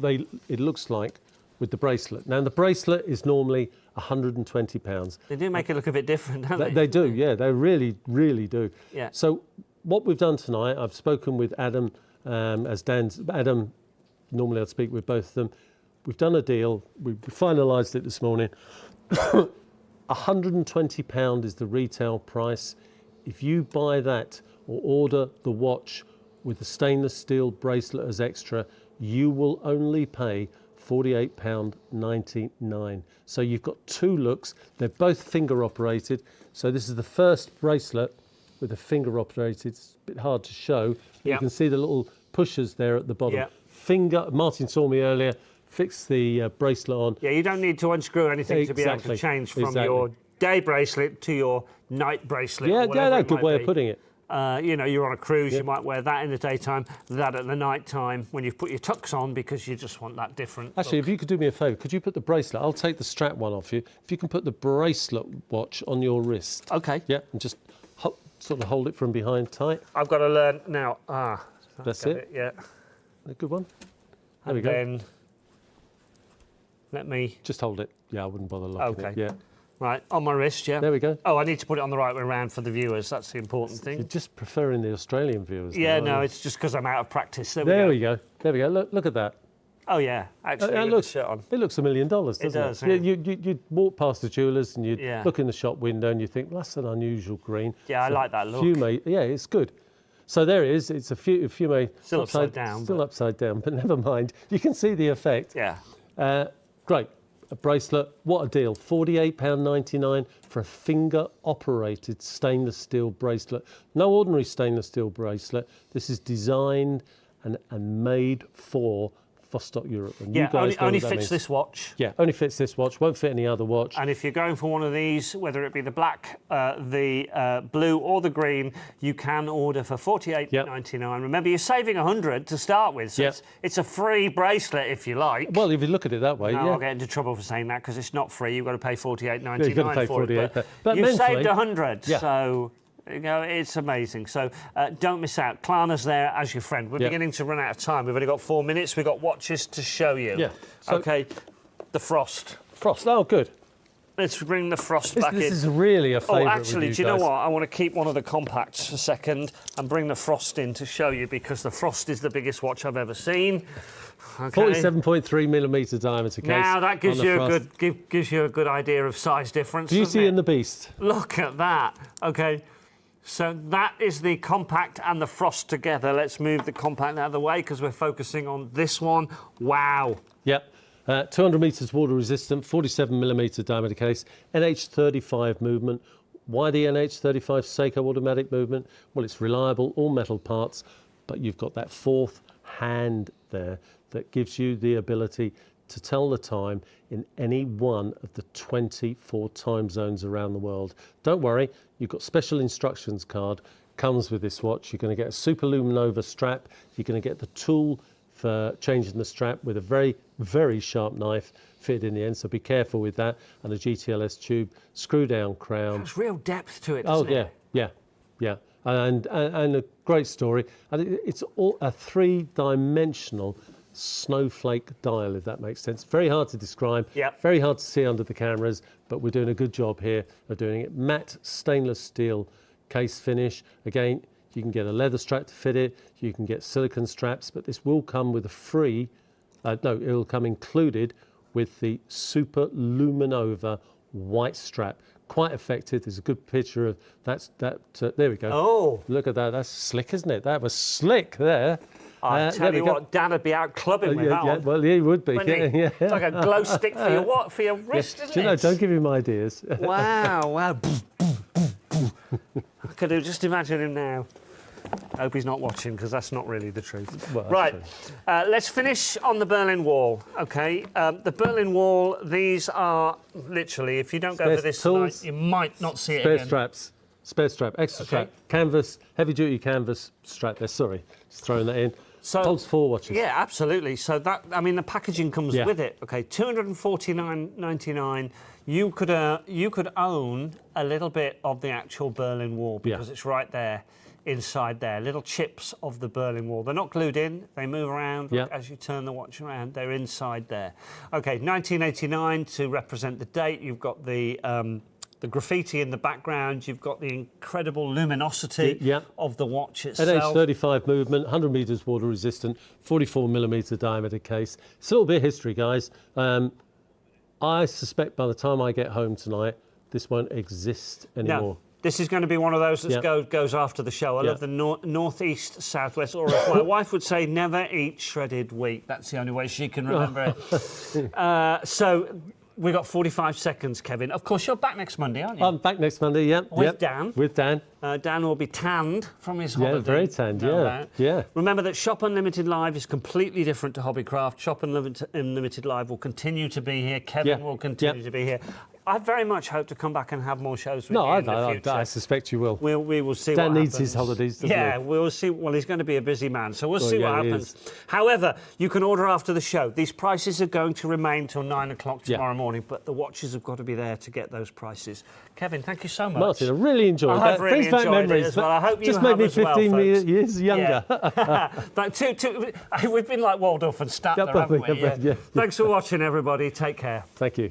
it looks like with the bracelet. Now, the bracelet is normally £120. They do make it look a bit different, don't they? They do, yeah, they really, really do. Yeah. So what we've done tonight, I've spoken with Adam, Adam, normally I'd speak with both of them. We've done a deal, we finalised it this morning. £120 is the retail price. If you buy that or order the watch with the stainless steel bracelet as extra, you will only pay £48.99. So you've got two looks. They're both finger operated. So this is the first bracelet with a finger operated. It's a bit hard to show. But you can see the little pushers there at the bottom. Finger, Martin saw me earlier, fix the bracelet on. Yeah, you don't need to unscrew anything to be able to change from your day bracelet to your night bracelet. Yeah, good way of putting it. You know, you're on a cruise, you might wear that in the daytime, that at the night time when you've put your tux on because you just want that different Actually, look. if you could do me a favour, could you put the bracelet, I'll take the strap one off you, if you can put the bracelet watch on your wrist. Okay. Yeah, and just sort of hold it from behind tight. I've got to learn now. That's it. Yeah. A good one. There we And go. then let me... Just hold it. Yeah, I wouldn't bother locking it. Yeah. Right, on my wrist, yeah. There we go. Oh, I need to put it on the right way around for the viewers. That's the important thing. You're just preferring the Australian viewers. Yeah, now, no, it's just because I'm out of practice. There we go. There we go. Look at that. Oh, yeah, actually, It with looks, the shirt on. it looks $1 million, doesn't it? does, Yeah. yeah. You'd walk past the jewellers and you'd Yeah. look in the shop window and you think, well, that's an unusual green. Yeah, I like that look. Yeah, it's good. So there it is. It's a few Still upside down. Still upside down, but never mind. You can see the effect. Yeah. Great. A bracelet. What a deal. £48.99 for a finger-operated stainless steel bracelet. No ordinary stainless steel bracelet. This is designed and made for Vostok-Europe. And Yeah, you guys know only what that fits means. this watch. Yeah, only fits this watch. Won't fit any other watch. And if you're going for one of these, whether it be the black, the blue or the green, you can order for £48.99. Remember, you're saving £100 to start with, so it's a free bracelet if you like. Well, if you look at it that way, No, yeah. I'll get into trouble for saying that because it's not free. You've got to pay £48.99 you've got to pay for it. But you've mentally, saved £100, yeah. so... You know, it's amazing. So don't miss out. Klarna's there as your friend. We're beginning to run out of time. We've only got 4 minutes. We've got watches to show you. Yeah. So OK, the Frost. Frost. Oh, good. Let's bring the Frost back in. This is really a favourite. Oh, actually, with do you guys. know what? I want to keep one of the compacts for a second and bring the Frost in to show you because the Frost is the biggest watch I've ever seen. Okay. 47.3mm diameter case. Now that gives on the you Frost. gives you a good idea of size difference. Beauty and the Beast. Look at that. Okay. So that is the compact and the Frost together. Let's move the compact out of the way because we're focusing on this one. Wow. Yep. 200 metres water resistant, 47mm diameter case, NH35 movement. Why the NH35 Seiko automatic movement? Well, it's reliable, all metal parts, but you've got that fourth hand there that gives you the ability to tell the time in any one of the 24 time zones around the world. Don't worry, you've got special instructions card, comes with this watch. You're going to get a Super Luminova strap. You're going to get the tool for changing the strap with a very, very sharp knife fitted in the end, so be careful with that, and a GTLS tube, screw down crown. There's real depth to it, doesn't it? Yeah. And a great story. And it's all a three-dimensional snowflake dial, if that makes sense. Very hard to describe, very hard to see under the cameras, but we're doing a good job here of doing it. Matte stainless steel case finish. Again, you can get a leather strap to fit it, you can get silicone straps, but this will come with a free, it will come included with the Super Luminova white strap. Quite effective. There's a good picture of that. There we go. Oh. Look at that. That's slick, isn't it? That was slick there. I tell you what, Dan would be out clubbing with that one. Well, he would be. Wouldn't he? Yeah. It's like a glow stick for your for your wrist, isn't Do you know, it? don't give him ideas. Wow. I could just imagine him now. I hope he's not watching because that's not really the truth. Well, right, let's finish on the Berlin Wall, OK? The Berlin Wall, these are literally, if you don't go for this tonight, you might not see it again. Spare strap, extra strap, canvas, heavy-duty canvas strap there, sorry, just throwing that in. So, holds 4 watches. Yeah, absolutely. So that, I mean, the packaging comes with it. OK, $249.99. You could own a little bit of the actual Berlin Wall because it's right there inside there, little chips of the Berlin Wall. They're not glued in, they move around as you turn the watch around. They're inside there. Okay, 1989 to represent the date. You've got the graffiti in the background. You've got the incredible luminosity of the watch itself. NH35 movement, 100 metres water resistant, 44mm diameter case. It's a little bit of history, guys. I suspect by the time I get home tonight, this won't exist anymore. No. This is going to be one of those that goes after the show. I love the northeast, southwest, or as my wife would say, never eat shredded wheat. That's the only way she can remember it. So we've got 45 seconds, Kevin. Of course, you're back next Monday, aren't you? I'm back next Monday, With Dan. With Dan. Dan will be tanned from his holiday. Yeah, very tanned, yeah. Remember that Shop Unlimited Live is completely different to Hobbycraft. Shop Unlimited Live will continue to be here. Kevin will continue to be here. I very much hope to come back and have more shows with you in the future. I suspect you will. We will see Dan what needs happens. His holidays, doesn't he? Yeah, we'll see. Well, he's going to be a busy man, so we'll see what happens. However, you can order after the show. These prices are going to remain till 9 o'clock tomorrow morning, but the watches have got to be there to get those prices. Kevin, thank you so much. Martin, I really enjoyed that. I've really enjoyed memories, it as well. I hope you just have made me as well, 15 folks. years younger. But we've been like Waldorf and Statler, haven't we? Thanks for watching, everybody. Take care. Thank you.